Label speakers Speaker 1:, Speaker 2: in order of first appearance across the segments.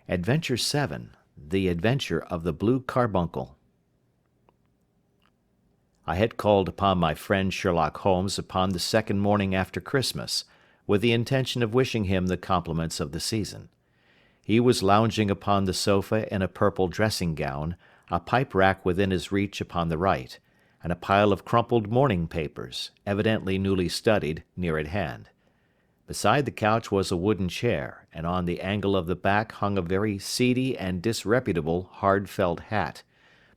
Speaker 1: Adventure 7. The Adventure of the Blue Carbuncle. I had called upon my friend Sherlock Holmes upon the second morning after Christmas, with the intention of wishing him the compliments of the season. He was lounging upon the sofa in a purple dressing-gown, a pipe-rack within his reach upon the right, and a pile of crumpled morning papers, evidently newly studied, near at hand. Beside the couch was a wooden chair, and on the angle of the back hung a very seedy and disreputable hard felt hat,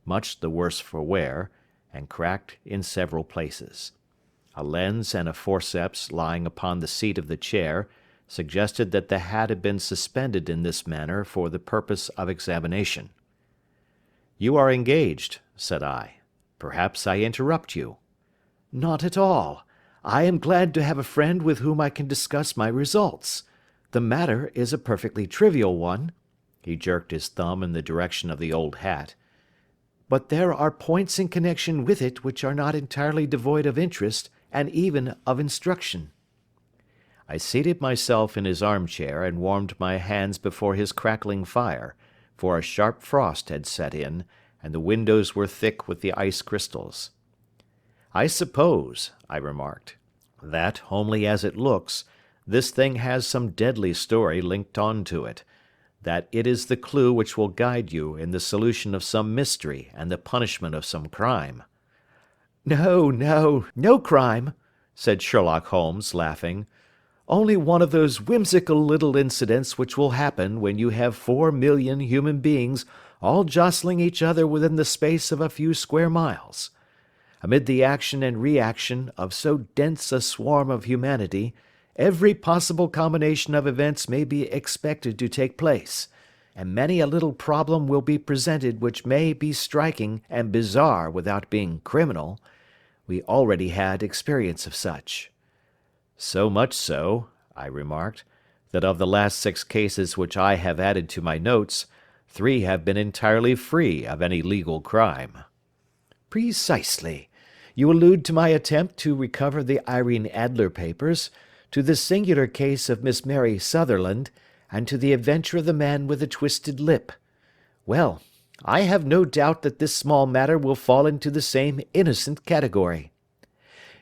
Speaker 1: much the worse for wear, and cracked in several places. A lens and a forceps lying upon the seat of the chair suggested that the hat had been suspended in this manner for the purpose of examination. "You are engaged," said I. "Perhaps I interrupt you." "Not at all. I am glad to have a friend with whom I can discuss my results. The matter is a perfectly trivial one." He jerked his thumb in the direction of the old hat. "But there are points in connection with it which are not entirely devoid of interest and even of instruction." I seated myself in his armchair and warmed my hands before his crackling fire, for a sharp frost had set in, and the windows were thick with the ice crystals. "I suppose," I remarked, "that, homely as it looks, this thing has some deadly story linked on to it, that it is the clue which will guide you in the solution of some mystery and the punishment of some crime." No crime," said Sherlock Holmes, laughing. "Only one of those whimsical little incidents which will happen when you have 4,000,000 human beings all jostling each other within the space of a few square miles. Amid the action and reaction of so dense a swarm of humanity, every possible combination of events may be expected to take place, and many a little problem will be presented which may be striking and bizarre without being criminal. We already had experience of such." "So much so," I remarked, "that of the last 6 cases which I have added to my notes, 3 have been entirely free of any legal crime." "Precisely. You allude to my attempt to recover the Irene Adler papers, to the singular case of Miss Mary Sutherland, and to the adventure of the man with the twisted lip. Well, I have no doubt that this small matter will fall into the same innocent category.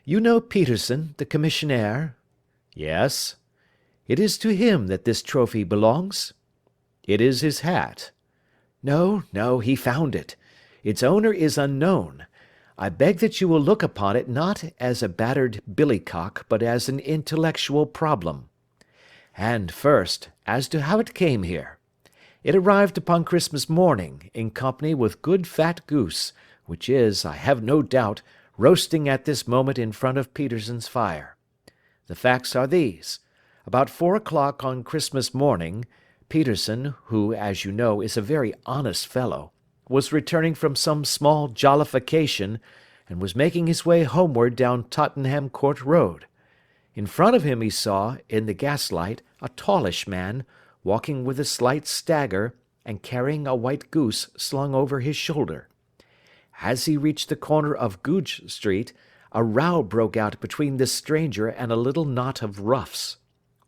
Speaker 1: You know Peterson, the commissionaire?" "Yes." "It is to him that this trophy belongs?" "It is his hat." No, he found it. Its owner is unknown. I beg that you will look upon it not as a battered billycock, but as an intellectual problem. And first, as to how it came here. It arrived upon Christmas morning, in company with good fat goose, which is, I have no doubt, roasting at this moment in front of Peterson's fire. The facts are these. About 4 o'clock on Christmas morning, Peterson, who, as you know, is a very honest fellow, was returning from some small jollification, and was making his way homeward down Tottenham Court Road. In front of him he saw, in the gaslight, a tallish man, walking with a slight stagger, and carrying a white goose slung over his shoulder. As he reached the corner of Goodge Street, a row broke out between this stranger and a little knot of roughs.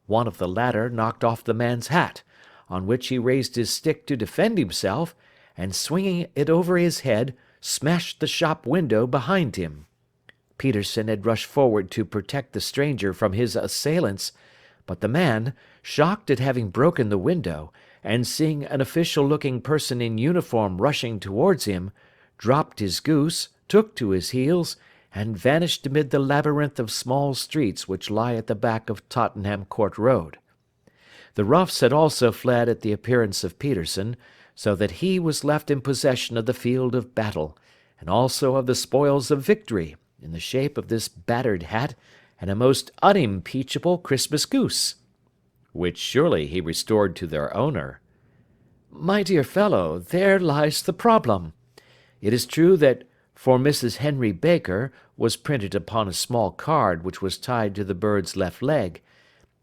Speaker 1: One of the latter knocked off the man's hat, on which he raised his stick to defend himself, and swinging it over his head, smashed the shop window behind him. Peterson had rushed forward to protect the stranger from his assailants, but the man, shocked at having broken the window, and seeing an official-looking person in uniform rushing towards him, dropped his goose, took to his heels, and vanished amid the labyrinth of small streets which lie at the back of Tottenham Court Road. The roughs had also fled at the appearance of Peterson, so that he was left in possession of the field of battle, and also of the spoils of victory, in the shape of this battered hat and a most unimpeachable Christmas goose." "Which surely he restored to their owner." "My dear fellow, there lies the problem. It is true that 'For Mrs. Henry Baker' was printed upon a small card which was tied to the bird's left leg,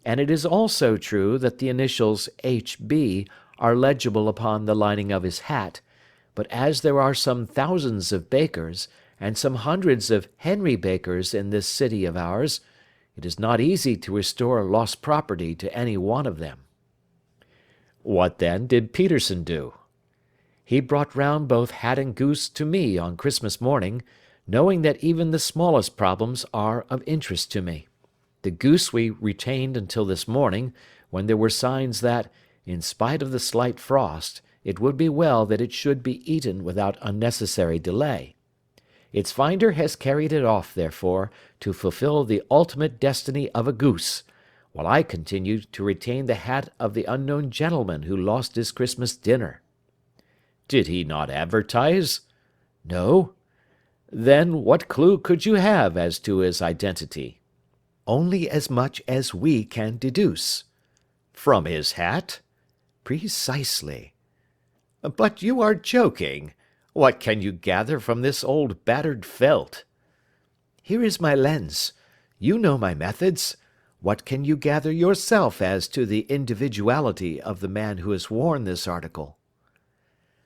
Speaker 1: and it is also true that the initials H.B. are legible upon the lining of his hat, but as there are some thousands of Bakers, and some hundreds of Henry Bakers in this city of ours, it is not easy to restore lost property to any one of them." What then did Peterson do? He brought round both hat and goose to me on Christmas morning, knowing that even the smallest problems are of interest to me. The goose we retained until this morning, when there were signs that, in spite of the slight frost, it would be well that it should be eaten without unnecessary delay. Its finder has carried it off, therefore, to fulfil the ultimate destiny of a goose, while I continue to retain the hat of the unknown gentleman who lost his Christmas dinner. Did he not advertise? No. Then what clue could you have as to his identity? Only as much as we can deduce. From his hat? Precisely. But you are joking. What can you gather from this old battered felt? Here is my lens. You know my methods. What can you gather yourself as to the individuality of the man who has worn this article?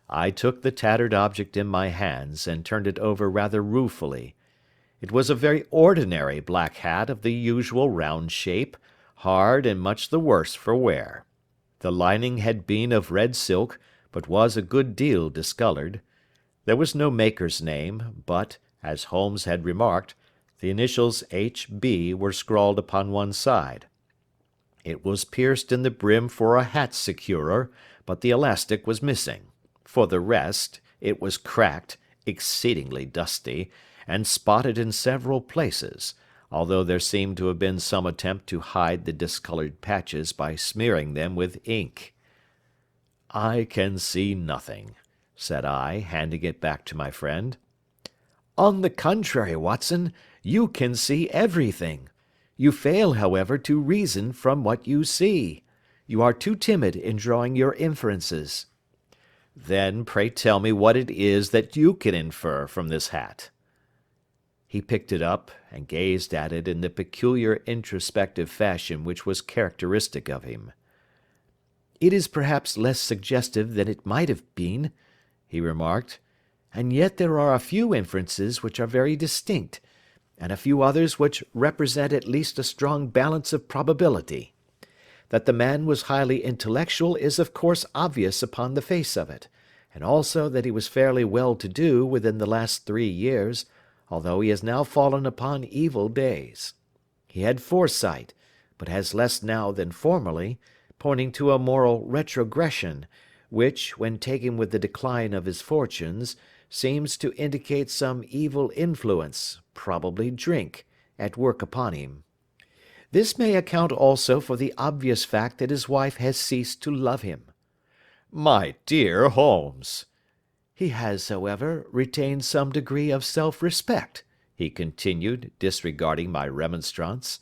Speaker 1: I took the tattered object in my hands and turned it over rather ruefully. It was a very ordinary black hat of the usual round shape, hard and much the worse for wear. The lining had been of red silk, but was a good deal discoloured. There was no maker's name, but, as Holmes had remarked, the initials H.B. were scrawled upon one side. It was pierced in the brim for a hat securer, but the elastic was missing. For the rest, it was cracked, exceedingly dusty, and spotted in several places, although there seemed to have been some attempt to hide the discoloured patches by smearing them with ink. "I can see nothing," said I, handing it back to my friend. "On the contrary, Watson, you can see everything. You fail, however, to reason from what you see. You are too timid in drawing your inferences." "Then pray tell me what it is that you can infer from this hat." He picked it up and gazed at it in the peculiar introspective fashion which was characteristic of him. "It is perhaps less suggestive than it might have been," he remarked, "and yet there are a few inferences which are very distinct, and a few others which represent at least a strong balance of probability. That the man was highly intellectual is of course obvious upon the face of it, and also that he was fairly well-to-do within the last 3 years, although he has now fallen upon evil days. He had foresight, but has less now than formerly, pointing to a moral retrogression, which, when taken with the decline of his fortunes, seems to indicate some evil influence, probably drink, at work upon him. This may account also for the obvious fact that his wife has ceased to love him." "My dear Holmes!" "He has, however, retained some degree of self-respect," he continued, disregarding my remonstrance.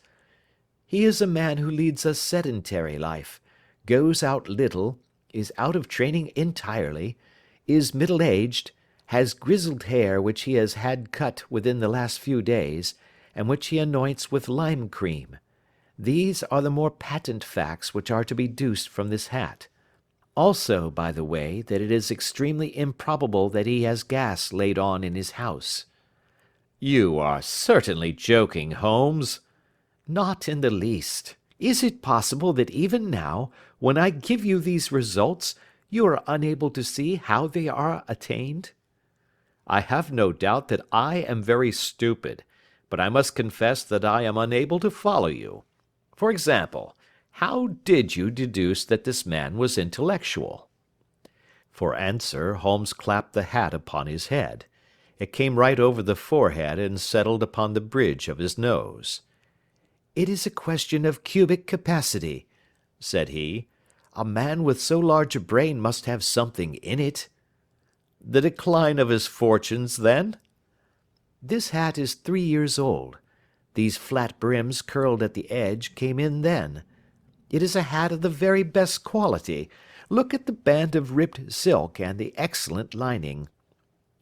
Speaker 1: "He is a man who leads a sedentary life, goes out little, is out of training entirely, is middle-aged, has grizzled hair which he has had cut within the last few days, and which he anoints with lime cream. These are the more patent facts which are to be deduced from this hat. Also, by the way, that it is extremely improbable that he has gas laid on in his house." "You are certainly joking, Holmes." "Not in the least. Is it possible that even now, when I give you these results, you are unable to see how they are attained?" "I have no doubt that I am very stupid, but I must confess that I am unable to follow you. For example, how did you deduce that this man was intellectual?" For answer, Holmes clapped the hat upon his head. It came right over the forehead and settled upon the bridge of his nose. "It is a question of cubic capacity," said he. "A man with so large a brain must have something in it." "The decline of his fortunes, then?" "This hat is 3 years old. These flat brims curled at the edge came in then. It is a hat of the very best quality. Look at the band of ribbed silk and the excellent lining.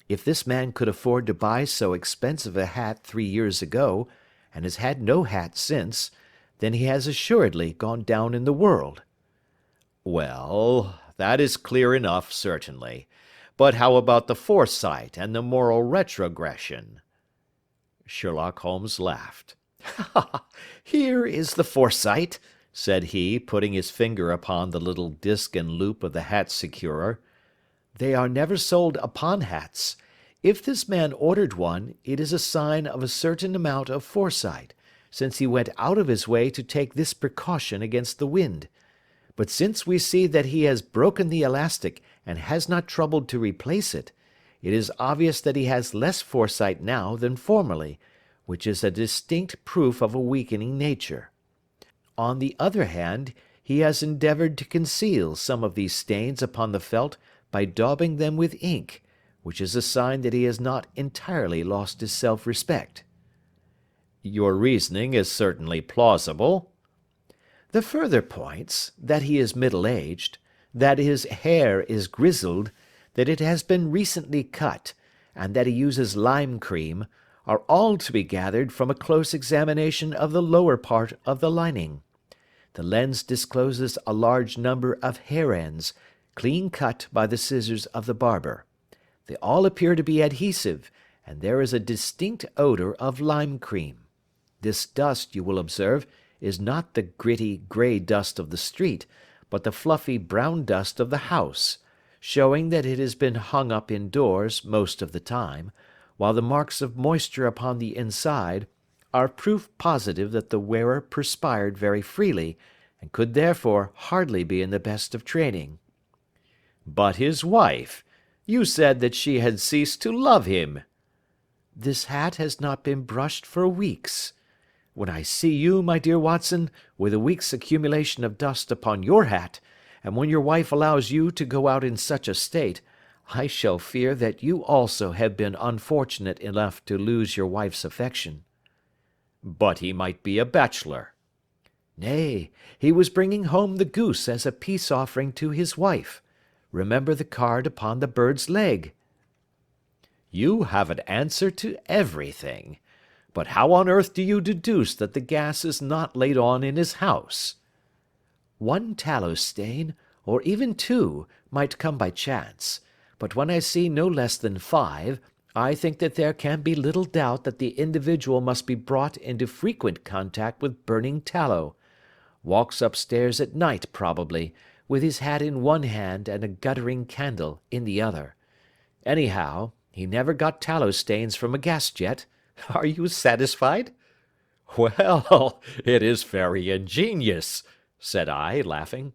Speaker 1: If this man could afford to buy so expensive a hat 3 years ago, and has had no hat since, then he has assuredly gone down in the world." "Well, that is clear enough, certainly. But how about the foresight and the moral retrogression?" Sherlock Holmes laughed. "Here is the foresight," said he, putting his finger upon the little disc and loop of the hat securer. "They are never sold upon hats. If this man ordered one, it is a sign of a certain amount of foresight, since he went out of his way to take this precaution against the wind. But since we see that he has broken the elastic and has not troubled to replace it, it is obvious that he has less foresight now than formerly, which is a distinct proof of a weakening nature. On the other hand, he has endeavoured to conceal some of these stains upon the felt by daubing them with ink, which is a sign that he has not entirely lost his self-respect." "Your reasoning is certainly plausible." "The further points, that he is middle-aged, that his hair is grizzled, that it has been recently cut, and that he uses lime cream, are all to be gathered from a close examination of the lower part of the lining. The lens discloses a large number of hair ends, clean cut by the scissors of the barber. They all appear to be adhesive, and there is a distinct odour of lime cream. This dust, you will observe, is not the gritty grey dust of the street, but the fluffy brown dust of the house, showing that it has been hung up indoors most of the time, while the marks of moisture upon the inside are proof positive that the wearer perspired very freely, and could therefore hardly be in the best of training." "But his wife? You said that she had ceased to love him." "This hat has not been brushed for weeks. When I see you, my dear Watson, with a week's accumulation of dust upon your hat, and when your wife allows you to go out in such a state, I shall fear that you also have been unfortunate enough to lose your wife's affection." "But he might be a bachelor." "Nay, he was bringing home the goose as a peace offering to his wife. Remember the card upon the bird's leg." "You have an answer to everything. But how on earth do you deduce that the gas is not laid on in his house?" "One tallow stain, or even two, might come by chance, but when I see no less than 5, I think that there can be little doubt that the individual must be brought into frequent contact with burning tallow. Walks upstairs at night probably, with his hat in one hand and a guttering candle in the other. Anyhow, he never got tallow stains from a gas jet. Are you satisfied?" "Well, it is very ingenious," said I, laughing.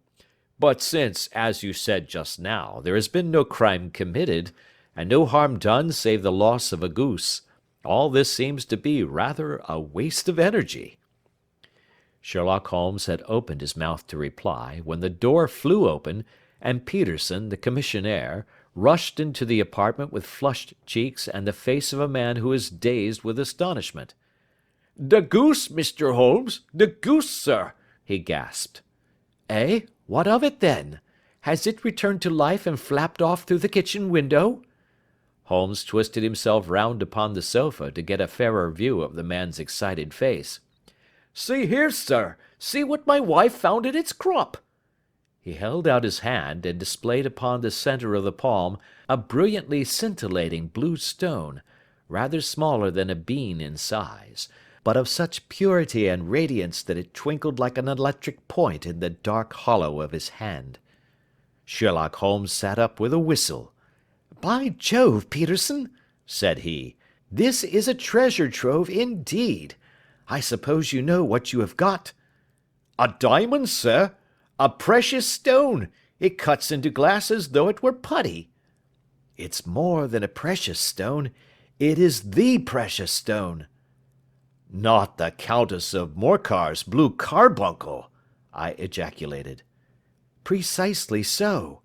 Speaker 1: "But since, as you said just now, there has been no crime committed, and no harm done save the loss of a goose, all this seems to be rather a waste of energy." Sherlock Holmes had opened his mouth to reply, when the door flew open, and Peterson, the commissionaire, rushed into the apartment with flushed cheeks and the face of a man who is dazed with astonishment. "The goose, Mr. Holmes, the goose, sir," he gasped. "Eh? What of it, then? Has it returned to life and flapped off through the kitchen window?" Holmes twisted himself round upon the sofa to get a fairer view of the man's excited face. "See here, sir, see what my wife found in its crop." He held out his hand, and displayed upon the centre of the palm a brilliantly scintillating blue stone, rather smaller than a bean in size, but of such purity and radiance that it twinkled like an electric point in the dark hollow of his hand. Sherlock Holmes sat up with a whistle. "By Jove, Peterson," said he, "this is a treasure trove indeed. I suppose you know what you have got?" "A diamond, sir. A precious stone. It cuts into glass as though it were putty." "It's more than a precious stone. It is the precious stone." "Not the Countess of Morcar's blue carbuncle!" I ejaculated. "Precisely so.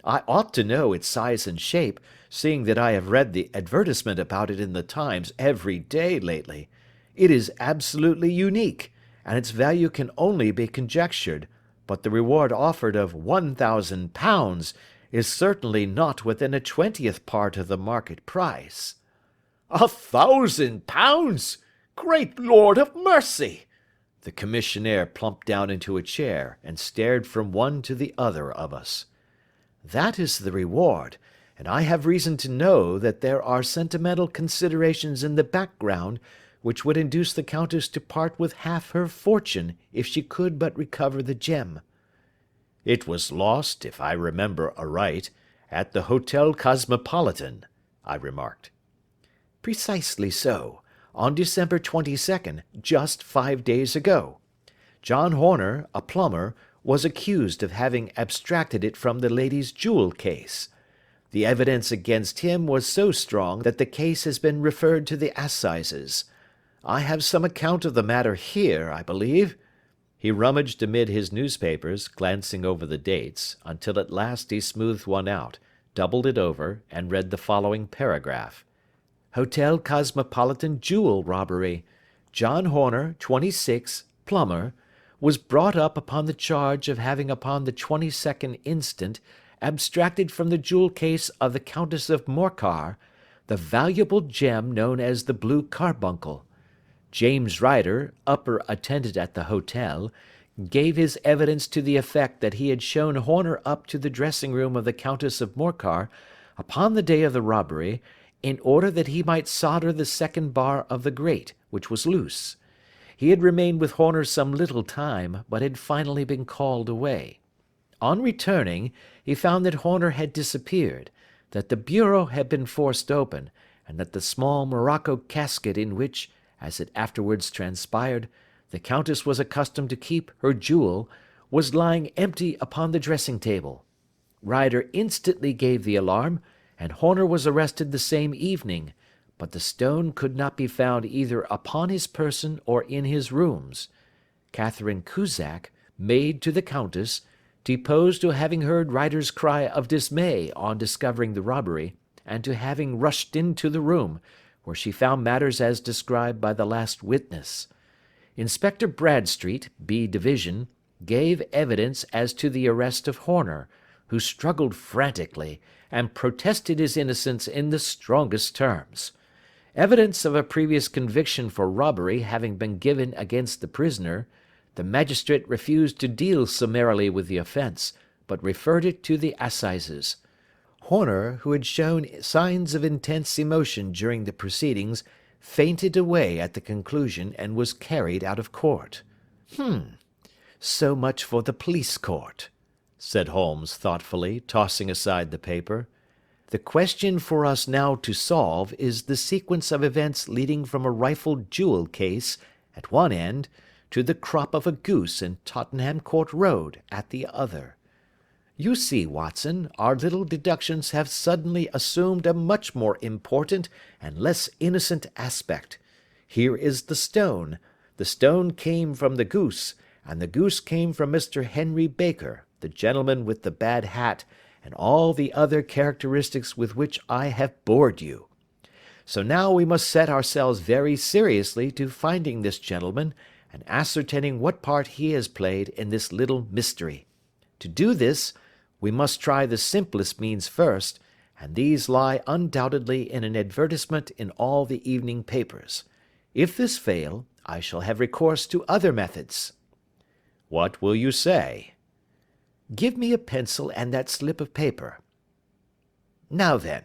Speaker 1: I ought to know its size and shape, seeing that I have read the advertisement about it in the Times every day lately. It is absolutely unique, and its value can only be conjectured, but the reward offered of £1,000 is certainly not within a 20th part of the market price." £1,000! Great Lord of mercy!" The commissionaire plumped down into a chair, and stared from one to the other of us. "That is the reward, and I have reason to know that there are sentimental considerations in the background which would induce the Countess to part with half her fortune if she could but recover the gem." "It was lost, if I remember aright, at the Hotel Cosmopolitan," I remarked. "Precisely so, on December 22nd, just 5 days ago. John Horner, a plumber, was accused of having abstracted it from the lady's jewel case. The evidence against him was so strong that the case has been referred to the assizes. I have some account of the matter here, I believe." He rummaged amid his newspapers, glancing over the dates, until at last he smoothed one out, doubled it over, and read the following paragraph: "Hotel Cosmopolitan jewel robbery. John Horner, 26, plumber, was brought up upon the charge of having upon the 22nd instant abstracted from the jewel case of the Countess of Morcar the valuable gem known as the blue carbuncle. James Ryder, upper attendant at the hotel, gave his evidence to the effect that he had shown Horner up to the dressing room of the Countess of Morcar upon the day of the robbery, in order that he might solder the second bar of the grate, which was loose. He had remained with Horner some little time, but had finally been called away. On returning, he found that Horner had disappeared, that the bureau had been forced open, and that the small morocco casket in which, as it afterwards transpired, the Countess was accustomed to keep her jewel, was lying empty upon the dressing-table. Ryder instantly gave the alarm, and Horner was arrested the same evening, but the stone could not be found either upon his person or in his rooms. Catherine Cusack, maid to the Countess, deposed to having heard Ryder's cry of dismay on discovering the robbery, and to having rushed into the room, where she found matters as described by the last witness. Inspector Bradstreet, B Division, gave evidence as to the arrest of Horner, who struggled frantically, and protested his innocence in the strongest terms. Evidence of a previous conviction for robbery having been given against the prisoner, the magistrate refused to deal summarily with the offence, but referred it to the assizes. Horner, who had shown signs of intense emotion during the proceedings, fainted away at the conclusion and was carried out of court. So much for the police court," said Holmes thoughtfully, tossing aside the paper. "The question for us now to solve is the sequence of events leading from a rifled jewel case at one end to the crop of a goose in Tottenham Court Road at the other. You see, Watson, our little deductions have suddenly assumed a much more important and less innocent aspect. Here is the stone. The stone came from the goose, and the goose came from Mr. Henry Baker, the gentleman with the bad hat, and all the other characteristics with which I have bored you. So now we must set ourselves very seriously to finding this gentleman, and ascertaining what part he has played in this little mystery. To do this, we must try the simplest means first, and these lie undoubtedly in an advertisement in all the evening papers. If this fail, I shall have recourse to other methods." "What will you say?" "Give me a pencil and that slip of paper. Now then,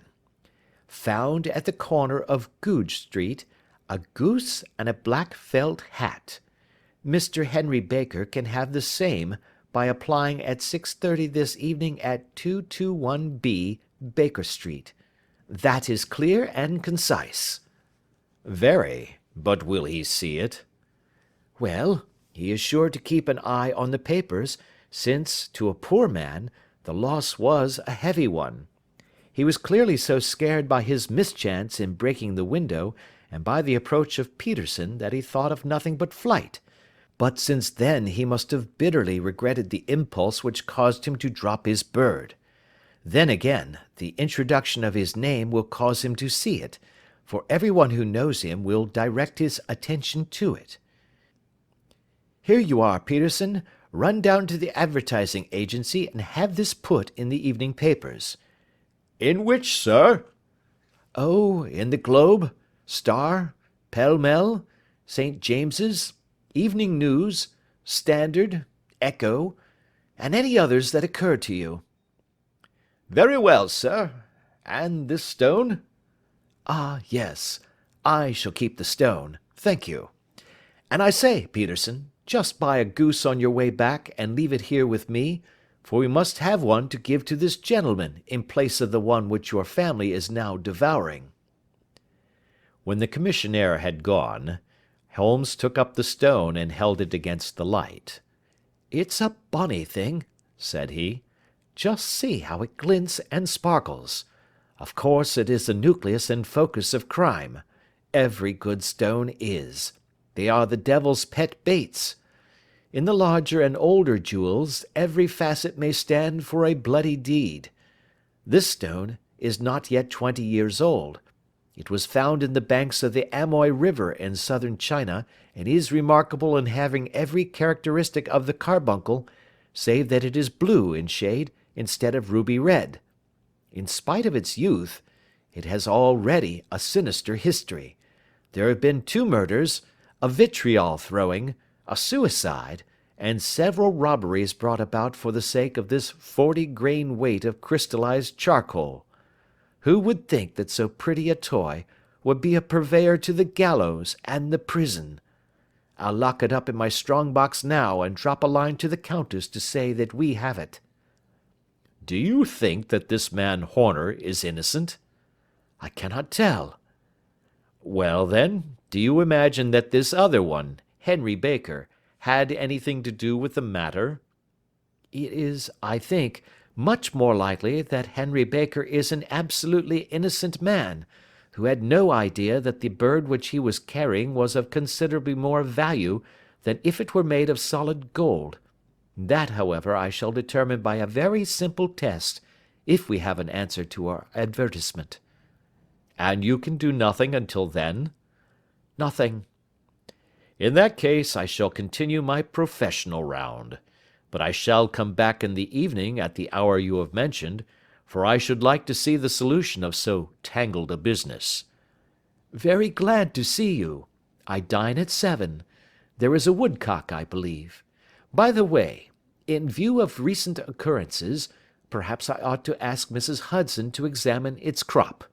Speaker 1: found at the corner of Goodge Street, a goose and a black felt hat. Mr. Henry Baker can have the same by applying at 6:30 this evening at 221B Baker Street. That is clear and concise." "Very. But will he see it?" "Well, he is sure to keep an eye on the papers, since, to a poor man, the loss was a heavy one. He was clearly so scared by his mischance in breaking the window, and by the approach of Peterson, that he thought of nothing but flight. But since then he must have bitterly regretted the impulse which caused him to drop his bird. Then again, the introduction of his name will cause him to see it, for everyone who knows him will direct his attention to it. Here you are, Peterson. Run down to the advertising agency and have this put in the evening papers." "In which, sir?" "Oh, in the Globe, Star, Pall Mall, St. James's, Evening News, Standard, Echo, and any others that occur to you." "Very well, sir. And this stone?" "Ah, yes. I shall keep the stone. Thank you. And I say, Peterson, just buy a goose on your way back and leave it here with me, for we must have one to give to this gentleman in place of the one which your family is now devouring." When the commissionaire had gone, Holmes took up the stone and held it against the light. "It's a bonny thing," said he. "Just see how it glints and sparkles. Of course it is the nucleus and focus of crime. Every good stone is. They are the devil's pet baits. In the larger and older jewels, every facet may stand for a bloody deed. This stone is not yet 20 years old. It was found in the banks of the Amoy River in southern China, and is remarkable in having every characteristic of the carbuncle, save that it is blue in shade instead of ruby red. In spite of its youth, it has already a sinister history. There have been 2 murders, a vitriol throwing, a suicide, and several robberies brought about for the sake of this 40-grain weight of crystallized charcoal. Who would think that so pretty a toy would be a purveyor to the gallows and the prison? I'll lock it up in my strong box now and drop a line to the Countess to say that we have it." "Do you think that this man Horner is innocent?" "I cannot tell." "Well, then, do you imagine that this other one, Henry Baker, had anything to do with the matter?" "It is, I think, much more likely that Henry Baker is an absolutely innocent man, who had no idea that the bird which he was carrying was of considerably more value than if it were made of solid gold. That, however, I shall determine by a very simple test, if we have an answer to our advertisement." "And you can do nothing until then?" "Nothing." "In that case I shall continue my professional round. But I shall come back in the evening at the hour you have mentioned, for I should like to see the solution of so tangled a business." "Very glad to see you. I dine at 7. There is a woodcock, I believe. By the way, in view of recent occurrences, perhaps I ought to ask Mrs. Hudson to examine its crop."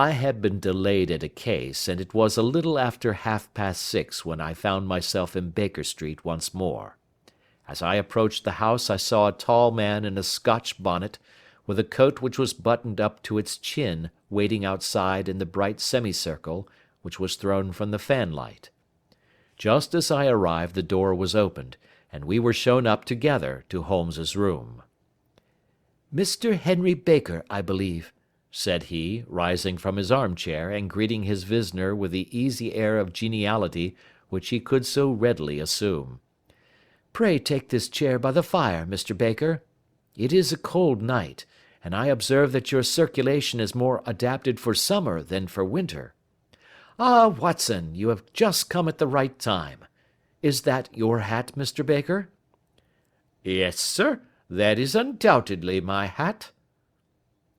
Speaker 1: I had been delayed at a case, and it was a little after 6:30 when I found myself in Baker Street once more. As I approached the house I saw a tall man in a Scotch bonnet, with a coat which was buttoned up to its chin, waiting outside in the bright semicircle which was thrown from the fanlight. Just as I arrived the door was opened, and we were shown up together to Holmes's room. "Mr. Henry Baker, I believe," said he, rising from his armchair and greeting his visitor with the easy air of geniality which he could so readily assume. "Pray take this chair by the fire, Mr. Baker. It is a cold night, and I observe that your circulation is more adapted for summer than for winter. Ah, Watson, you have just come at the right time. Is that your hat, Mr. Baker?" "Yes, sir, that is undoubtedly my hat."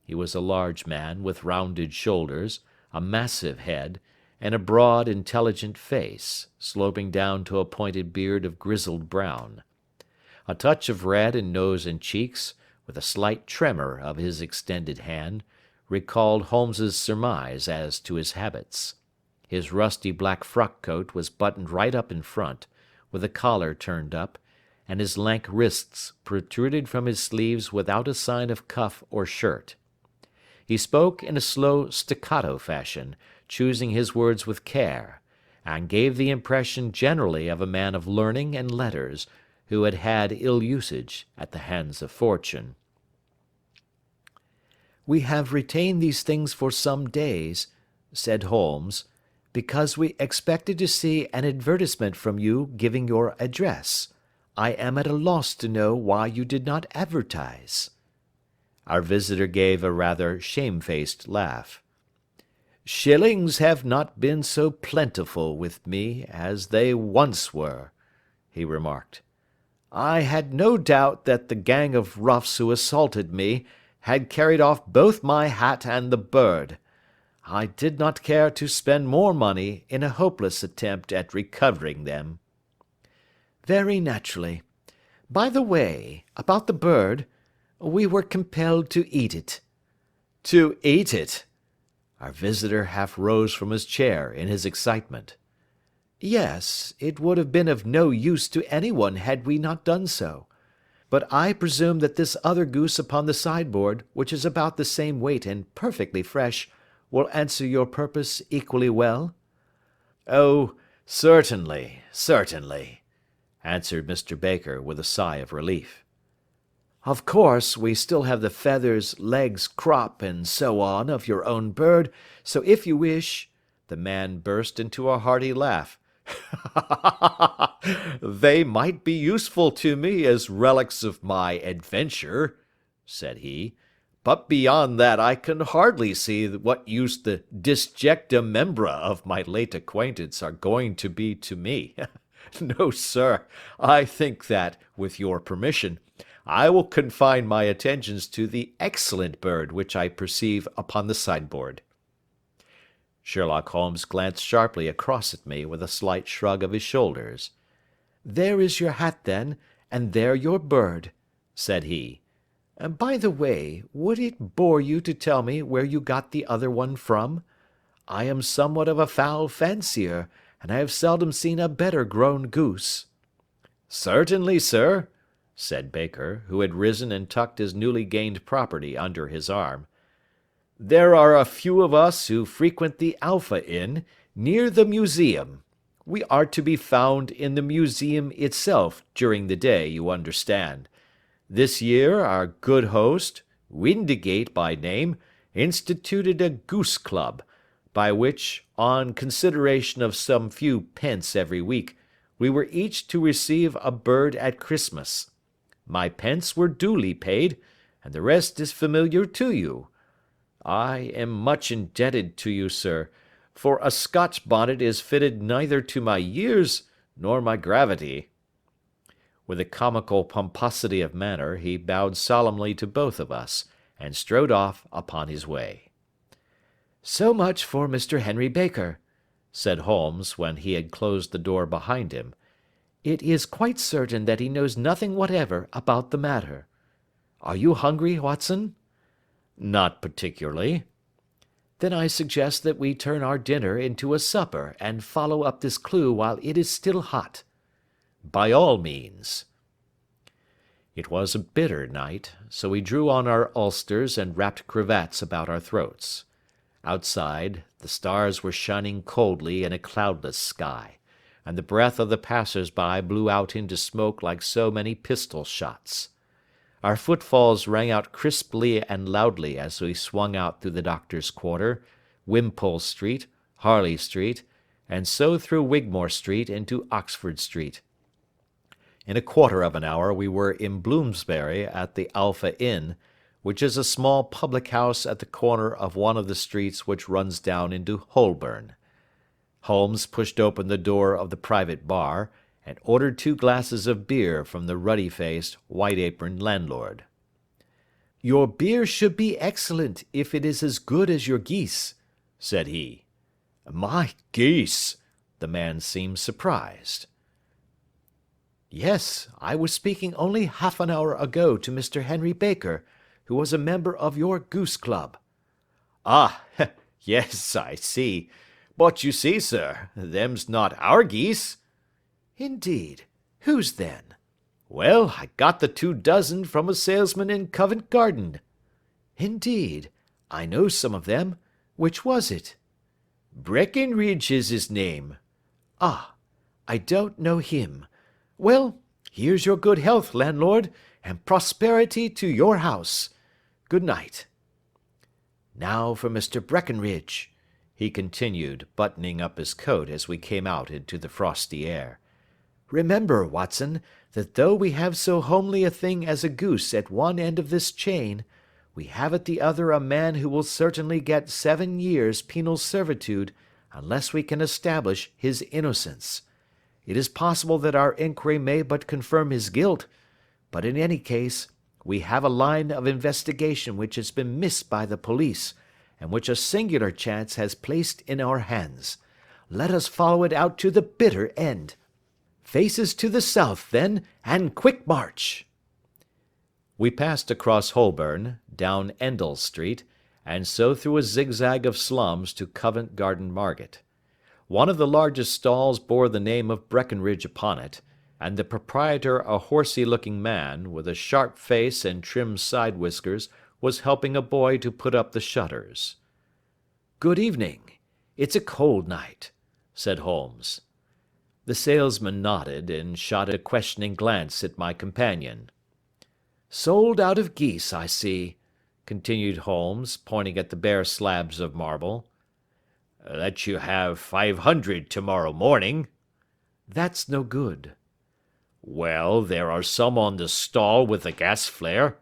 Speaker 1: He was a large man with rounded shoulders, a massive head, and a broad, intelligent face, sloping down to a pointed beard of grizzled brown. A touch of red in nose and cheeks, with a slight tremor of his extended hand, recalled Holmes's surmise as to his habits. His rusty black frock coat was buttoned right up in front, with the collar turned up, and his lank wrists protruded from his sleeves without a sign of cuff or shirt. He spoke in a slow staccato fashion, choosing his words with care, and gave the impression generally of a man of learning and letters, who had had ill usage at the hands of fortune. "We have retained these things for some days," said Holmes, "because we expected to see an advertisement from you giving your address. I am at a loss to know why you did not advertise." Our visitor gave a rather shamefaced laugh. "Shillings have not been so plentiful with me as they once were," he remarked. "I had no doubt that the gang of roughs who assaulted me had carried off both my hat and the bird. I did not care to spend more money in a hopeless attempt at recovering them." "Very naturally. By the way, about the bird, we were compelled to eat it." "To eat it?" Our visitor half rose from his chair in his excitement. Yes, it would have been of no use to anyone had we not done so. But I presume that this other goose upon the sideboard, which is about the same weight and perfectly fresh, will answer your purpose equally well? Oh, certainly, certainly, answered Mr. Baker with a sigh of relief. Of course, we still have the feathers, legs, crop, and so on of your own bird, so if you wish— The man burst into a hearty laugh. They might be useful to me as relics of my adventure, said he, but beyond that I can hardly see what use the disjecta membra of my late acquaintance are going to be to me. No, sir, I think that, with your permission, I will confine my attentions to the excellent bird which I perceive upon the sideboard. Sherlock Holmes glanced sharply across at me with a slight shrug of his shoulders. There is your hat, then, and there your bird, said he. By the way, would it bore you to tell me where you got the other one from? I am somewhat of a fowl fancier, and I have seldom seen a better grown goose. Certainly, sir, said Baker, who had risen and tucked his newly gained property under his arm. There are a few of us who frequent the Alpha Inn, near the museum. We are to be found in the museum itself during the day, you understand. This year our good host, Windigate by name, instituted a goose club, by which, on consideration of some few pence every week, we were each to receive a bird at Christmas. My pence were duly paid, and the rest is familiar to you. I am much indebted to you, sir, for a Scotch bonnet is fitted neither to my years nor my gravity. With a comical pomposity of manner, he bowed solemnly to both of us, and strode off upon his way. So much for Mr. Henry Baker, said Holmes, when he had closed the door behind him. It is quite certain that he knows nothing whatever about the matter. Are you hungry, Watson? Not particularly. Then I suggest that we turn our dinner into a supper and follow up this clue while it is still hot. By all means. It was a bitter night, so we drew on our ulsters and wrapped cravats about our throats. Outside, the stars were shining coldly in a cloudless sky, and the breath of the passers-by blew out into smoke like so many pistol shots. Our footfalls rang out crisply and loudly as we swung out through the Doctor's Quarter, Wimpole Street, Harley Street, and so through Wigmore Street into Oxford Street. In a quarter of an hour we were in Bloomsbury at the Alpha Inn, which is a small public-house at the corner of one of the streets which runs down into Holborn. Holmes pushed open the door of the private bar, and ordered 2 glasses of beer from the ruddy-faced, white-aproned landlord. Your beer should be excellent if it is as good as your geese, said he. My geese! The man seemed surprised. Yes, I was speaking only half an hour ago to Mr. Henry Baker, who was a member of your goose club. Ah, yes, I see. But you see, sir, them's not our geese. Indeed. Whose then? Well, I got the 2 dozen from a salesman in Covent Garden. Indeed. I know some of them. Which was it? Breckenridge is his name. Ah, I don't know him. Well, here's your good health, landlord, and prosperity to your house. Good night. Now for Mr. Breckenridge, he continued, buttoning up his coat as we came out into the frosty air. Remember, Watson, that though we have so homely a thing as a goose at one end of this chain, we have at the other a man who will certainly get 7 years penal servitude unless we can establish his innocence. It is possible that our inquiry may but confirm his guilt, but in any case, we have a line of investigation which has been missed by the police, and which a singular chance has placed in our hands. Let us follow it out to the bitter end. Faces to the south, then, and quick march. We passed across Holborn, down Endell Street, and so through a zigzag of slums to Covent Garden Market. One of the largest stalls bore the name of Breckenridge upon it, and the proprietor, a horsey-looking man, with a sharp face and trim side whiskers, was helping a boy to put up the shutters. "Good evening. It's a cold night," said Holmes. The salesman nodded, and shot a questioning glance at my companion. "Sold out of geese, I see," continued Holmes, pointing at the bare slabs of marble. "Let you have 500 tomorrow morning." "That's no good." "Well, there are some on the stall with the gas flare."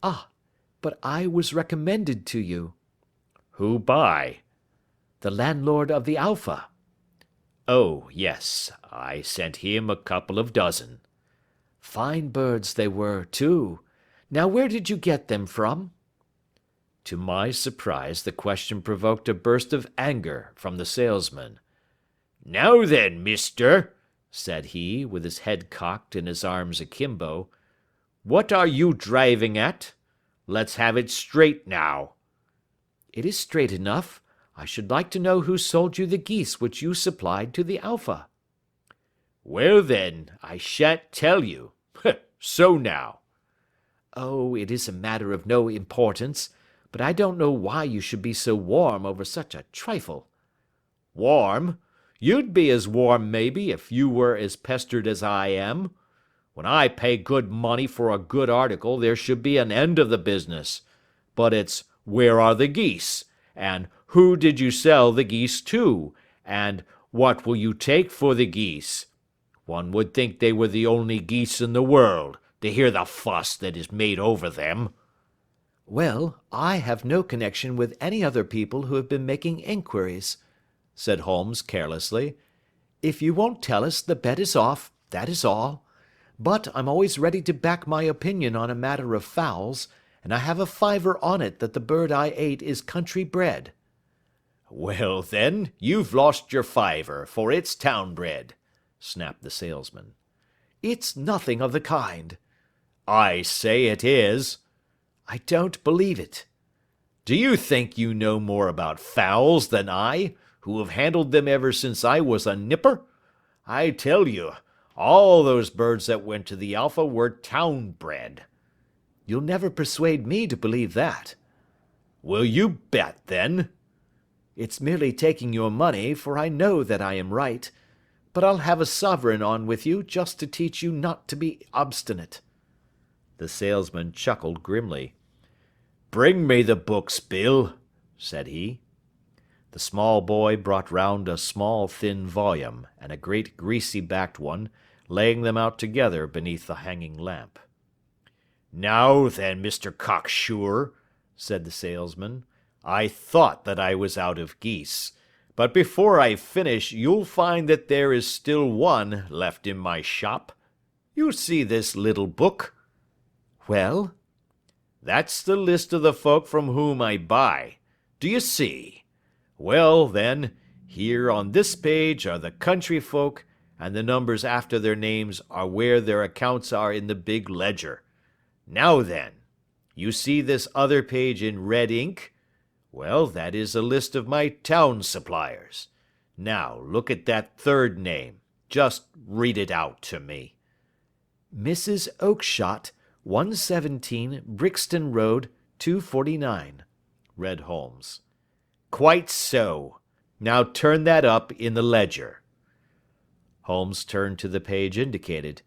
Speaker 1: "Ah, but I was recommended to you." "Who by?" "The landlord of the Alpha." "Oh, yes, I sent him a couple of dozen." "Fine birds they were, too. Now where did you get them from?" To my surprise, the question provoked a burst of anger from the salesman. "Now then, mister," said he, with his head cocked and his arms akimbo, "what are you driving at? Let's have it straight now." "It is straight enough. I should like to know who sold you the geese which you supplied to the Alpha." "Well then, I shan't tell you. So now." "Oh, it is a matter of no importance, but I don't know why you should be so warm over such a trifle." "Warm? You'd be as warm, maybe, if you were as pestered as I am. When I pay good money for a good article there should be an end of the business. But it's 'Where are the geese?' and 'Who did you sell the geese to?' and 'What will you take for the geese?' One would think they were the only geese in the world, to hear the fuss that is made over them."
Speaker 2: "Well, I have no connection with any other people who have been making enquiries," said Holmes carelessly. "If you won't tell us, the bet is off, that is all. But I'm always ready to back my opinion on a matter of fowls, and I have a fiver on it that the bird I ate is country bred."
Speaker 1: "Well, then, you've lost your fiver, for it's town bred," snapped the salesman.
Speaker 2: "It's nothing of the kind."
Speaker 1: "I say it is."
Speaker 2: "I don't believe it."
Speaker 1: "Do you think you know more about fowls than I, who have handled them ever since I was a nipper? I tell you, all those birds that went to the Alpha were town bred."
Speaker 2: "You'll never persuade me to believe that."
Speaker 1: "Will you bet, then?"
Speaker 2: "It's merely taking your money, for I know that I am right. But I'll have a sovereign on with you just to teach you not to be obstinate."
Speaker 1: The salesman chuckled grimly. "Bring me the books, Bill," said he. The small boy brought round a small thin volume, and a great greasy-backed one, laying them out together beneath the hanging lamp. "Now then, Mr. Cocksure," said the salesman, "I thought that I was out of geese, but before I finish you'll find that there is still one left in my shop. You see this little book?"
Speaker 2: "Well?"
Speaker 1: "That's the list of the folk from whom I buy. Do you see? Well, then, here on this page are the country folk, and the numbers after their names are where their accounts are in the big ledger. Now then, you see this other page in red ink? Well, that is a list of my town suppliers. Now, look at that third name. Just read it out to me."
Speaker 2: "Mrs. Oakshott, 117 Brixton Road, 249, read Holmes.
Speaker 1: "Quite so. Now turn that up in the ledger."
Speaker 2: Holmes turned to the page indicated.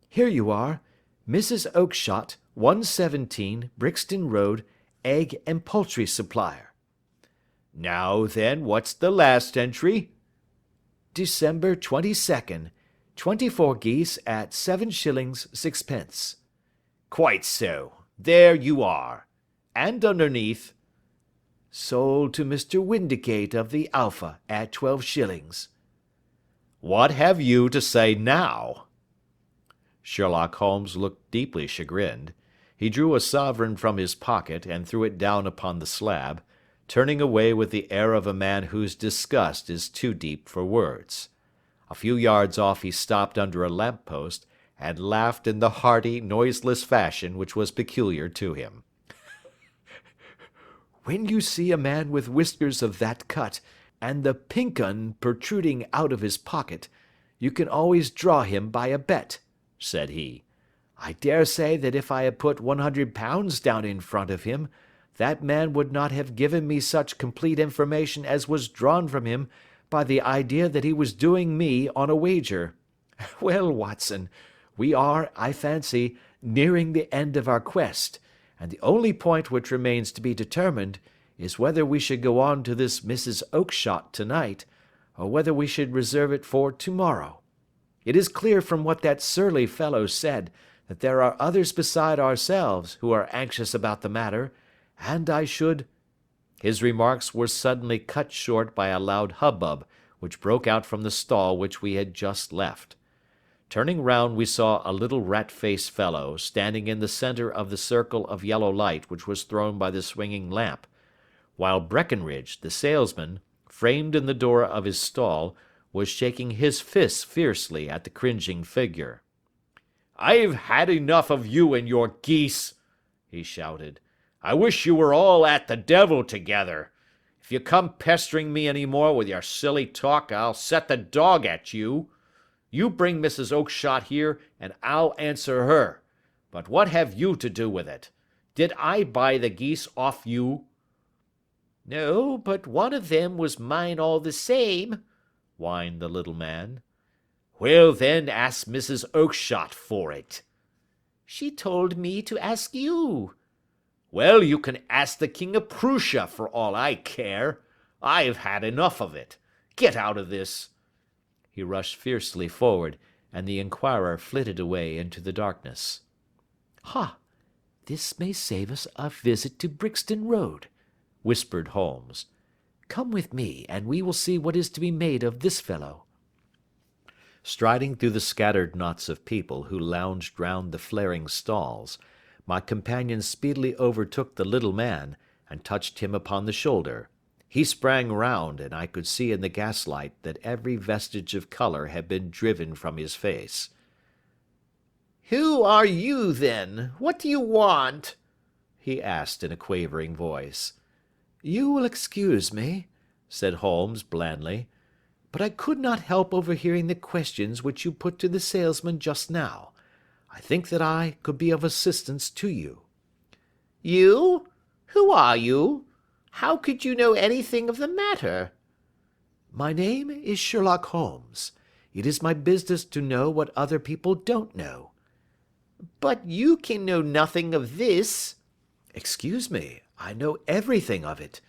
Speaker 2: "Here you are. Mrs. Oakshott, 117 Brixton Road, egg and poultry supplier."
Speaker 1: "Now then, what's the last entry?"
Speaker 2: "December 22nd, 24 geese at 7 shillings 6 pence."
Speaker 1: "Quite so. There you are. And underneath?"
Speaker 2: "Sold to Mr. Windicate of the Alpha at 12 shillings."
Speaker 1: "What have you to say now?" Sherlock Holmes looked deeply chagrined. He drew a sovereign from his pocket and threw it down upon the slab, turning away with the air of a man whose disgust is too deep for words. A few yards off he stopped under a lamp post, and laughed in the hearty, noiseless fashion which was peculiar to him. When you see a man with whiskers of that cut, and the pink 'un protruding out of his pocket, you can always draw him by a bet," said he. "I dare say that if I had put £100 down in front of him, that man would not have given me such complete information as was drawn from him by the idea that he was doing me on a wager. Well, Watson, we are, I fancy, nearing the end of our quest, and the only point which remains to be determined is whether we should go on to this Mrs. Oakshott tonight, or whether we should reserve it for tomorrow. It is clear from what that surly fellow said that there are others beside ourselves who are anxious about the matter, and I should—" His remarks were suddenly cut short by a loud hubbub which broke out from the stall which we had just left. Turning round, we saw a little rat-faced fellow standing in the centre of the circle of yellow light which was thrown by the swinging lamp, while Breckenridge, the salesman, framed in the door of his stall, was shaking his fists fiercely at the cringing figure. "I've had enough of you and your geese," he shouted. "I wish you were all at the devil together. If you come pestering me any more with your silly talk, I'll set the dog at you. You bring Mrs. Oakshott here, and I'll answer her. But what have you to do with it? Did I buy the geese off you?"
Speaker 2: "No, but one of them was mine all the same," whined the little man.
Speaker 1: "Well, then, ask Mrs. Oakshott for it."
Speaker 2: "She told me to ask you."
Speaker 1: "Well, you can ask the King of Prussia for all I care. I've had enough of it. Get out of this." He rushed fiercely forward, and the inquirer flitted away into the darkness.
Speaker 2: "Ha! This may save us a visit to Brixton Road," whispered Holmes. "Come with me, and we will see what is to be made of this fellow."
Speaker 1: Striding through the scattered knots of people who lounged round the flaring stalls, my companion speedily overtook the little man, and touched him upon the shoulder. He sprang round, and I could see in the gaslight that every vestige of colour had been driven from his face.
Speaker 2: "Who are you, then? What do you want?" he asked in a quavering voice.
Speaker 1: "You will excuse me," said Holmes blandly, "but I could not help overhearing the questions which you put to the salesman just now. I think that I could be of assistance to you."
Speaker 2: "You? Who are you? How could you know anything of the matter?"
Speaker 1: "My name is Sherlock Holmes. It is my business to know what other people don't know."
Speaker 2: "But you can know nothing of this."
Speaker 1: "Excuse me, I know everything of it.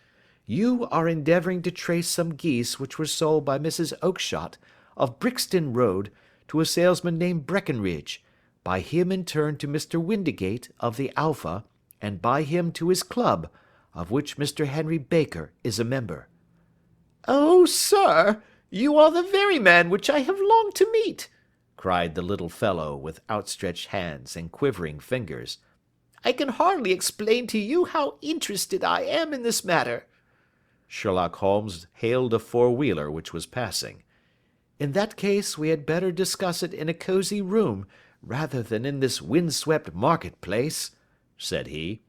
Speaker 1: You are endeavouring to trace some geese which were sold by Mrs. Oakshott, of Brixton Road, to a salesman named Breckenridge, by him in turn to Mr. Windigate, of the Alpha, and by him to his club, of which Mr. Henry Baker is a member."
Speaker 2: "Oh, sir, you are the very man which I have longed to meet," cried the little fellow, with outstretched hands and quivering fingers. "I can hardly explain to you how interested I am in this matter."
Speaker 1: Sherlock Holmes hailed a four-wheeler which was passing. "In that case we had better discuss it in a cosy room, rather than in this wind-swept market-place," said he.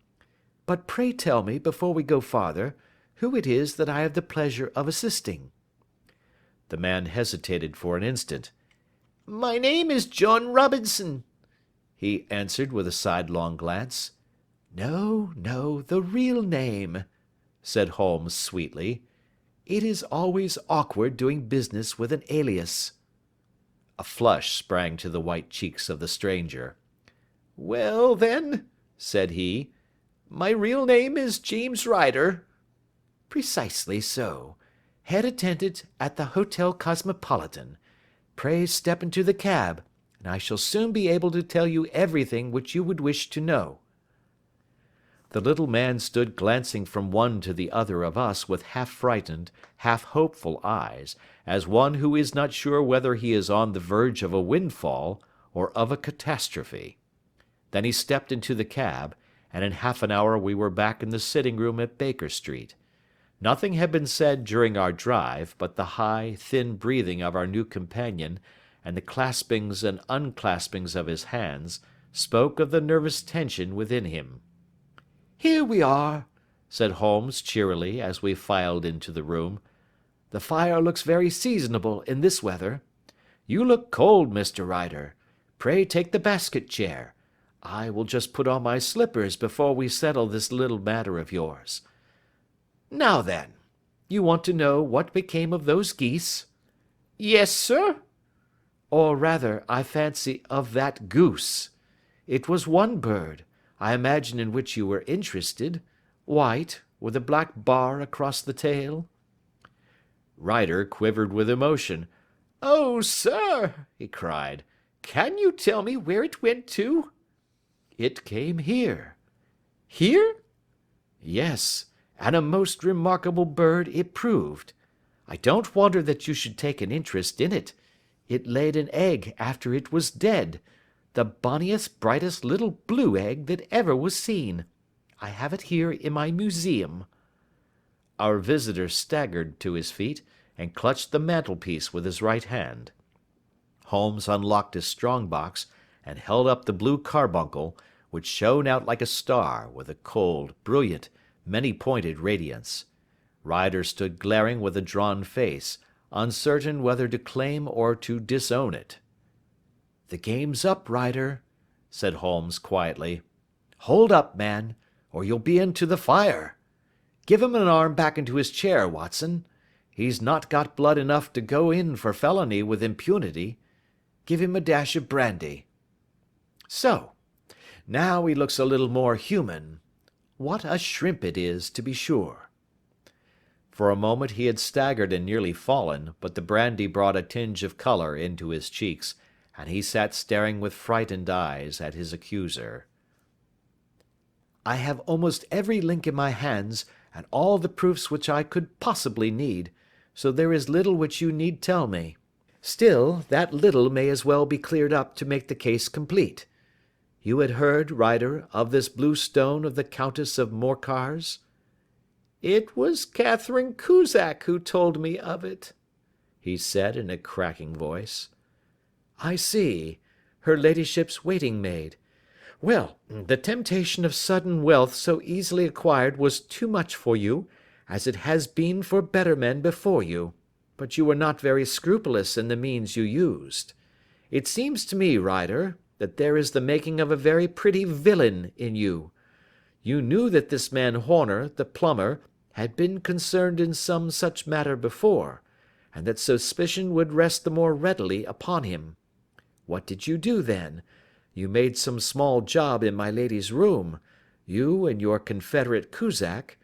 Speaker 1: "But pray tell me, before we go farther, who it is that I have the pleasure of assisting." The man hesitated for an instant.
Speaker 2: "My name is John Robinson,"
Speaker 1: he answered with a sidelong glance. "No, no, the real name," said Holmes sweetly. "It is always awkward doing business with an alias." A flush sprang to the white cheeks of the stranger.
Speaker 2: "Well, then," said he, "my real name is James Ryder."
Speaker 1: "Precisely so. Head attendant at the Hotel Cosmopolitan. Pray step into the cab, and I shall soon be able to tell you everything which you would wish to know." The little man stood glancing from one to the other of us with half-frightened, half-hopeful eyes, as one who is not sure whether he is on the verge of a windfall or of a catastrophe. Then he stepped into the cab, and in half an hour we were back in the sitting-room at Baker Street. Nothing had been said during our drive, but the high, thin breathing of our new companion, and the claspings and unclaspings of his hands, spoke of the nervous tension within him.
Speaker 2: "Here we are,"
Speaker 1: said Holmes cheerily as we filed into the room. "The fire looks very seasonable in this weather. You look cold, Mr. Ryder. Pray take the basket chair. I will just put on my slippers before we settle this little matter of yours. Now then, you want to know what became of those geese?" "Yes, sir." "Or rather, I fancy, of that goose. It was one bird, I imagine, in which you were interested. White, with a black bar across the tail." Ryder quivered with emotion. "Oh, sir," he cried, "can you tell me where it went to?" "It came here." "Here?" "Yes, and a most remarkable bird it proved. I don't wonder that you should take an interest in it. It laid an egg after it was dead, the bonniest, brightest little blue egg that ever was seen. I have it here in my museum." Our visitor staggered to his feet and clutched the mantelpiece with his right hand. Holmes unlocked his strong box and held up the blue carbuncle, which shone out like a star with a cold, brilliant, many-pointed radiance. Ryder stood glaring with a drawn face, uncertain whether to claim or to disown it. "The game's up, Ryder," said Holmes quietly. "Hold up, man, or you'll be into the fire. Give him an arm back into his chair, Watson. He's not got blood enough to go in for felony with impunity. Give him a dash of brandy. So, now he looks a little more human. What a shrimp it is, to be sure." For a moment he had staggered and nearly fallen, but the brandy brought a tinge of colour into his cheeks, and he sat staring with frightened eyes at his accuser. "I have almost every link in my hands, and all the proofs which I could possibly need, so there is little which you need tell me. Still, that little may as well be cleared up to make the case complete. You had heard, Ryder, of this blue stone of the Countess of Morcar's?" "It was Catherine Cusack who told me of it," he said in a cracking voice. "I see. Her ladyship's waiting maid. Well, the temptation of sudden wealth so easily acquired was too much for you, as it has been for better men before you, but you were not very scrupulous in the means you used. It seems to me, Ryder, that there is the making of a very pretty villain in you. You knew that this man Horner, the plumber, had been concerned in some such matter before, and that suspicion would rest the more readily upon him. What did you do then? You made some small job in my lady's room, you and your confederate Cusack,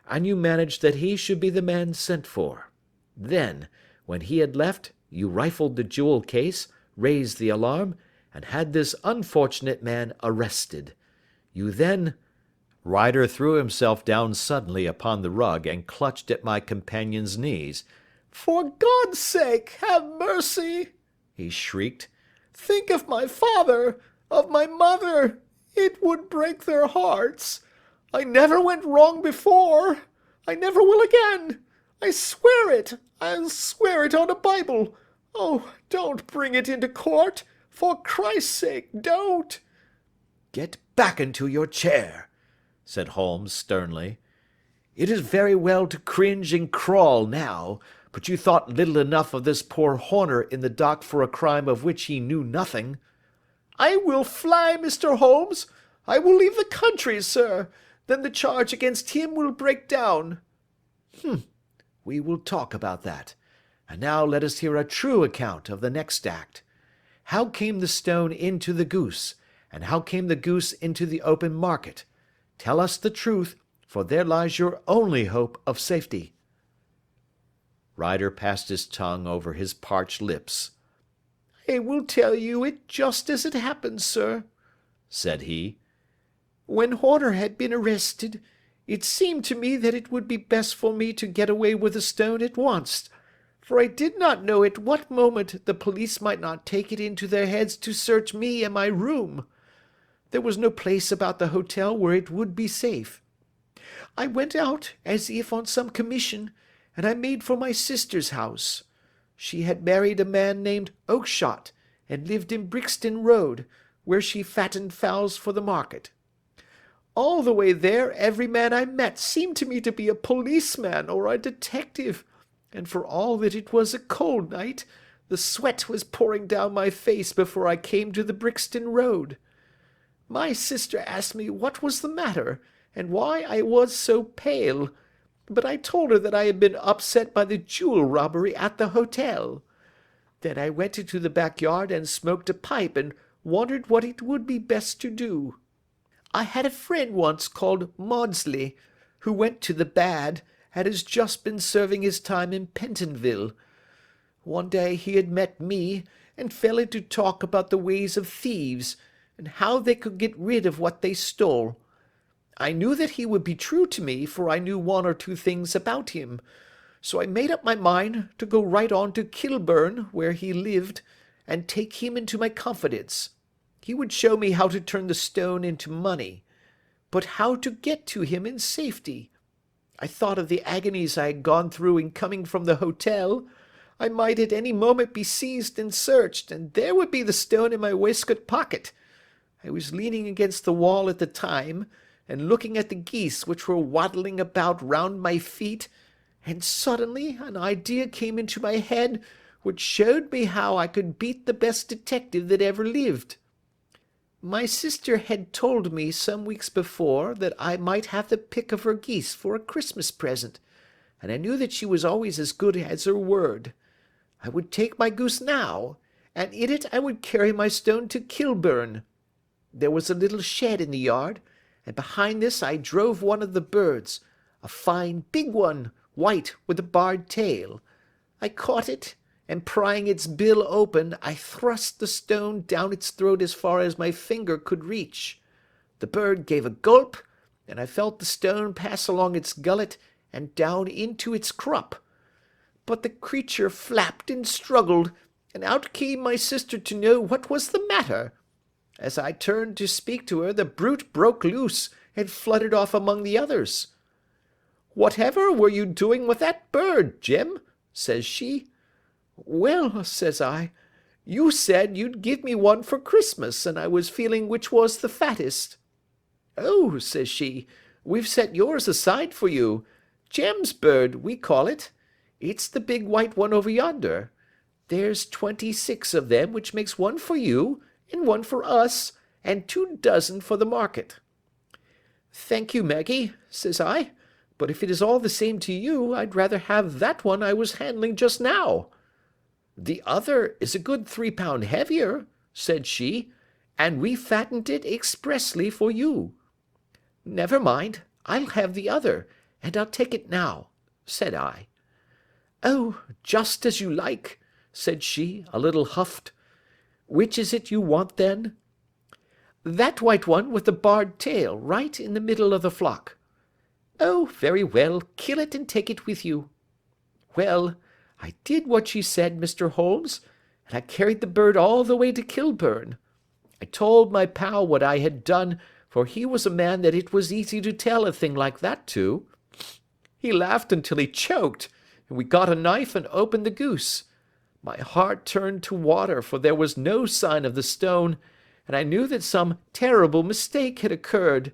Speaker 1: and you managed that he should be the man sent for. Then, when he had left, you rifled the jewel case, raised the alarm, and had this unfortunate man arrested. You then—" Ryder threw himself down suddenly upon the rug and clutched at my companion's knees.
Speaker 2: "For God's sake, have mercy!" he shrieked. "Think of my father, of my mother. It would break their hearts. I never went wrong before. I never will again. I swear it. I'll swear it on a Bible. Oh, don't bring it into court. For Christ's sake, don't."
Speaker 1: "Get back into your chair," said Holmes sternly. "It is very well to cringe and crawl now, but you thought little enough of this poor Horner in the dock for a crime of which he knew nothing."
Speaker 2: "I will fly, Mr. Holmes. I will leave the country, sir. Then the charge against him will break down."
Speaker 1: We will talk about that. And now let us hear a true account of the next act. How came the stone into the goose, and how came the goose into the open market? Tell us the truth, for there lies your only hope of safety." Ryder passed his tongue over his parched lips.
Speaker 2: "I will tell you it just as it happened, sir," said he. "When Horner had been arrested, it seemed to me that it would be best for me to get away with the stone at once, for I did not know at what moment the police might not take it into their heads to search me and my room. There was no place about the hotel where it would be safe. I went out as if on some commission, and I made for my sister's house. She had married a man named Oakshott, and lived in Brixton Road, where she fattened fowls for the market. All the way there, every man I met seemed to me to be a policeman or a detective, and for all that it was a cold night, the sweat was pouring down my face before I came to the Brixton Road. My sister asked me what was the matter, and why I was so pale, but I told her that I had been upset by the jewel robbery at the hotel. Then I went into the backyard and smoked a pipe and wondered what it would be best to do. I had a friend once called Maudsley, who went to the bad, and has just been serving his time in Pentonville. One day he had met me, and fell into talk about the ways of thieves, and how they could get rid of what they stole. I knew that he would be true to me, for I knew one or two things about him, so I made up my mind to go right on to Kilburn, where he lived, and take him into my confidence. He would show me how to turn the stone into money, but how to get to him in safety. I thought of the agonies I had gone through in coming from the hotel. I might at any moment be seized and searched, and there would be the stone in my waistcoat pocket. I was leaning against the wall at the time, and looking at the geese which were waddling about round my feet, and suddenly an idea came into my head which showed me how I could beat the best detective that ever lived. My sister had told me some weeks before that I might have the pick of her geese for a Christmas present, and I knew that she was always as good as her word. I would take my goose now, and in it I would carry my stone to Kilburn. There was a little shed in the yard, and behind this I drove one of the birds, a fine big one, white, with a barred tail. I caught it, and prying its bill open, I thrust the stone down its throat as far as my finger could reach. The bird gave a gulp, and I felt the stone pass along its gullet and down into its crop. But the creature flapped and struggled, and out came my sister to know what was the matter. As I turned to speak to her, the brute broke loose and fluttered off among the others. "Whatever were you doing with that bird, Jim?" says she. "Well," says I, "you said you'd give me one for Christmas, and I was feeling which was the fattest." "Oh," says she, "we've set yours aside for you. Jem's bird, we call it. It's the big white one over yonder. There's 26 of them, which makes one for you, and one for us, and 24 for the market." "Thank you, Maggie," says I, "but if it is all the same to you, I'd rather have that one I was handling just now." "The other is a good 3 pound heavier," said she, "and we fattened it expressly for you." "Never mind, I'll have the other, and I'll take it now," said I. "Oh, just as you like," said she, a little huffed. "Which is it you want, then?" "That white one with the barred tail, right in the middle of the flock." "Oh, very well, kill it and take it with you." Well, I did what she said, Mr. Holmes, and I carried the bird all the way to Kilburn. I told my pal what I had done, for he was a man that it was easy to tell a thing like that to. He laughed until he choked, and we got a knife and opened the goose. My heart turned to water, for there was no sign of the stone, and I knew that some terrible mistake had occurred.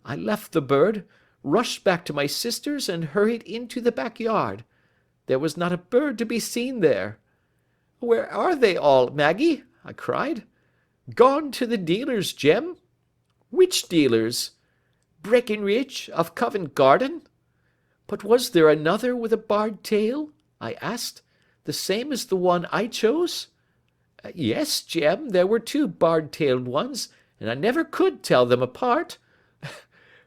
Speaker 2: I left the bird, rushed back to my sister's, and hurried into the backyard. There was not a bird to be seen there. "Where are they all, Maggie?" I cried. "Gone to the dealers, Jem." "Which dealers?" "Breckenridge, of Covent Garden." "But was there another with a barred tail?" I asked. "The same as the one I chose?" "Yes, Jem, there were 2 barred-tailed ones, and I never could tell them apart."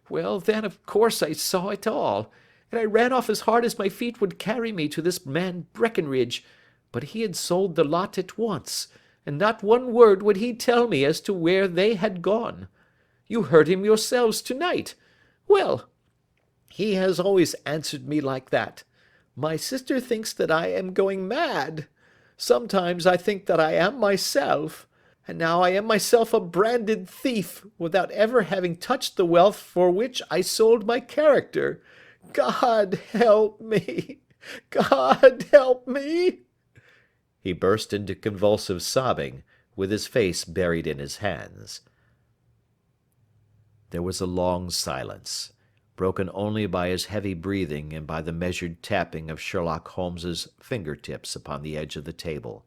Speaker 2: Well, then, of course, I saw it all, and I ran off as hard as my feet would carry me to this man Breckenridge, but he had sold the lot at once, and not one word would he tell me as to where they had gone. You heard him yourselves to-night. Well, he has always answered me like that. My sister thinks that I am going mad. Sometimes I think that I am myself, and now I am myself a branded thief, without ever having touched the wealth for which I sold my character. God help me! God help me!" He burst into convulsive sobbing, with his face buried in his hands.
Speaker 1: There was a long silence, broken only by his heavy breathing and by the measured tapping of Sherlock Holmes's finger-tips upon the edge of the table.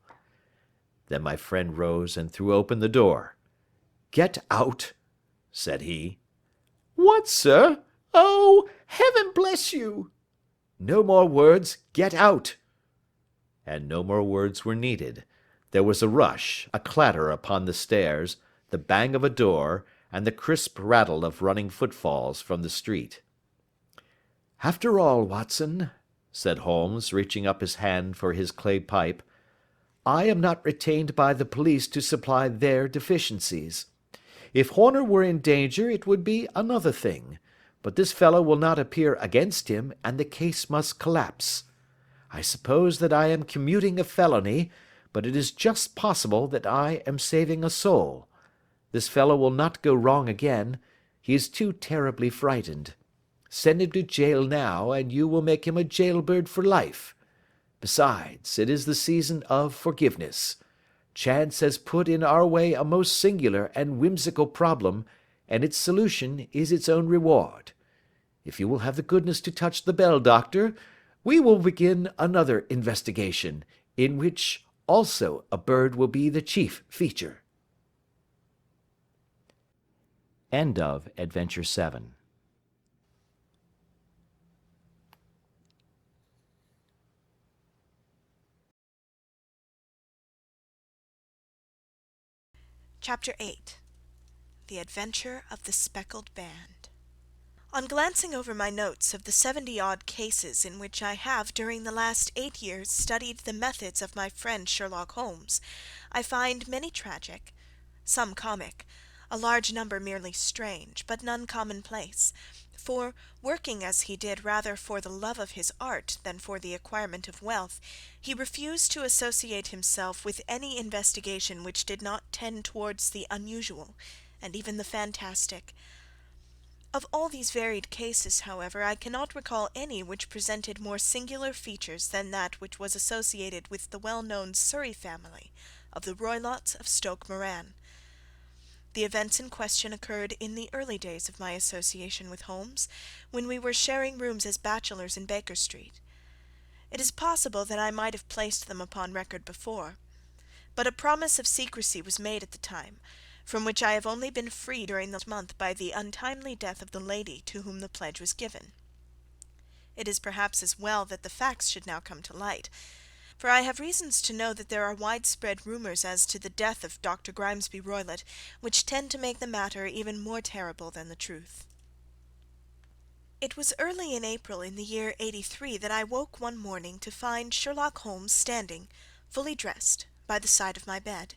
Speaker 1: Then my friend rose and threw open the door. "Get out," said he.
Speaker 2: "What, sir? Oh, heaven bless you!"
Speaker 1: "No more words. Get out." And no more words were needed. There was a rush, a clatter upon the stairs, the bang of a door, and the crisp rattle of running footfalls from the street. "After all, Watson," said Holmes, reaching up his hand for his clay pipe, "I am not retained by the police to supply their deficiencies. If Horner were in danger it would be another thing, but this fellow will not appear against him, and the case must collapse. I suppose that I am commuting a felony, but it is just possible that I am saving a soul. This fellow will not go wrong again. He is too terribly frightened. Send him to jail now, and you will make him a jailbird for life. Besides, it is the season of forgiveness. Chance has put in our way a most singular and whimsical problem, and its solution is its own reward. If you will have the goodness to touch the bell, Doctor, we will begin another investigation, in which also a bird will be the chief feature." End of Adventure 7.
Speaker 3: Chapter 8. The Adventure of the Speckled Band. On glancing over my notes of the 70-odd cases in which I have during the last 8 years studied the methods of my friend Sherlock Holmes, I find many tragic, some comic, a large number merely strange, but none commonplace, for, working as he did rather for the love of his art than for the acquirement of wealth, he refused to associate himself with any investigation which did not tend towards the unusual, and even the fantastic. Of all these varied cases, however, I cannot recall any which presented more singular features than that which was associated with the well-known Surrey family of the Roylotts of Stoke Moran. The events in question occurred in the early days of my association with Holmes, when we were sharing rooms as bachelors in Baker Street. It is possible that I might have placed them upon record before, but a promise of secrecy was made at the time, from which I have only been free during the month by the untimely death of the lady to whom the pledge was given. It is perhaps as well that the facts should now come to light, for I have reasons to know that there are widespread rumours as to the death of Dr. Grimesby Roylott, which tend to make the matter even more terrible than the truth. It was early in April in the year '83 that I woke one morning to find Sherlock Holmes standing, fully dressed, by the side of my bed.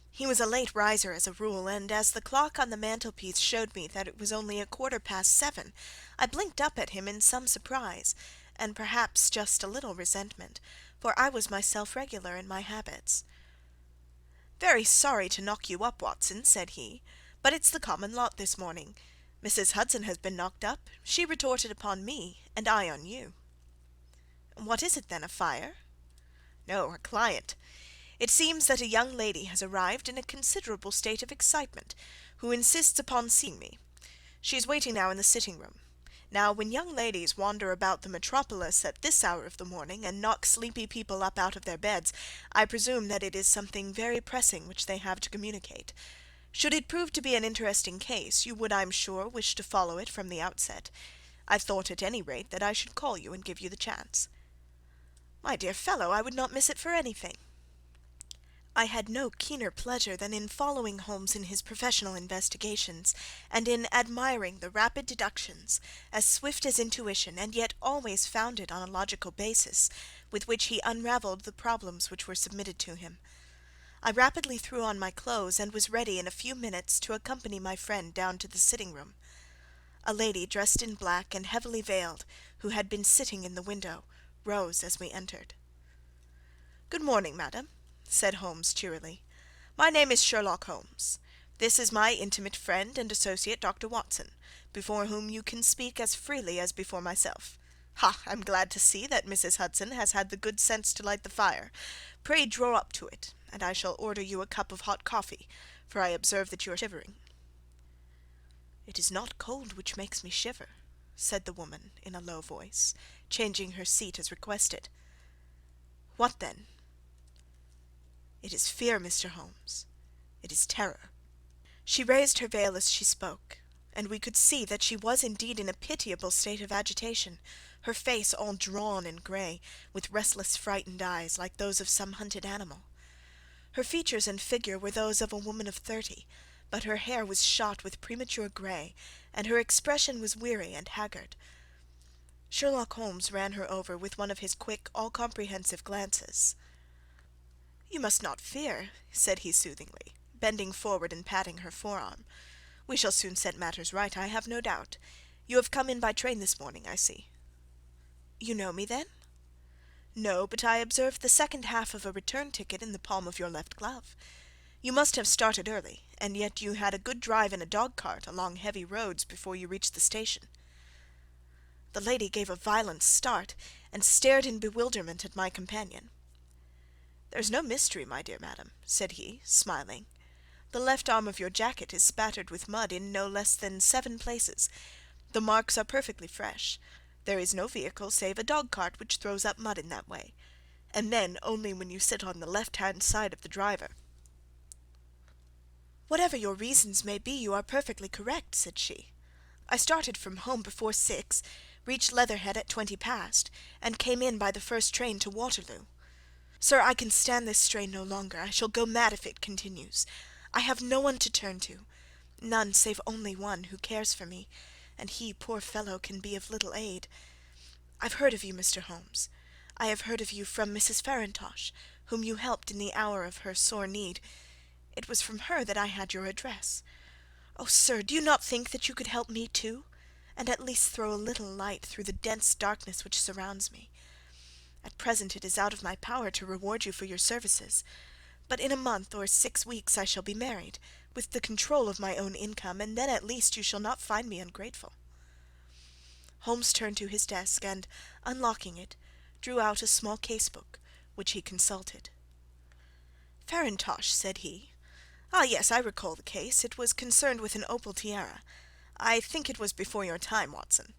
Speaker 3: He was a late riser as a rule, and as the clock on the mantelpiece showed me that it was only 7:15, I blinked up at him in some surprise, and perhaps just a little resentment, for I was myself regular in my habits. "Very sorry to knock you up, Watson," said he, "but it's the common lot this morning. Mrs. Hudson has been knocked up. She retorted upon me, and I on you." "What is it then, a fire?" "No, a client. It seems that a young lady has arrived in a considerable state of excitement, who insists upon seeing me. She is waiting now in the sitting-room. Now, when young ladies wander about the metropolis at this hour of the morning, and knock sleepy people up out of their beds, I presume that it is something very pressing which they have to communicate. Should it prove to be an interesting case, you would, I am sure, wish to follow it from the outset. I thought, at any rate, that I should call you and give you the chance." "My dear fellow, I would not miss it for anything." I had no keener pleasure than in following Holmes in his professional investigations, and in admiring the rapid deductions, as swift as intuition, and yet always founded on a logical basis, with which he unravelled the problems which were submitted to him. I rapidly threw on my clothes, and was ready in a few minutes to accompany my friend down to the sitting-room. A lady dressed in black and heavily veiled, who had been sitting in the window, rose as we entered. "Good morning, madam," said Holmes cheerily. "My name is Sherlock Holmes. This is my intimate friend and associate, Dr. Watson, before whom you can speak as freely as before myself. Ha! I'm glad to see that Mrs. Hudson has had the good sense to light the fire. Pray draw up to it, and I shall order you a cup of hot coffee, for I observe that you are shivering." "It is not cold which makes me shiver," said the woman in a low voice, changing her seat as requested. "What then?" "It is fear, Mr. Holmes. It is terror." She raised her veil as she spoke, and we could see that she was indeed in a pitiable state of agitation, her face all drawn and grey, with restless frightened eyes, like those of some hunted animal. Her features and figure were those of a woman of 30, but her hair was shot with premature grey, and her expression was weary and haggard. Sherlock Holmes ran her over with one of his quick, all-comprehensive glances. "You must not fear," said he soothingly, bending forward and patting her forearm. "We shall soon set matters right, I have no doubt. You have come in by train this morning, I see." "You know me, then?" "No, but I observed the second half of a return ticket in the palm of your left glove. You must have started early, and yet you had a good drive in a dog-cart along heavy roads before you reached the station." The lady gave a violent start, and stared in bewilderment at my companion. "There is no mystery, my dear madam," said he, smiling. "The left arm of your jacket is spattered with mud in no less than 7 places. The marks are perfectly fresh. There is no vehicle save a dog-cart which throws up mud in that way, and then only when you sit on the left-hand side of the driver." "Whatever your reasons may be, you are perfectly correct," said she. "I started from home before 6, reached Leatherhead at 20 past, and came in by the first train to Waterloo. Sir, I can stand this strain no longer. I shall go mad if it continues. I have no one to turn to, none save only one who cares for me, and he, poor fellow, can be of little aid. I've heard of you, Mr. Holmes. I have heard of you from Mrs. Farintosh, whom you helped in the hour of her sore need. It was from her that I had your address. Oh, sir, do you not think that you could help me too, and at least throw a little light through the dense darkness which surrounds me? At present it is out of my power to reward you for your services, but in a month or 6 weeks I shall be married, with the control of my own income, and then at least you shall not find me ungrateful." Holmes turned to his desk, and, unlocking it, drew out a small case-book, which he consulted. "Farintosh," said he. "Ah, yes, I recall the case. It was concerned with an opal tiara. I think it was before your time, Watson.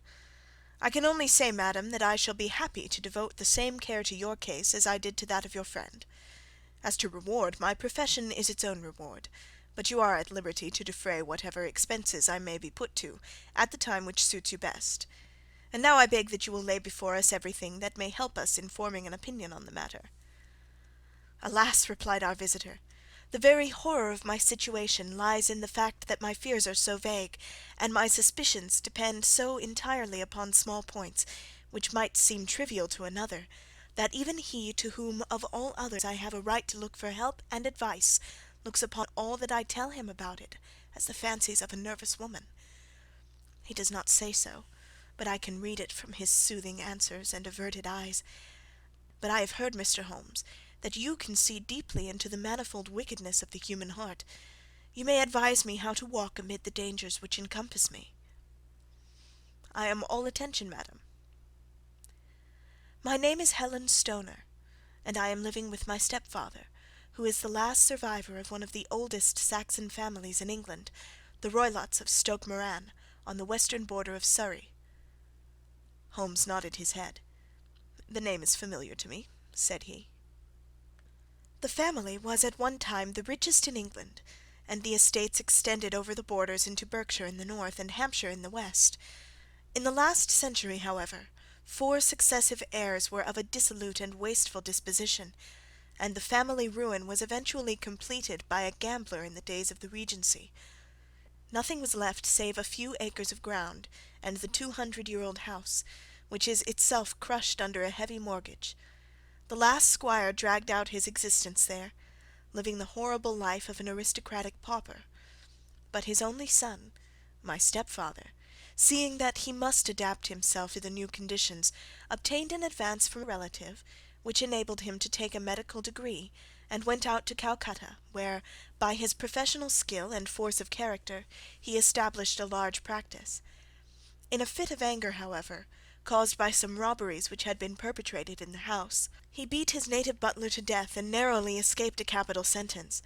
Speaker 3: I can only say, madam, that I shall be happy to devote the same care to your case as I did to that of your friend. As to reward, my profession is its own reward, but you are at liberty to defray whatever expenses I may be put to, at the time which suits you best. And now I beg that you will lay before us everything that may help us in forming an opinion on the matter." "Alas!" replied our visitor, "the very horror of my situation lies in the fact that my fears are so vague, and my suspicions depend so entirely upon small points, which might seem trivial to another, that even he to whom of all others I have a right to look for help and advice looks upon all that I tell him about it as the fancies of a nervous woman. He does not say so, but I can read it from his soothing answers and averted eyes. But I have heard, Mr. Holmes, that you can see deeply into the manifold wickedness of the human heart. You may advise me how to walk amid the dangers which encompass me." "I am all attention, madam." "My name is Helen Stoner, and I am living with my stepfather, who is the last survivor of one of the oldest Saxon families in England, the Roylotts of Stoke Moran, on the western border of Surrey." Holmes nodded his head. "The name is familiar to me," said he. "The family was at one time the richest in England, and the estates extended over the borders into Berkshire in the north and Hampshire in the west. In the last century, however, 4 successive heirs were of a dissolute and wasteful disposition, and the family ruin was eventually completed by a gambler in the days of the Regency. Nothing was left save a few acres of ground and the 200-year-old house, which is itself crushed under a heavy mortgage. The last squire dragged out his existence there, living the horrible life of an aristocratic pauper. But his only son, my stepfather, seeing that he must adapt himself to the new conditions, obtained an advance from a relative, which enabled him to take a medical degree, and went out to Calcutta, where, by his professional skill and force of character, he established a large practice. In a fit of anger, however, caused by some robberies which had been perpetrated in the house, he beat his native butler to death and narrowly escaped a capital sentence.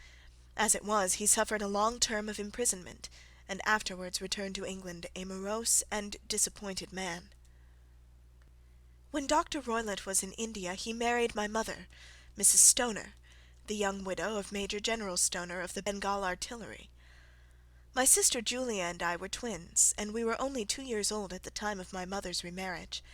Speaker 3: As it was, he suffered a long term of imprisonment, and afterwards returned to England a morose and disappointed man. When Dr. Roylott was in India he married my mother, Mrs. Stoner, the young widow of Major General Stoner of the Bengal Artillery. My sister Julia and I were twins, and we were only 2 years old at the time of my mother's remarriage.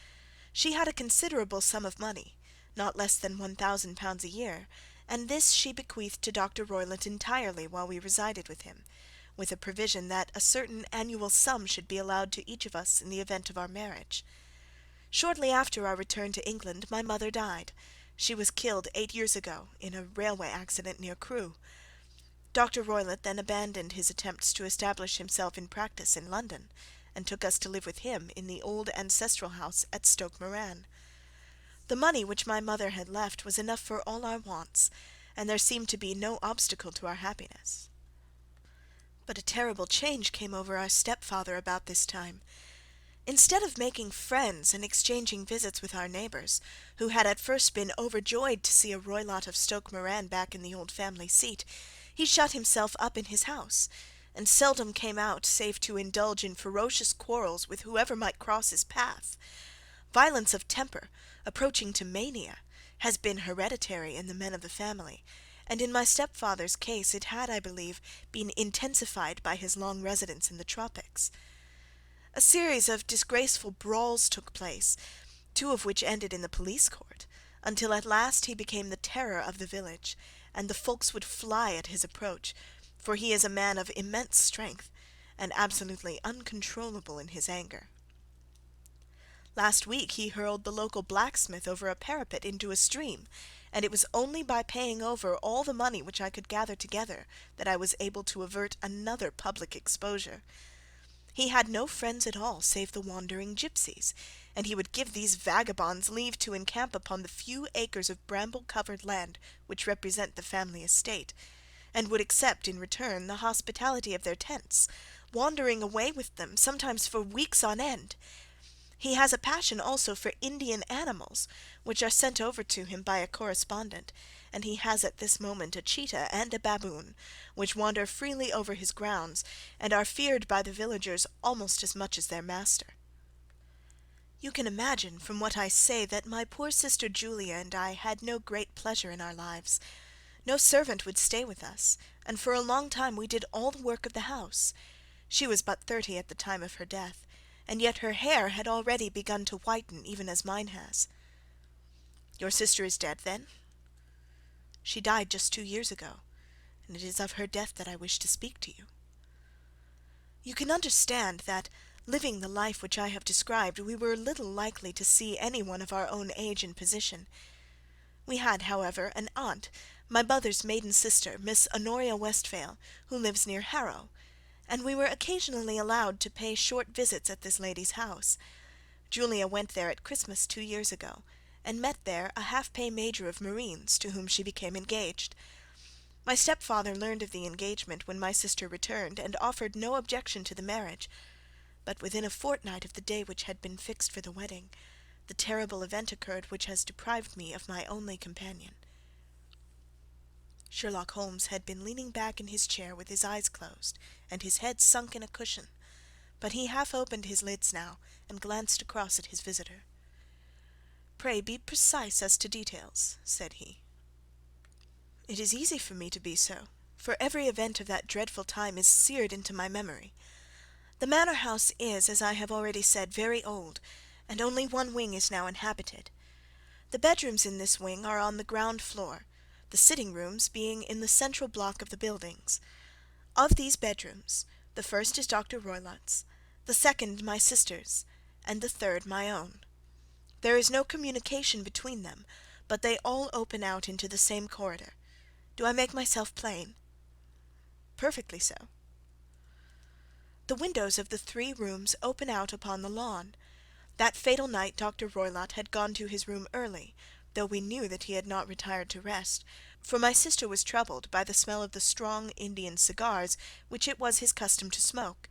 Speaker 3: She had a considerable sum of money, not less than £1,000 a year, and this she bequeathed to Dr. Roylott entirely while we resided with him, with a provision that a certain annual sum should be allowed to each of us in the event of our marriage. Shortly after our return to England my mother died. She was killed 8 years ago in a railway accident near Crewe. Dr. Roylott then abandoned his attempts to establish himself in practice in London, and took us to live with him in the old ancestral house at Stoke Moran. The money which my mother had left was enough for all our wants, and there seemed to be no obstacle to our happiness. But a terrible change came over our stepfather about this time. Instead of making friends and exchanging visits with our neighbours, who had at first been overjoyed to see a Roylott of Stoke Moran back in the old family seat, he shut himself up in his house, and seldom came out save to indulge in ferocious quarrels with whoever might cross his path. Violence of temper, approaching to mania, has been hereditary in the men of the family, and in my stepfather's case it had, I believe, been intensified by his long residence in the tropics. A series of disgraceful brawls took place, 2 of which ended in the police court, until at last he became the terror of the village, and the folks would fly at his approach, for he is a man of immense strength, and absolutely uncontrollable in his anger. Last week he hurled the local blacksmith over a parapet into a stream, and it was only by paying over all the money which I could gather together that I was able to avert another public exposure. He had no friends at all save the wandering gipsies, and he would give these vagabonds leave to encamp upon the few acres of bramble-covered land which represent the family estate, and would accept in return the hospitality of their tents, wandering away with them, sometimes for weeks on end. He has a passion also for Indian animals, which are sent over to him by a correspondent, and he has at this moment a cheetah and a baboon, which wander freely over his grounds, and are feared by the villagers almost as much as their master. You can imagine from what I say that my poor sister Julia and I had no great pleasure in our lives. No servant would stay with us, and for a long time we did all the work of the house. She was but 30 at the time of her death, and yet her hair had already begun to whiten even as mine has. Your sister is dead, then? She died just 2 years ago, and it is of her death that I wish to speak to you. You can understand that, living the life which I have described, we were little likely to see any one of our own age and position. We had, however, an aunt, my mother's maiden sister, Miss Honoria Westphale, who lives near Harrow, and we were occasionally allowed to pay short visits at this lady's house. Julia went there at Christmas 2 years ago, and met there a half-pay major of marines, to whom she became engaged. My stepfather learned of the engagement when my sister returned, and offered no objection to the marriage, but within a fortnight of the day which had been fixed for the wedding, the terrible event occurred which has deprived me of my only companion. Sherlock Holmes had been leaning back in his chair with his eyes closed, and his head sunk in a cushion, but he half opened his lids now, and glanced across at his visitor. "Pray be precise as to details," said he. "It is easy for me to be so, for every event of that dreadful time is seared into my memory. The manor house is, as I have already said, very old, and only one wing is now inhabited. The bedrooms in this wing are on the ground floor, the sitting rooms being in the central block of the buildings. Of these bedrooms, the first is Dr. Roylott's, the second my sister's, and the third my own. There is no communication between them, but they all open out into the same corridor. Do I make myself plain?" "Perfectly so." "The windows of the 3 rooms open out upon the lawn. That fatal night Dr. Roylott had gone to his room early, though we knew that he had not retired to rest, for my sister was troubled by the smell of the strong Indian cigars which it was his custom to smoke.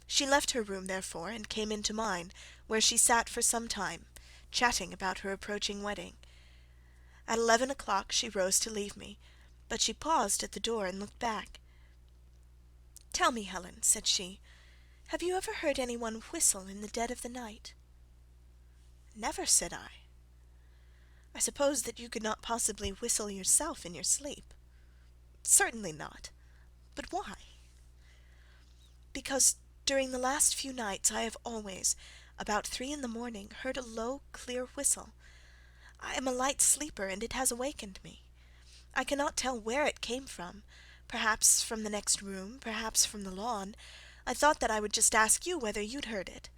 Speaker 3: She left her room, therefore, and came into mine, where she sat for some time, chatting about her approaching wedding. At 11 o'clock she rose to leave me, But she paused at the door and looked back. "Tell me, Helen," said she, "have you ever heard any one whistle in the dead of the night?" "Never," said I. "I suppose that you could not possibly whistle yourself in your sleep?" "Certainly not. But why?" "Because during the last few nights I have always, about 3 in the morning, heard a low, clear whistle. I am a light sleeper, and it has awakened me. I cannot tell where it came from, perhaps from the next room, perhaps from the lawn. I thought that I would just ask you whether you'd heard it."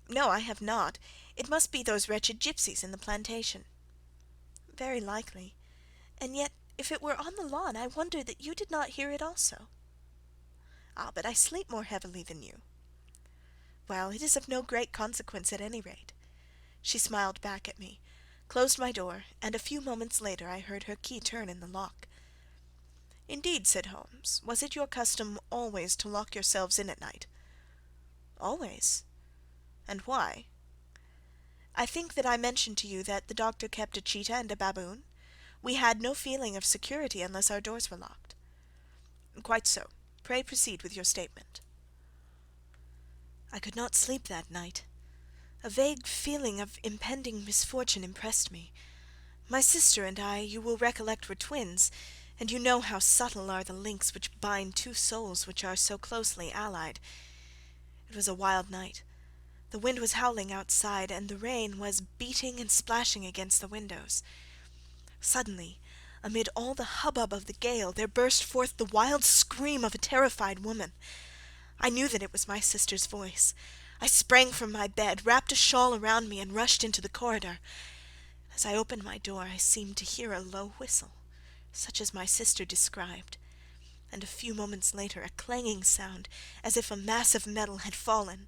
Speaker 3: "No, I have not. It must be those wretched gipsies in the plantation." "Very likely. And yet, if it were on the lawn, I wonder that you did not hear it also." "Ah, but I sleep more heavily than you." "Well, it is of no great consequence at any rate." She smiled back at me, closed my door, and a few moments later I heard her key turn in the lock. "Indeed," said Holmes. "Was it your custom always to lock yourselves in at night?" "Always." "And why?" "I think that I mentioned to you that the doctor kept a cheetah and a baboon. We had no feeling of security unless our doors were locked." "Quite so. Pray proceed with your statement." "I could not sleep that night. A vague feeling of impending misfortune impressed me. My sister and I, you will recollect, were twins, and you know how subtle are the links which bind two souls which are so closely allied. It was a wild night. The wind was howling outside, and the rain was beating and splashing against the windows. Suddenly, amid all the hubbub of the gale, there burst forth the wild scream of a terrified woman. I knew that it was my sister's voice. I sprang from my bed, wrapped a shawl around me, and rushed into the corridor. As I opened my door, I seemed to hear a low whistle, such as my sister described, and a few moments later a clanging sound, as if a mass of metal had fallen.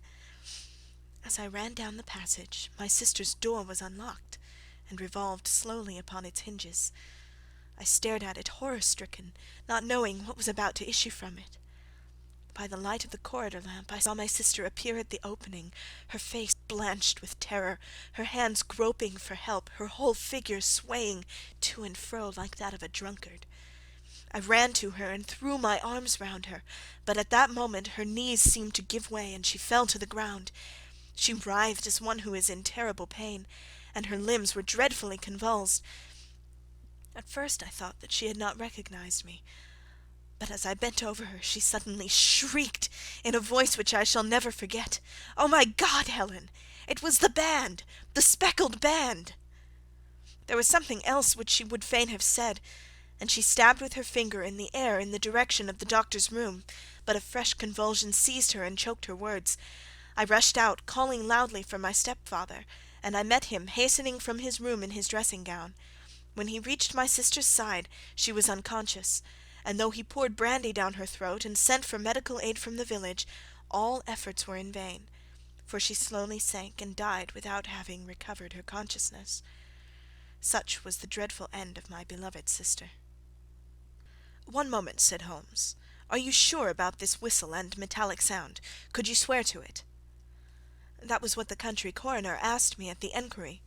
Speaker 3: As I ran down the passage, my sister's door was unlocked, and revolved slowly upon its hinges. I stared at it horror-stricken, not knowing what was about to issue from it. By the light of the corridor lamp I saw my sister appear at the opening, her face blanched with terror, her hands groping for help, her whole figure swaying to and fro like that of a drunkard. I ran to her and threw my arms round her, but at that moment her knees seemed to give way, and she fell to the ground. She writhed as one who is in terrible pain, and her limbs were dreadfully convulsed. At first I thought that she had not recognized me, but as I bent over her, she suddenly shrieked in a voice which I shall never forget, "Oh, my God, Helen! It was the band! The speckled band!" There was something else which she would fain have said, and she stabbed with her finger in the air in the direction of the doctor's room, but a fresh convulsion seized her and choked her words. I rushed out, calling loudly for my stepfather, and I met him hastening from his room in his dressing-gown. When he reached my sister's side, she was unconscious, and though he poured brandy down her throat and sent for medical aid from the village, all efforts were in vain, for she slowly sank and died without having recovered her consciousness. Such was the dreadful end of my beloved sister. "One moment," said Holmes. "Are you sure about this whistle and metallic sound? Could you swear to it?" "That was what the country coroner asked me at the enquiry.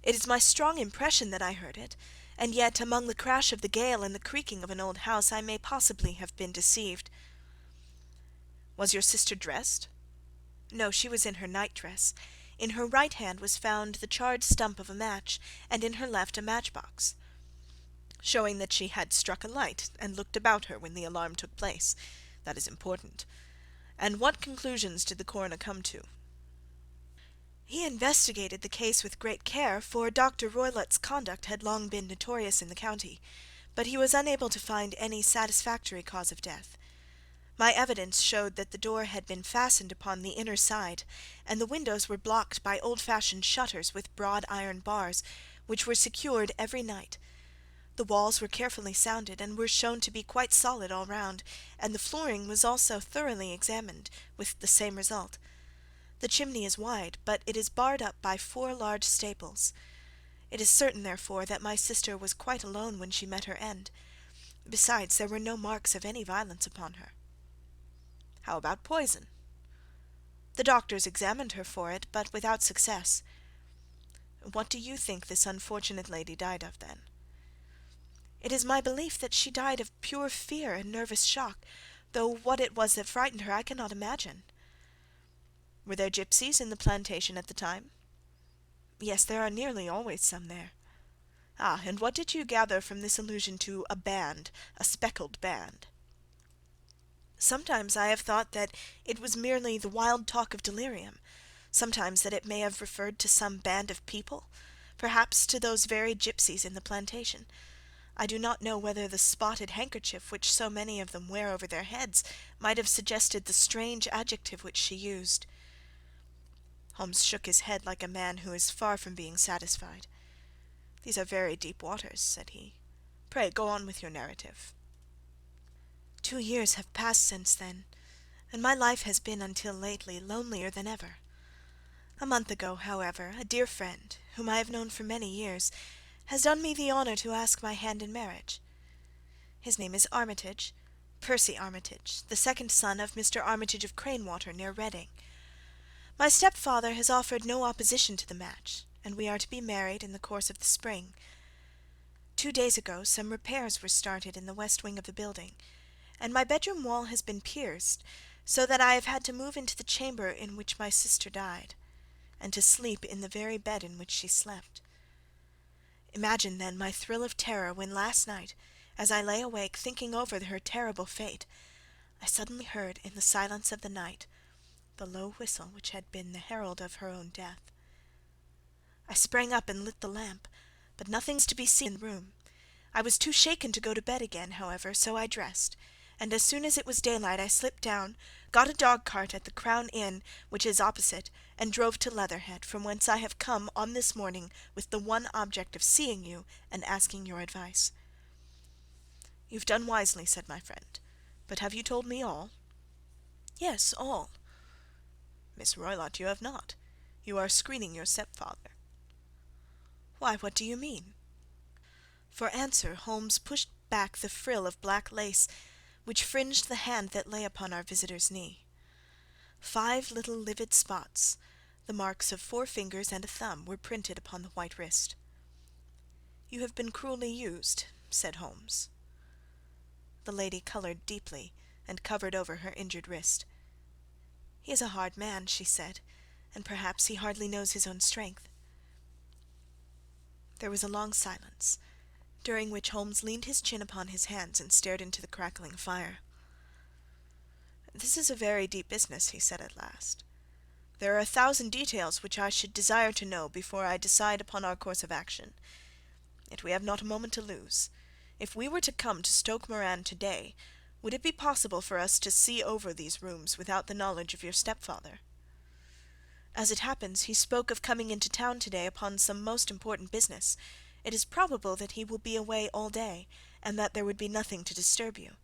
Speaker 3: It is my strong impression that I heard it, and yet among the crash of the gale and the creaking of an old house I may possibly have been deceived." "Was your sister dressed?" "No, she was in her night-dress. In her right hand was found the charred stump of a match, and in her left a match-box." "Showing that she had struck a light and looked about her when the alarm took place. That is important. And what conclusions did the coroner come to?" "He investigated the case with great care, for Dr. Roylott's conduct had long been notorious in the county, but he was unable to find any satisfactory cause of death. My evidence showed that the door had been fastened upon the inner side, and the windows were blocked by old-fashioned shutters with broad iron bars, which were secured every night. The walls were carefully sounded, and were shown to be quite solid all round, and the flooring was also thoroughly examined, with the same result. The chimney is wide, but it is barred up by 4 large staples. It is certain, therefore, that my sister was quite alone when she met her end. Besides, there were no marks of any violence upon her." "How about poison?" "The doctors examined her for it, but without success." "What do you think this unfortunate lady died of, then?" It is my belief that she died of pure fear and nervous shock, though what it was that frightened her I cannot imagine." "Were there gipsies in the plantation at the time?" "Yes, there are nearly always some there." "Ah, and what did you gather from this allusion to a band, a speckled band?" "Sometimes I have thought that it was merely the wild talk of delirium, sometimes that it may have referred to some band of people, perhaps to those very gipsies in the plantation. I do not know whether the spotted handkerchief which so many of them wear over their heads might have suggested the strange adjective which she used." Holmes shook his head like a man who is far from being satisfied. "These are very deep waters," said he. "Pray go on with your narrative." "2 years have passed since then, and my life has been until lately lonelier than ever. A month ago, however, a dear friend, whom I have known for many years, has done me the honour to ask my hand in marriage. His name is Armitage, Percy Armitage, the second son of Mr. Armitage of Cranewater, near Reading. My stepfather has offered no opposition to the match, and we are to be married in the course of the spring. 2 days ago some repairs were started in the west wing of the building, and my bedroom wall has been pierced, so that I have had to move into the chamber in which my sister died, and to sleep in the very bed in which she slept. Imagine then my thrill of terror when last night, as I lay awake thinking over her terrible fate, I suddenly heard in the silence of the night the low whistle which had been the herald of her own death. I sprang up and lit the lamp, but nothing was to be seen in the room. I was too shaken to go to bed again, however, so I dressed, and as soon as it was daylight I slipped down, got a dog-cart at the Crown Inn, which is opposite, and drove to Leatherhead, from whence I have come on this morning with the one object of seeing you and asking your advice." "You've done wisely," said my friend. "But have you told me all?" "Yes, all." "Miss Roylott, you have not. You are screening your stepfather." "Why, what do you mean?" For answer Holmes pushed back the frill of black lace which fringed the hand that lay upon our visitor's knee. 5 little livid spots, the marks of 4 fingers and a thumb, were printed upon the white wrist. "You have been cruelly used," said Holmes. The lady coloured deeply, and covered over her injured wrist. "He is a hard man," she said, "and perhaps he hardly knows his own strength." There was a long silence, during which Holmes leaned his chin upon his hands and stared into the crackling fire. "This is a very deep business," he said at last. "There are 1,000 details which I should desire to know before I decide upon our course of action. Yet we have not a moment to lose. If we were to come to Stoke Moran to-day, would it be possible for us to see over these rooms without the knowledge of your stepfather? As it happens, he spoke of coming into town to-day upon some most important business. It is probable that he will be away all day, and that there would be nothing to disturb you.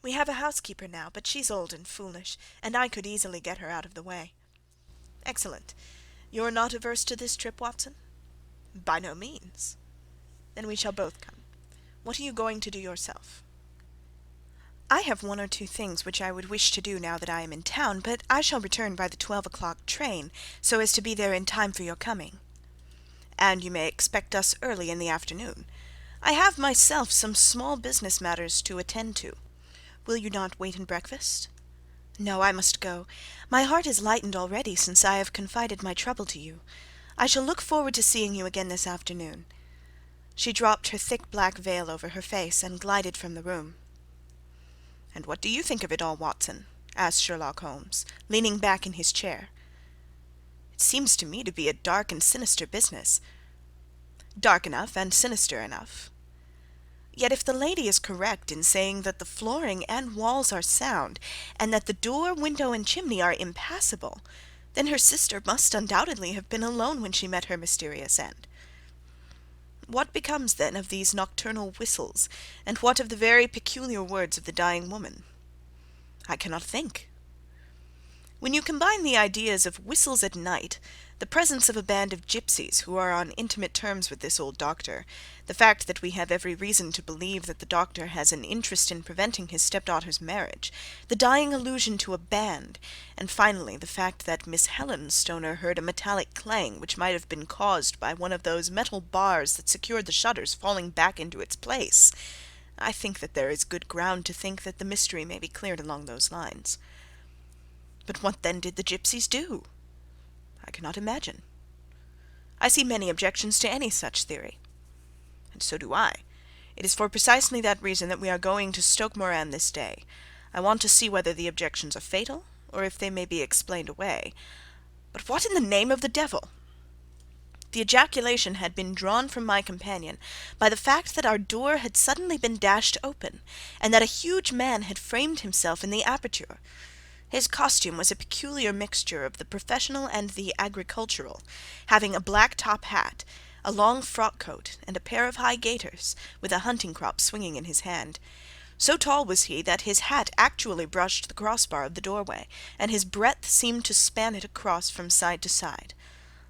Speaker 3: We have a housekeeper now, but she's old and foolish, and I could easily get her out of the way." "Excellent. You're not averse to this trip, Watson?" "By no means." "Then we shall both come. What are you going to do yourself?" "I have 1 or 2 things which I would wish to do now that I am in town, but I shall return by the 12 o'clock train, so as to be there in time for your coming." "And you may expect us early in the afternoon. I have myself some small business matters to attend to. Will you not wait and breakfast?" "No, I must go. My heart is lightened already since I have confided my trouble to you. I shall look forward to seeing you again this afternoon." She dropped her thick black veil over her face and glided from the room. "And what do you think of it all, Watson?" asked Sherlock Holmes, leaning back in his chair. "It seems to me to be a dark and sinister business." "Dark enough and sinister enough. Yet if the lady is correct in saying that the flooring and walls are sound, and that the door, window, and chimney are impassable, then her sister must undoubtedly have been alone when she met her mysterious end. What becomes then of these nocturnal whistles, and what of the very peculiar words of the dying woman?" "I cannot think." When you combine the ideas of whistles at night, the presence of a band of gypsies who are on intimate terms with this old doctor, the fact that we have every reason to believe that the doctor has an interest in preventing his stepdaughter's marriage, the dying allusion to a band, and finally the fact that Miss Helen Stoner heard a metallic clang which might have been caused by one of those metal bars that secured the shutters falling back into its place, I think that there is good ground to think that the mystery may be cleared along those lines. But what then did the gypsies do? I cannot imagine. I see many objections to any such theory. And so do I. It is for precisely that reason that we are going to Stoke Moran this day. I want to see whether the objections are fatal, or if they may be explained away. But what in the name of the devil? The ejaculation had been drawn from my companion by the fact that our door had suddenly been dashed open, and that a huge man had framed himself in the aperture. His costume was a peculiar mixture of the professional and the agricultural, having a black top hat, a long frock coat, and a pair of high gaiters, with a hunting crop swinging in his hand. So tall was he that his hat actually brushed the crossbar of the doorway, and his breadth seemed to span it across from side to side.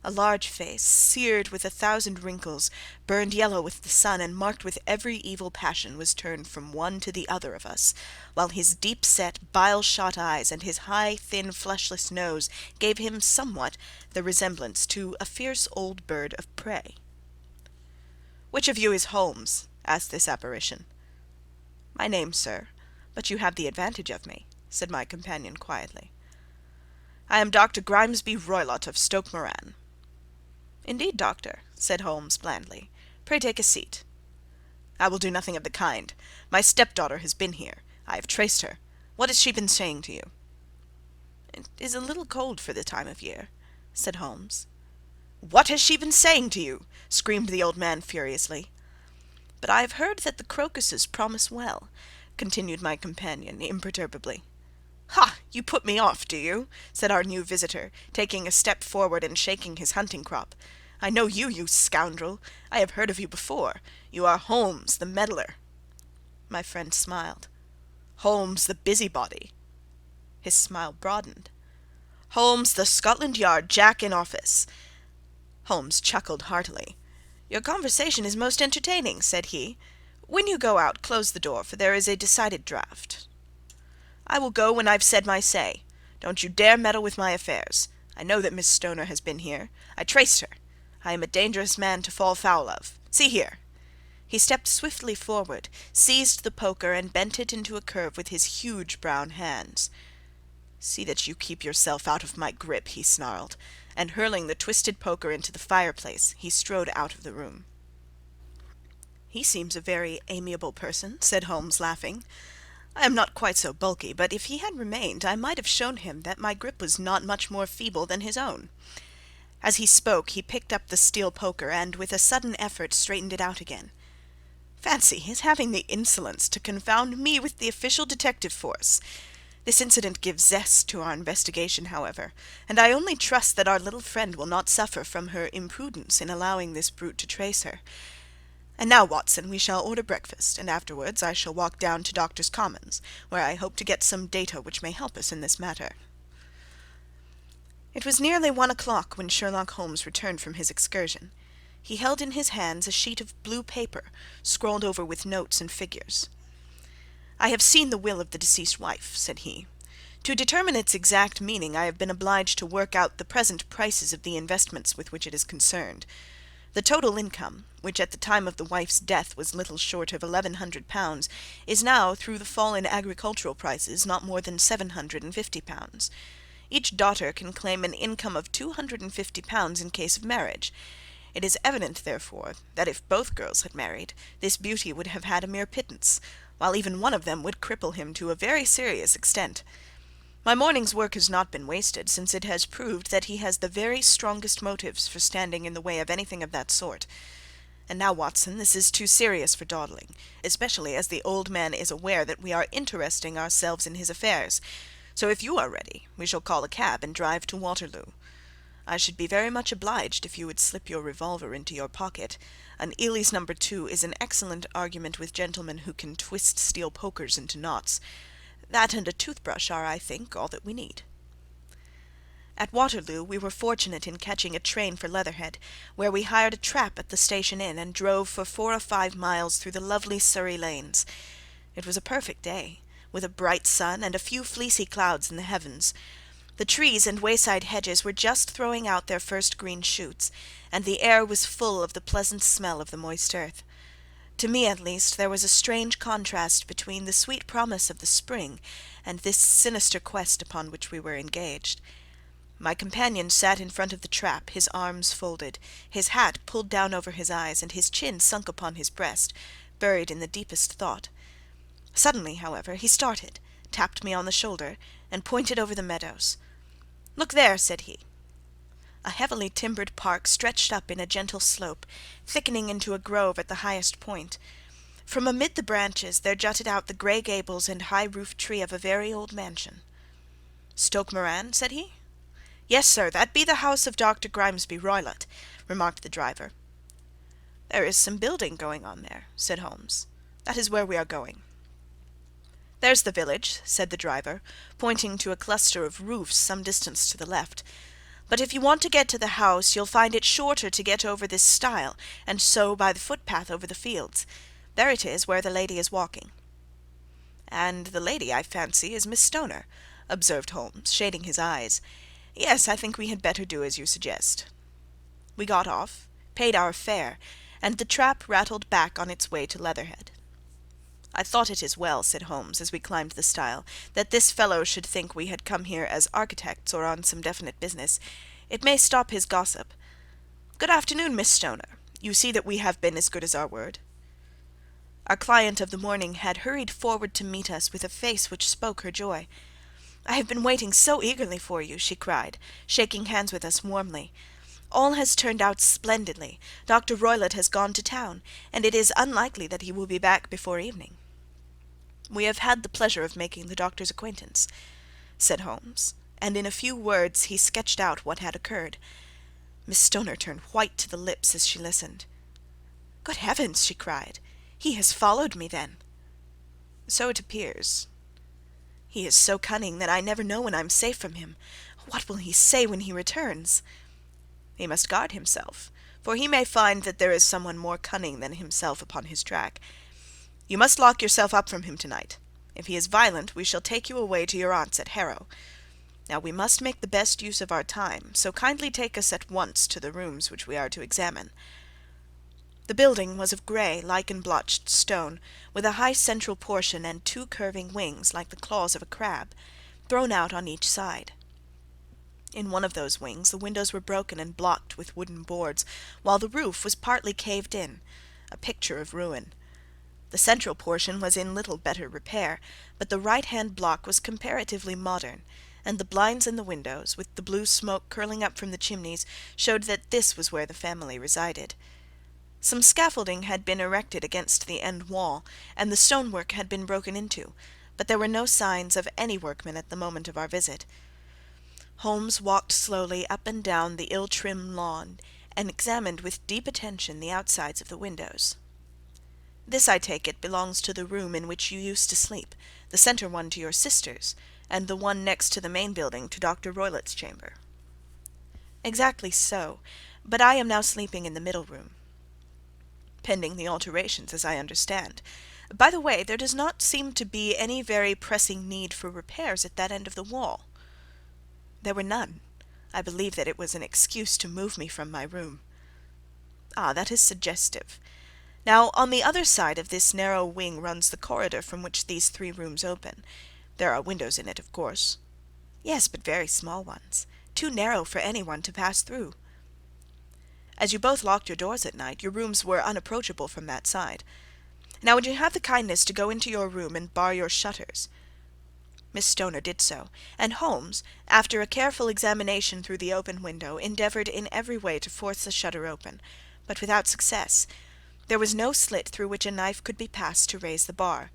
Speaker 3: A large face, seared with 1,000 wrinkles, burned yellow with the sun, and marked with every evil passion, was turned from one to the other of us, while his deep-set, bile-shot eyes and his high, thin, fleshless nose gave him somewhat the resemblance to a fierce old bird of prey. "Which of you is Holmes?" asked this apparition. "My name, sir, but you have the advantage of me," said my companion quietly. "I am Dr. Grimesby Roylott of Stoke Moran." "Indeed, doctor," said Holmes blandly. "Pray take a seat." "I will do nothing of the kind. My stepdaughter has been here. I have traced her. What has she been saying to you?" "It is a little cold for the time of year," said Holmes. "What has she been saying to you?" screamed the old man furiously. "But I have heard that the crocuses promise well," continued my companion imperturbably. "Ha! You put me off, do you?" said our new visitor, taking a step forward and shaking his hunting crop. "I know you, you scoundrel. I have heard of you before. You are Holmes, the meddler." My friend smiled. "Holmes, the busybody." His smile broadened. "Holmes, the Scotland Yard Jack in office." Holmes chuckled heartily. "Your conversation is most entertaining," said he. "When you go out, close the door, for there is a decided draught." "I will go when I've said my say. Don't you dare meddle with my affairs. I know that Miss Stoner has been here. I traced her. I am a dangerous man to fall foul of. See here." He stepped swiftly forward, seized the poker, and bent it into a curve with his huge brown hands. "See that you keep yourself out of my grip," he snarled, and hurling the twisted poker into the fireplace, he strode out of the room. "He seems a very amiable person," said Holmes, laughing. "I am not quite so bulky, but if he had remained, I might have shown him that my grip was not much more feeble than his own." As he spoke, he picked up the steel poker, and with a sudden effort straightened it out again. "Fancy his having the insolence to confound me with the official detective force! This incident gives zest to our investigation, however, and I only trust that our little friend will not suffer from her imprudence in allowing this brute to trace her. And now, Watson, we shall order breakfast, and afterwards I shall walk down to Doctors' Commons, where I hope to get some data which may help us in this matter." It was nearly 1 o'clock when Sherlock Holmes returned from his excursion. He held in his hands a sheet of blue paper, scrawled over with notes and figures. "I have seen the will of the deceased wife," said he. "To determine its exact meaning I have been obliged to work out the present prices of the investments with which it is concerned. The total income, which at the time of the wife's death was little short of £1,100, is now, through the fall in agricultural prices, not more than £750. Each daughter can claim an income of £250 in case of marriage. It is evident, therefore, that if both girls had married, this beauty would have had a mere pittance, while even one of them would cripple him to a very serious extent. My morning's work has not been wasted, since it has proved that he has the very strongest motives for standing in the way of anything of that sort. And now, Watson, this is too serious for dawdling, especially as the old man is aware that we are interesting ourselves in his affairs. So if you are ready, we shall call a cab and drive to Waterloo. I should be very much obliged if you would slip your revolver into your pocket. An Ely's No. 2 is an excellent argument with gentlemen who can twist steel pokers into knots. That and a toothbrush are, I think, all that we need." At Waterloo we were fortunate in catching a train for Leatherhead, where we hired a trap at the station inn and drove for 4 or 5 miles through the lovely Surrey lanes. It was a perfect day, with a bright sun and a few fleecy clouds in the heavens. The trees and wayside hedges were just throwing out their first green shoots, and the air was full of the pleasant smell of the moist earth. To me, at least, there was a strange contrast between the sweet promise of the spring and this sinister quest upon which we were engaged. My companion sat in front of the trap, his arms folded, his hat pulled down over his eyes, and his chin sunk upon his breast, buried in the deepest thought. Suddenly, however, he started, tapped me on the shoulder, and pointed over the meadows. "Look there," said he. A heavily timbered park stretched up in a gentle slope, thickening into a grove at the highest point. From amid the branches there jutted out the grey gables and high-roofed tree of a very old mansion. "Stoke Moran?" said he. "Yes, sir, that be the house of Dr. Grimesby Roylott," remarked the driver. "There is some building going on there," said Holmes. "That is where we are going." "There's the village," said the driver, pointing to a cluster of roofs some distance to the left. "But if you want to get to the house, you'll find it shorter to get over this stile, and so by the footpath over the fields. There it is, where the lady is walking." "And the lady, I fancy, is Miss Stoner," observed Holmes, shading his eyes. "Yes, I think we had better do as you suggest." We got off, paid our fare, and the trap rattled back on its way to Leatherhead. "I thought it as well," said Holmes, as we climbed the stile, "that this fellow should think we had come here as architects or on some definite business. It may stop his gossip. Good afternoon, Miss Stoner. You see that we have been as good as our word." Our client of the morning had hurried forward to meet us with a face which spoke her joy. "I have been waiting so eagerly for you," she cried, shaking hands with us warmly. "All has turned out splendidly. Dr. Roylott has gone to town, and it is unlikely that he will be back before evening." "We have had the pleasure of making the doctor's acquaintance," said Holmes, and in a few words he sketched out what had occurred. Miss Stoner turned white to the lips as she listened. "Good heavens!" she cried. "He has followed me, then?" "So it appears." "He is so cunning that I never know when I am safe from him. What will he say when he returns?" "He must guard himself, for he may find that there is someone more cunning than himself upon his track. You must lock yourself up from him tonight. If he is violent, we shall take you away to your aunt's at Harrow. Now we must make the best use of our time, so kindly take us at once to the rooms which we are to examine." The building was of grey, lichen-blotched stone, with a high central portion and 2 curving wings, like the claws of a crab, thrown out on each side. In one of those wings the windows were broken and blocked with wooden boards, while the roof was partly caved in, a picture of ruin. The central portion was in little better repair, but the right-hand block was comparatively modern, and the blinds in the windows, with the blue smoke curling up from the chimneys, showed that this was where the family resided. Some scaffolding had been erected against the end wall, and the stonework had been broken into, but there were no signs of any workmen at the moment of our visit. Holmes walked slowly up and down the ill-trimmed lawn, and examined with deep attention the outsides of the windows. "This, I take it, belongs to the room in which you used to sleep, the centre one to your sister's, and the one next to the main building to Dr. Roylott's chamber." "Exactly so, but I am now sleeping in the middle room." "Pending the alterations, as I understand. By the way, there does not seem to be any very pressing need for repairs at that end of the wall." "There were none. I believe that it was an excuse to move me from my room." "Ah, that is suggestive. Now, on the other side of this narrow wing runs the corridor from which these 3 rooms open. There are windows in it, of course." "Yes, but very small ones, too narrow for any one to pass through." "As you both locked your doors at night, your rooms were unapproachable from that side. Now would you have the kindness to go into your room and bar your shutters?" Miss Stoner did so, and Holmes, after a careful examination through the open window, endeavoured in every way to force the shutter open, but without success. There was no slit through which a knife could be passed to raise the bar.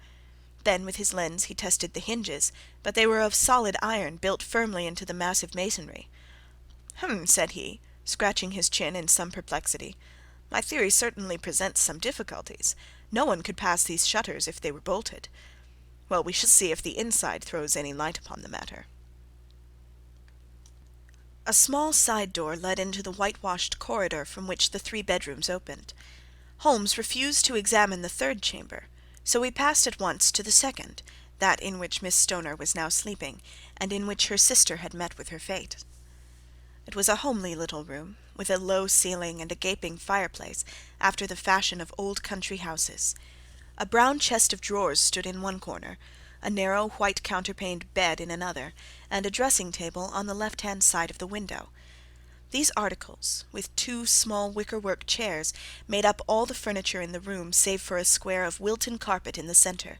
Speaker 3: Then with his lens he tested the hinges, but they were of solid iron built firmly into the massive masonry. Said he, scratching his chin in some perplexity. "My theory certainly presents some difficulties. No one could pass these shutters if they were bolted. Well, we shall see if the inside throws any light upon the matter." A small side door led into the whitewashed corridor from which the 3 bedrooms opened. Holmes refused to examine the 3rd chamber, so we passed at once to the 2nd, that in which Miss Stoner was now sleeping, and in which her sister had met with her fate. It was a homely little room, with a low ceiling and a gaping fireplace, after the fashion of old country houses. A brown chest of drawers stood in one corner, a narrow white counterpaned bed in another, and a dressing-table on the left-hand side of the window. These articles, with 2 small wicker-work chairs, made up all the furniture in the room save for a square of Wilton carpet in the centre.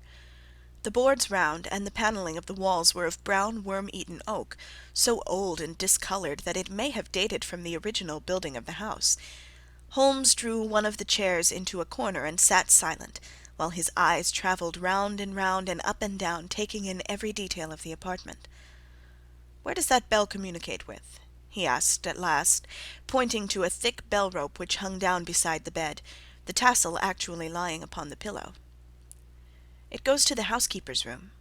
Speaker 3: The boards round and the panelling of the walls were of brown worm-eaten oak, so old and discoloured that it may have dated from the original building of the house. Holmes drew one of the chairs into a corner and sat silent, while his eyes travelled round and up and down, taking in every detail of the apartment. "Where does that bell communicate with?" he asked at last, pointing to a thick bell-rope which hung down beside the bed, the tassel actually lying upon the pillow. "It goes to the housekeeper's room."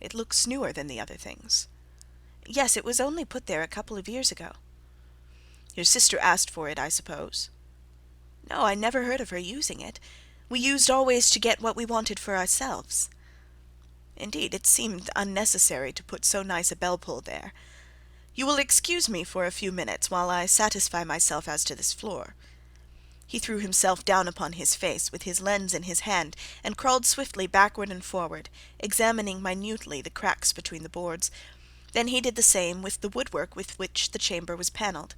Speaker 3: "It looks newer than the other things." "Yes, it was only put there a couple of years ago." "Your sister asked for it, I suppose?" "No, I never heard of her using it. We used always to get what we wanted for ourselves." "Indeed, it seemed unnecessary to put so nice a bell-pull there. You will excuse me for a few minutes while I satisfy myself as to this floor." He threw himself down upon his face, with his lens in his hand, and crawled swiftly backward and forward, examining minutely the cracks between the boards. Then he did the same with the woodwork with which the chamber was panelled.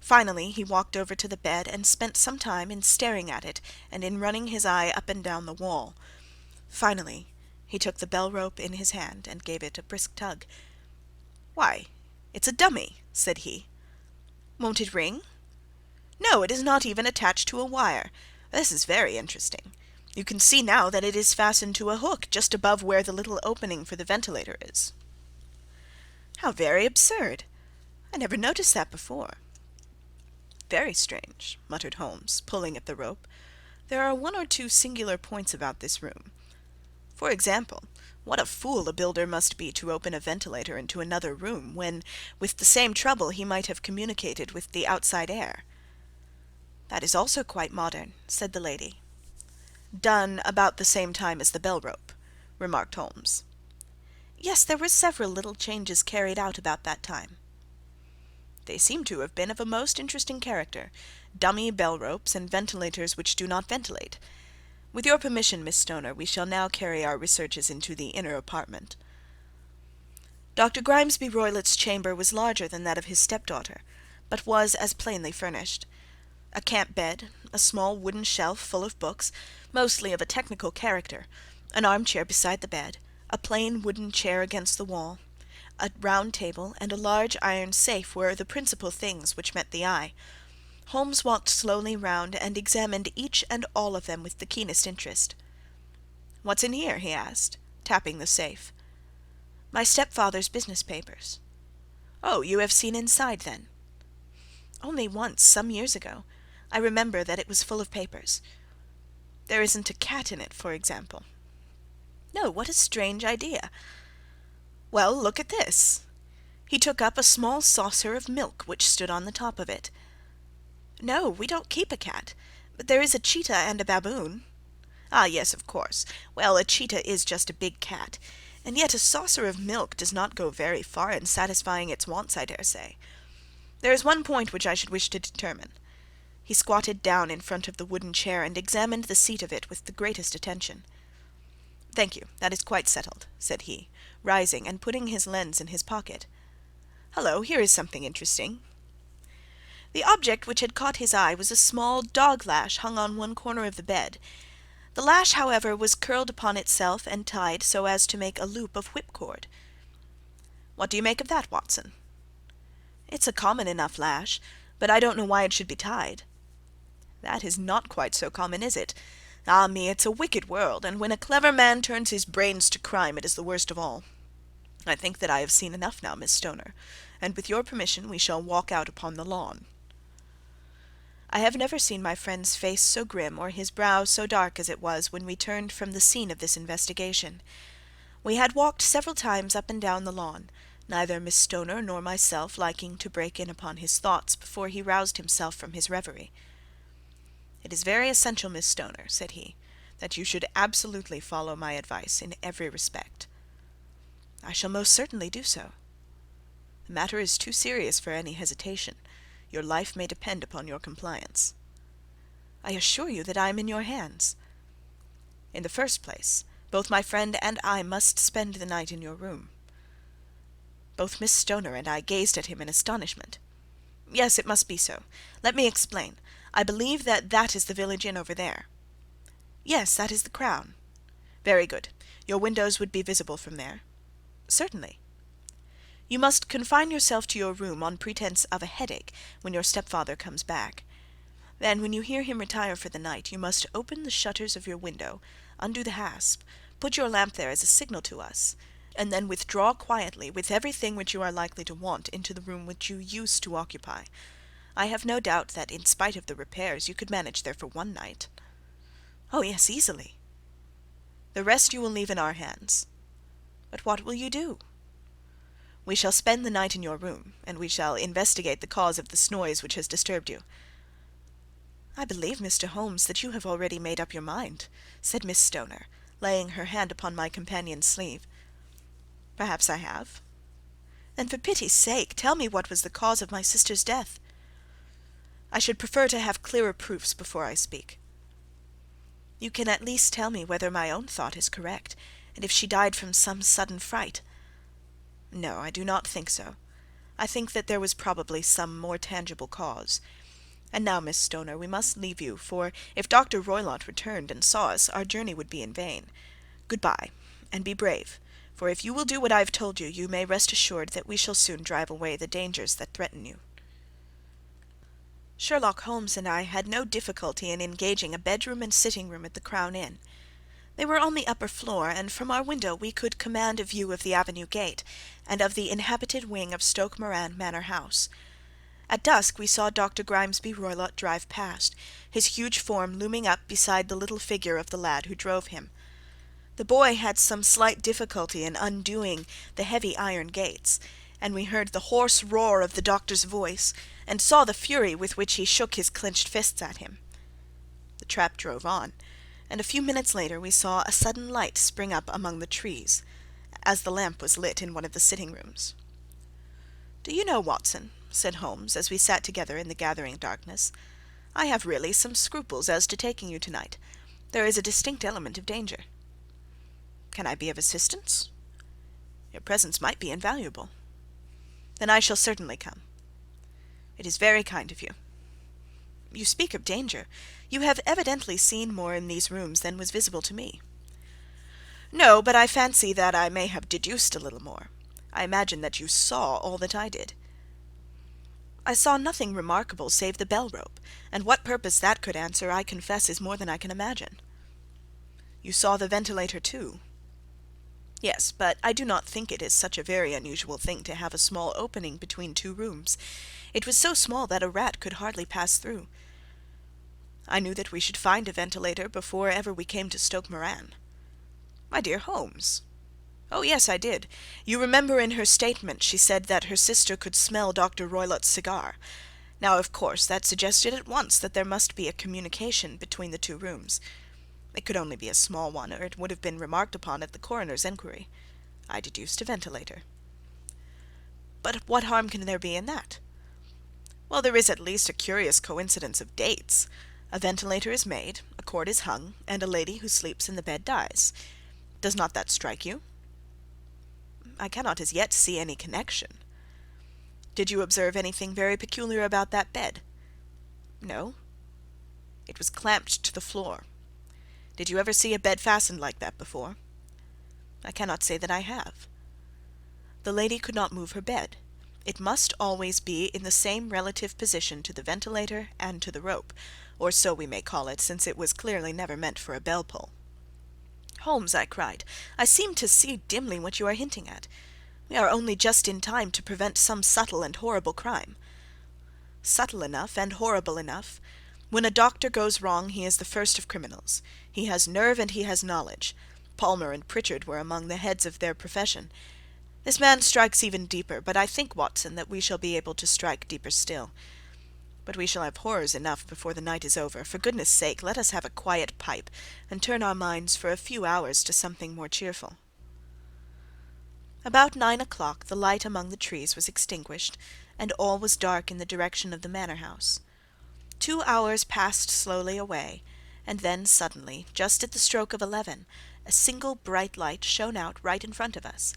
Speaker 3: Finally he walked over to the bed and spent some time in staring at it and in running his eye up and down the wall. Finally he took the bell-rope in his hand and gave it a brisk tug. "Why, it's a dummy," said he. "Won't it ring?" "No, it is not even attached to a wire. This is very interesting. You can see now that it is fastened to a hook just above where the little opening for the ventilator is." "How very absurd! I never noticed that before." "Very strange," muttered Holmes, pulling at the rope. "There are 1 or 2 singular points about this room. For example, what a fool a builder must be to open a ventilator into another room, when, with the same trouble, he might have communicated with the outside air." "That is also quite modern," said the lady. "Done about the same time as the bell-rope," remarked Holmes. "Yes, there were several little changes carried out about that time." "They seem to have been of a most interesting character. Dummy bell-ropes and ventilators which do not ventilate. With your permission, Miss Stoner, we shall now carry our researches into the inner apartment." Dr. Grimesby Roylott's chamber was larger than that of his stepdaughter, but was as plainly furnished. A camp bed, a small wooden shelf full of books, mostly of a technical character, an armchair beside the bed, a plain wooden chair against the wall, a round table, and a large iron safe were the principal things which met the eye. Holmes walked slowly round and examined each and all of them with the keenest interest. "What's in here?" he asked, tapping the safe. "My stepfather's business papers." "Oh, you have seen inside, then?" "Only once, some years ago. I remember that it was full of papers." "There isn't a cat in it, for example?" "No, what a strange idea!" "Well, look at this." He took up a small saucer of milk which stood on the top of it. "No, we don't keep a cat, but there is a cheetah and a baboon." "Ah, yes, of course. Well, a cheetah is just a big cat, and yet a saucer of milk does not go very far in satisfying its wants, I dare say. There is one point which I should wish to determine." He squatted down in front of the wooden chair and examined the seat of it with the greatest attention. "Thank you, that is quite settled," said he, rising and putting his lens in his pocket. "Hullo, here is something interesting." The object which had caught his eye was a small dog-lash hung on one corner of the bed. The lash, however, was curled upon itself and tied so as to make a loop of whipcord. "What do you make of that, Watson?" "It's a common enough lash, but I don't know why it should be tied." "That is not quite so common, is it? Ah me, it's a wicked world, and when a clever man turns his brains to crime it is the worst of all. I think that I have seen enough now, Miss Stoner, and with your permission we shall walk out upon the lawn." I have never seen my friend's face so grim or his brow so dark as it was when we turned from the scene of this investigation. We had walked several times up and down the lawn, neither Miss Stoner nor myself liking to break in upon his thoughts before he roused himself from his reverie. "It is very essential, Miss Stoner," said he, "that you should absolutely follow my advice in every respect." "I shall most certainly do so." "The matter is too serious for any hesitation. Your life may depend upon your compliance." "I assure you that I am in your hands." "In the first place, both my friend and I must spend the night in your room." Both Miss Stoner and I gazed at him in astonishment. "Yes, it must be so. Let me explain. I believe that is the village inn over there." "Yes, that is the Crown." "Very good. Your windows would be visible from there?" "Certainly." "You must confine yourself to your room on pretence of a headache when your stepfather comes back. Then, when you hear him retire for the night, you must open the shutters of your window, undo the hasp, put your lamp there as a signal to us, and then withdraw quietly with everything which you are likely to want into the room which you used to occupy. I have no doubt that, in spite of the repairs, you could manage there for one night." "Oh yes, easily." "The rest you will leave in our hands." "But what will you do?" "We shall spend the night in your room, and we shall investigate the cause of this noise which has disturbed you." "I believe, Mr. Holmes, that you have already made up your mind," said Miss Stoner, laying her hand upon my companion's sleeve. "Perhaps I have." "Then for pity's sake tell me what was the cause of my sister's death." "I should prefer to have clearer proofs before I speak." "You can at least tell me whether my own thought is correct, and if she died from some sudden fright." "No, I do not think so. I think that there was probably some more tangible cause. And now, Miss Stoner, we must leave you, for if Dr. Roylott returned and saw us, our journey would be in vain. Good-bye, and be brave, for if you will do what I have told you, you may rest assured that we shall soon drive away the dangers that threaten you." Sherlock Holmes and I had no difficulty in engaging a bedroom and sitting-room at the Crown Inn. They were on the upper floor, and from our window we could command a view of the avenue gate, and of the inhabited wing of Stoke Moran Manor House. At dusk we saw Dr. Grimesby Roylott drive past, his huge form looming up beside the little figure of the lad who drove him. The boy had some slight difficulty in undoing the heavy iron gates, and we heard the hoarse roar of the doctor's voice, and saw the fury with which he shook his clenched fists at him. The trap drove on, and a few minutes later we saw a sudden light spring up among the trees, as the lamp was lit in one of the sitting-rooms. "Do you know, Watson," said Holmes, as we sat together in the gathering darkness, "I have really some scruples as to taking you tonight. There is a distinct element of danger." "Can I be of assistance?" "Your presence might be invaluable." "Then I shall certainly come." "It is very kind of you." "You speak of danger. You have evidently seen more in these rooms than was visible to me." "No, but I fancy that I may have deduced a little more. I imagine that you saw all that I did." "I saw nothing remarkable save the bell-rope, and what purpose that could answer I confess is more than I can imagine." "You saw the ventilator too?" "Yes, but I do not think it is such a very unusual thing to have a small opening between two rooms. It was so small that a rat could hardly pass through." "I knew that we should find a ventilator before ever we came to Stoke Moran." "My dear Holmes!" "Oh yes, I did. You remember in her statement she said that her sister could smell Dr. Roylott's cigar. Now, of course, that suggested at once that there must be a communication between the two rooms. It could only be a small one, or it would have been remarked upon at the coroner's enquiry. I deduced a ventilator." "But what harm can there be in that?" "Well, there is at least a curious coincidence of dates. A ventilator is made, a cord is hung, and a lady who sleeps in the bed dies. Does not that strike you?" "I cannot as yet see any connection." "Did you observe anything very peculiar about that bed?" "No." "It was clamped to the floor. Did you ever see a bed fastened like that before?" "I cannot say that I have." "The lady could not move her bed. It must always be in the same relative position to the ventilator and to the rope, or so we may call it, since it was clearly never meant for a bell-pull." "Holmes," I cried, "I seem to see dimly what you are hinting at. We are only just in time to prevent some subtle and horrible crime." "Subtle enough and horrible enough. When a doctor goes wrong he is the first of criminals. He has nerve and he has knowledge. Palmer and Pritchard were among the heads of their profession. This man strikes even deeper, but I think, Watson, that we shall be able to strike deeper still. But we shall have horrors enough before the night is over. For goodness' sake, let us have a quiet pipe, and turn our minds for a few hours to something more cheerful." About 9 o'clock the light among the trees was extinguished, and all was dark in the direction of the manor house. 2 hours passed slowly away, and then suddenly, just at the stroke of 11, a single bright light shone out right in front of us.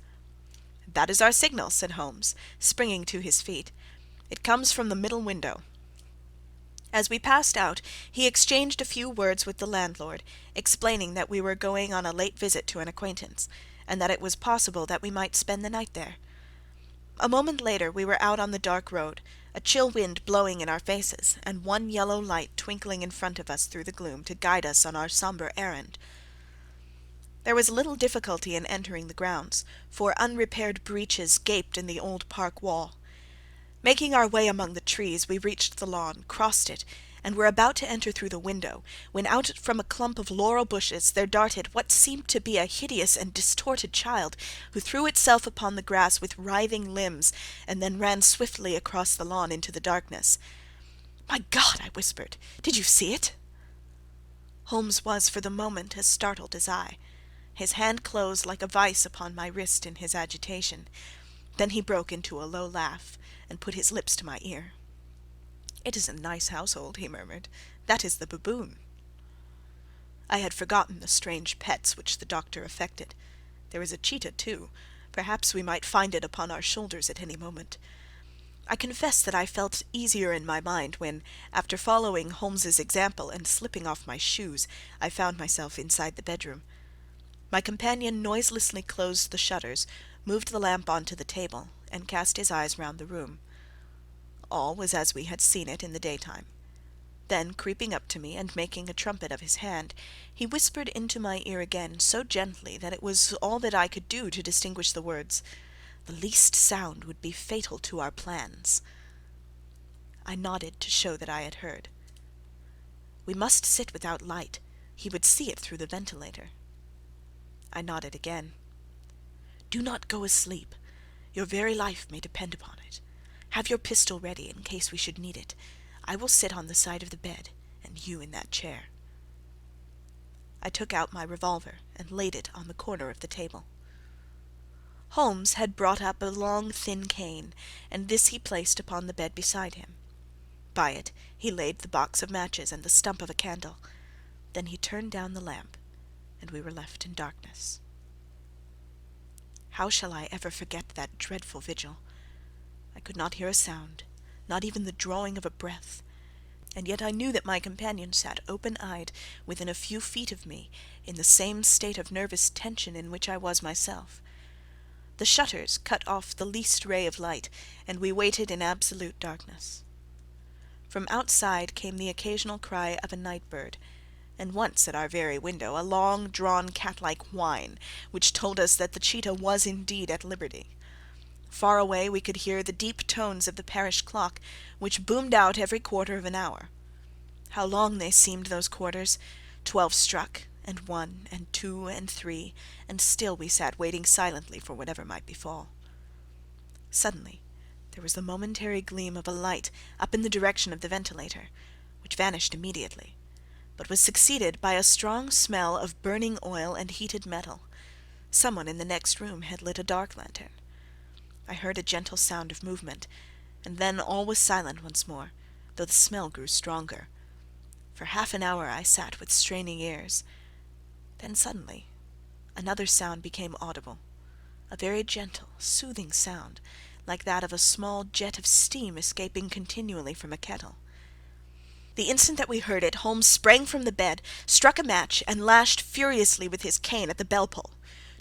Speaker 3: "That is our signal," said Holmes, springing to his feet. "It comes from the middle window." As we passed out, he exchanged a few words with the landlord, explaining that we were going on a late visit to an acquaintance, and that it was possible that we might spend the night there. A moment later we were out on the dark road, a chill wind blowing in our faces, and one yellow light twinkling in front of us through the gloom to guide us on our sombre errand. There was little difficulty in entering the grounds, for unrepaired breaches gaped in the old park wall. Making our way among the trees, we reached the lawn, crossed it, and were about to enter through the window, when out from a clump of laurel bushes there darted what seemed to be a hideous and distorted child, who threw itself upon the grass with writhing limbs, and then ran swiftly across the lawn into the darkness. "My God!" I whispered. "Did you see it?" Holmes was for the moment as startled as I. His hand closed like a vice upon my wrist in his agitation. Then he broke into a low laugh, and put his lips to my ear. "It is a nice household," he murmured. "That is the baboon." I had forgotten the strange pets which the doctor affected. There was a cheetah too. Perhaps we might find it upon our shoulders at any moment. I confess that I felt easier in my mind when, after following Holmes's example and slipping off my shoes, I found myself inside the bedroom. My companion noiselessly closed the shutters, moved the lamp onto the table, and cast his eyes round the room. All was as we had seen it in the daytime. Then, creeping up to me and making a trumpet of his hand, he whispered into my ear again so gently that it was all that I could do to distinguish the words, "The least sound would be fatal to our plans." I nodded to show that I had heard. "We must sit without light. He would see it through the ventilator." I nodded again. "Do not go asleep. Your very life may depend upon it. Have your pistol ready in case we should need it. I will sit on the side of the bed, and you in that chair." I took out my revolver and laid it on the corner of the table. Holmes had brought up a long thin cane, and this he placed upon the bed beside him. By it he laid the box of matches and the stump of a candle. Then he turned down the lamp, and we were left in darkness. How shall I ever forget that dreadful vigil? I could not hear a sound, not even the drawing of a breath, and yet I knew that my companion sat open-eyed within a few feet of me, in the same state of nervous tension in which I was myself. The shutters cut off the least ray of light, and we waited in absolute darkness. From outside came the occasional cry of a night-bird, and once at our very window a long-drawn cat-like whine, which told us that the cheetah was indeed at liberty. Far away we could hear the deep tones of the parish clock, which boomed out every quarter of an hour. How long they seemed, those quarters! 12 struck, and 1, and 2, and 3, and still we sat waiting silently for whatever might befall. Suddenly there was the momentary gleam of a light up in the direction of the ventilator, which vanished immediately, but was succeeded by a strong smell of burning oil and heated metal. Someone in the next room had lit a dark lantern. I heard a gentle sound of movement, and then all was silent once more, though the smell grew stronger. For half an hour I sat with straining ears. Then suddenly another sound became audible, a very gentle, soothing sound, like that of a small jet of steam escaping continually from a kettle. The instant that we heard it, Holmes sprang from the bed, struck a match, and lashed furiously with his cane at the bell-pull.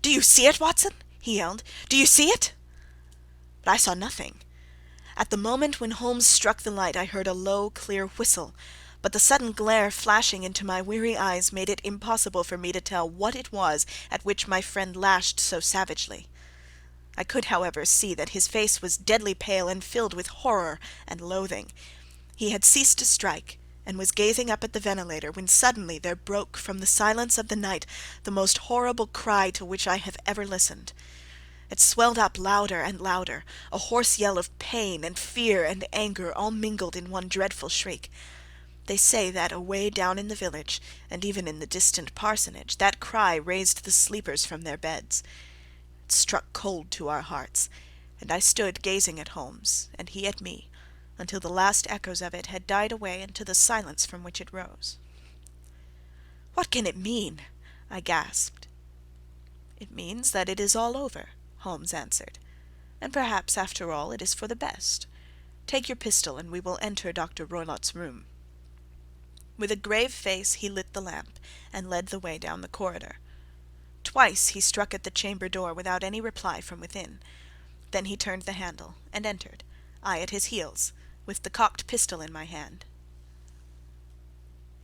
Speaker 3: "Do you see it, Watson?" he yelled. "Do you see it?" But I saw nothing. At the moment when Holmes struck the light I heard a low, clear whistle, but the sudden glare flashing into my weary eyes made it impossible for me to tell what it was at which my friend lashed so savagely. I could, however, see that his face was deadly pale and filled with horror and loathing. He had ceased to strike, and was gazing up at the ventilator, when suddenly there broke from the silence of the night the most horrible cry to which I have ever listened. It swelled up louder and louder, a hoarse yell of pain and fear and anger all mingled in one dreadful shriek. They say that away down in the village, and even in the distant parsonage, that cry raised the sleepers from their beds. It struck cold to our hearts, and I stood gazing at Holmes, and he at me, until the last echoes of it had died away into the silence from which it rose. "What can it mean?" I gasped. "It means that it is all over," Holmes answered, "and perhaps, after all, it is for the best. Take your pistol, and we will enter Dr. Roylott's room." With a grave face he lit the lamp, and led the way down the corridor. Twice he struck at the chamber door without any reply from within. Then he turned the handle, and entered, I at his heels, with the cocked pistol in my hand.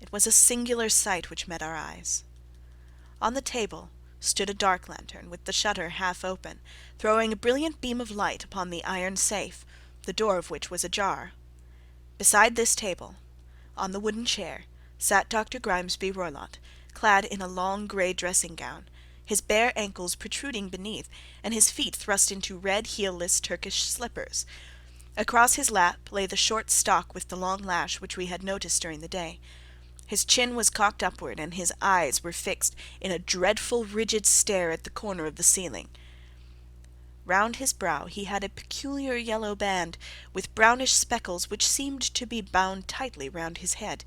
Speaker 3: It was a singular sight which met our eyes. On the table stood a dark lantern with the shutter half open, throwing a brilliant beam of light upon the iron safe, the door of which was ajar. Beside this table, on the wooden chair, sat Dr. Grimesby Roylott, clad in a long grey dressing-gown, his bare ankles protruding beneath, and his feet thrust into red heel-less Turkish slippers. Across his lap lay the short stock with the long lash which we had noticed during the day. His chin was cocked upward, and his eyes were fixed in a dreadful rigid stare at the corner of the ceiling. Round his brow he had a peculiar yellow band, with brownish speckles which seemed to be bound tightly round his head.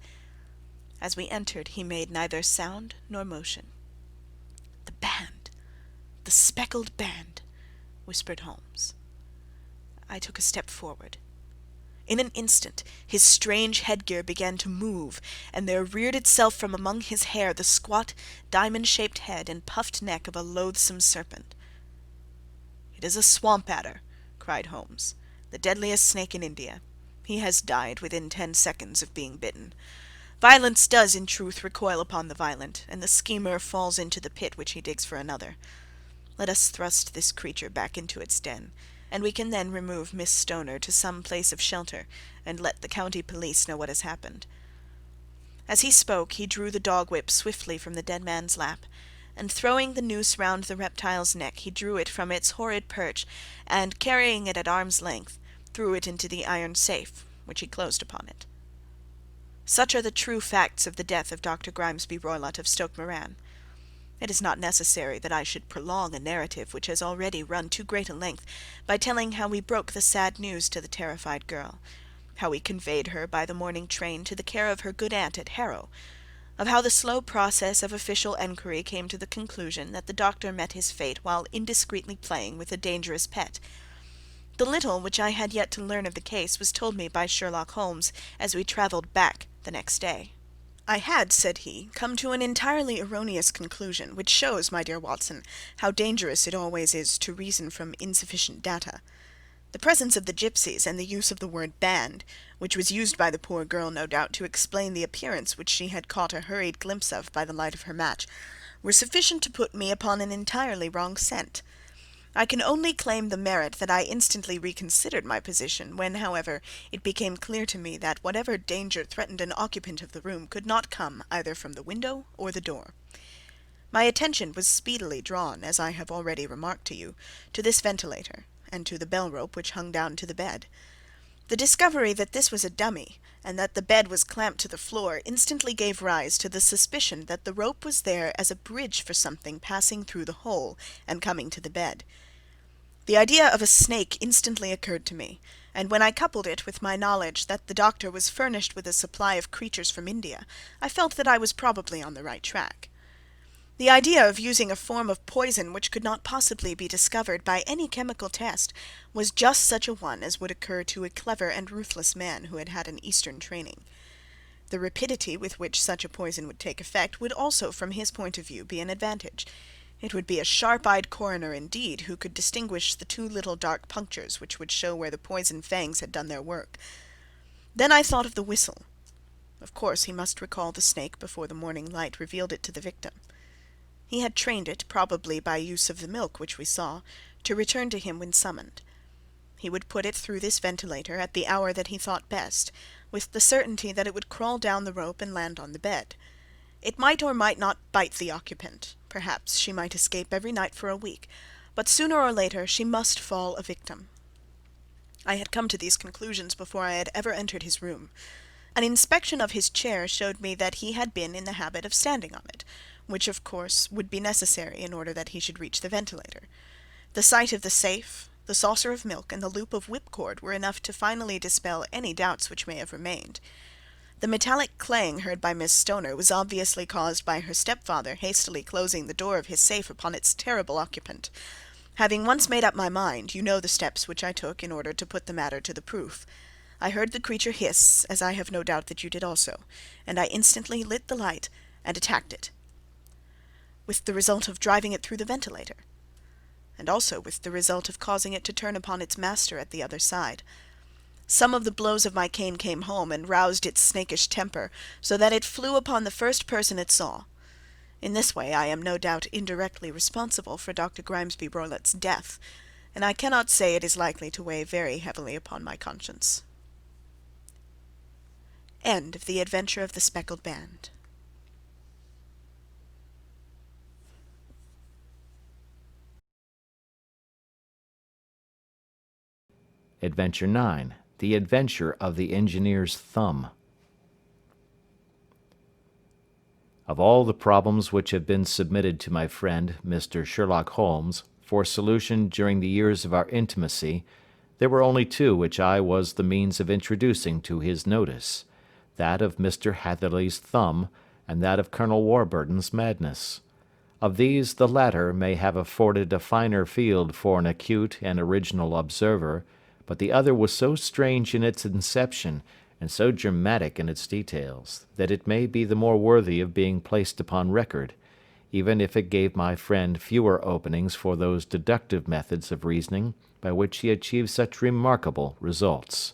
Speaker 3: As we entered he made neither sound nor motion. "The band! The speckled band!" whispered Holmes. I took a step forward. In an instant his strange headgear began to move, and there reared itself from among his hair the squat, diamond-shaped head and puffed neck of a loathsome serpent. "It is a swamp adder," cried Holmes, "the deadliest snake in India. He has died within 10 seconds of being bitten. Violence does, in truth, recoil upon the violent, and the schemer falls into the pit which he digs for another. Let us thrust this creature back into its den, and we can then remove Miss Stoner to some place of shelter, and let the county police know what has happened." As he spoke he drew the dog-whip swiftly from the dead man's lap, and throwing the noose round the reptile's neck he drew it from its horrid perch, and, carrying it at arm's length, threw it into the iron safe, which he closed upon it. Such are the true facts of the death of Dr. Grimesby Roylott of Stoke Moran. It is not necessary that I should prolong a narrative which has already run too great a length by telling how we broke the sad news to the terrified girl, how we conveyed her by the morning train to the care of her good aunt at Harrow, of how the slow process of official enquiry came to the conclusion that the doctor met his fate while indiscreetly playing with a dangerous pet. The little which I had yet to learn of the case was told me by Sherlock Holmes as we travelled back the next day. "I had," said he, "come to an entirely erroneous conclusion, which shows, my dear Watson, how dangerous it always is to reason from insufficient data. The presence of the gipsies, and the use of the word band, which was used by the poor girl, no doubt, to explain the appearance which she had caught a hurried glimpse of by the light of her match, were sufficient to put me upon an entirely wrong scent. I can only claim the merit that I instantly reconsidered my position, when, however, it became clear to me that whatever danger threatened an occupant of the room could not come either from the window or the door. My attention was speedily drawn, as I have already remarked to you, to this ventilator, and to the bell-rope which hung down to the bed. The discovery that this was a dummy, and that the bed was clamped to the floor, instantly gave rise to the suspicion that the rope was there as a bridge for something passing through the hole and coming to the bed. The idea of a snake instantly occurred to me, and when I coupled it with my knowledge that the doctor was furnished with a supply of creatures from India, I felt that I was probably on the right track. The idea of using a form of poison which could not possibly be discovered by any chemical test was just such a one as would occur to a clever and ruthless man who had had an Eastern training. The rapidity with which such a poison would take effect would also, from his point of view, be an advantage. It would be a sharp-eyed coroner indeed who could distinguish the 2 little dark punctures which would show where the poison fangs had done their work. Then I thought of the whistle. Of course he must recall the snake before the morning light revealed it to the victim. He had trained it, probably by use of the milk which we saw, to return to him when summoned. He would put it through this ventilator at the hour that he thought best, with the certainty that it would crawl down the rope and land on the bed. It might or might not bite the occupant. Perhaps she might escape every night for a week, but sooner or later she must fall a victim. I had come to these conclusions before I had ever entered his room. An inspection of his chair showed me that he had been in the habit of standing on it, which of course would be necessary in order that he should reach the ventilator. The sight of the safe, the saucer of milk, and the loop of whipcord were enough to finally dispel any doubts which may have remained. The metallic clang heard by Miss Stoner was obviously caused by her stepfather hastily closing the door of his safe upon its terrible occupant. Having once made up my mind, you know the steps which I took in order to put the matter to the proof. I heard the creature hiss, as I have no doubt that you did also, and I instantly lit the light and attacked it, with the result of driving it through the ventilator, and also with the result of causing it to turn upon its master at the other side. Some of the blows of my cane came home and roused its snakish temper, so that it flew upon the first person it saw. In this way I am no doubt indirectly responsible for Dr. Grimesby Roylott's death, and I cannot say it is likely to weigh very heavily upon my conscience. End of The Adventure of the Speckled Band.
Speaker 1: Adventure 9. The Adventure of the Engineer's Thumb. Of all the problems which have been submitted to my friend, Mr. Sherlock Holmes, for solution during the years of our intimacy, there were only two which I was the means of introducing to his notice, that of Mr. Hatherley's thumb, and that of Colonel Warburton's madness. Of these the latter may have afforded a finer field for an acute and original observer, but the other was so strange in its inception, and so dramatic in its details, that it may be the more worthy of being placed upon record, even if it gave my friend fewer openings for those deductive methods of reasoning by which he achieved such remarkable results.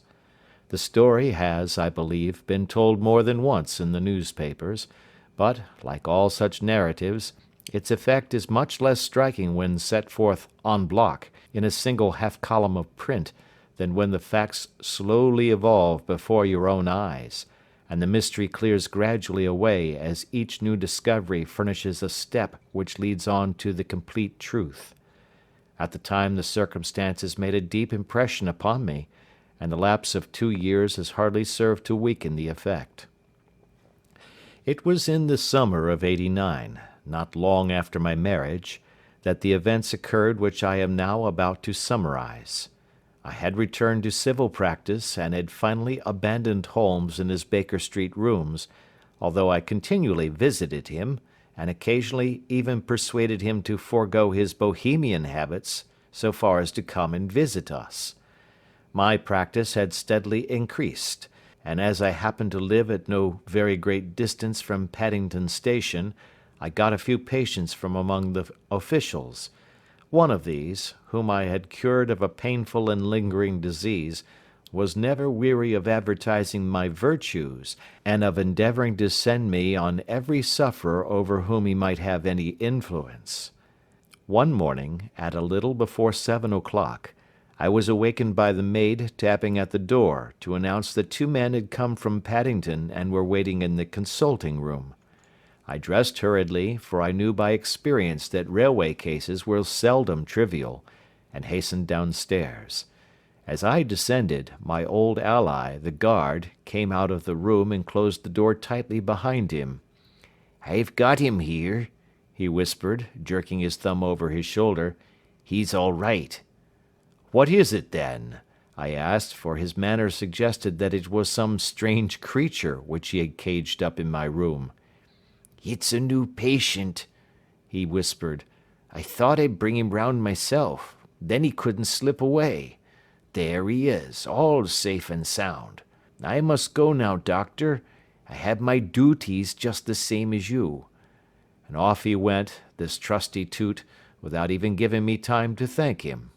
Speaker 1: The story has, I believe, been told more than once in the newspapers, but, like all such narratives, its effect is much less striking when set forth en bloc in a single half-column of print than when the facts slowly evolve before your own eyes, and the mystery clears gradually away as each new discovery furnishes a step which leads on to the complete truth. At the time the circumstances made a deep impression upon me, and the lapse of 2 years has hardly served to weaken the effect. It was in the summer of '89, not long after my marriage, that the events occurred which I am now about to summarize. I had returned to civil practice and had finally abandoned Holmes in his Baker Street rooms, although I continually visited him, and occasionally even persuaded him to forego his Bohemian habits so far as to come and visit us. My practice had steadily increased, and as I happened to live at no very great distance from Paddington Station, I got a few patients from among the officials. One of these, whom I had cured of a painful and lingering disease, was never weary of advertising my virtues, and of endeavouring to send me on every sufferer over whom he might have any influence. One morning, at a little before 7 o'clock, I was awakened by the maid tapping at the door to announce that 2 men had come from Paddington and were waiting in the consulting room. I dressed hurriedly, for I knew by experience that railway cases were seldom trivial, and hastened downstairs. As I descended, my old ally, the guard, came out of the room and closed the door tightly behind him. "I've got him here," he whispered, jerking his thumb over his shoulder. "He's all right." "What is it, then?" I asked, for his manner suggested that it was some strange creature which he had caged up in my room. "It's a new patient," he whispered. "I thought I'd bring him round myself. Then he couldn't slip away. There he is, all safe and sound. I must go now, doctor. I have my duties just the same as you." And off he went, this trusty toot, without even giving me time to thank him.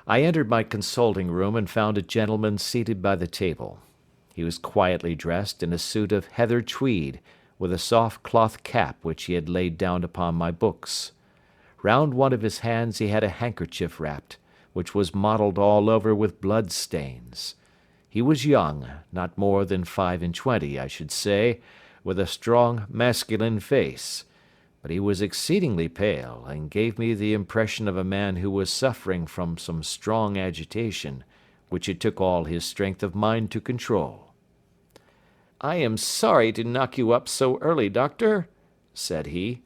Speaker 1: I entered my consulting room and found a gentleman seated by the table. He was quietly dressed in a suit of heather tweed, with a soft cloth cap which he had laid down upon my books. Round one of his hands he had a handkerchief wrapped, which was mottled all over with blood stains. He was young, not more than 25, I should say, with a strong masculine face, but he was exceedingly pale, and gave me the impression of a man who was suffering from some strong agitation, which it took all his strength of mind to control. "I am sorry to knock you up so early, doctor," said he,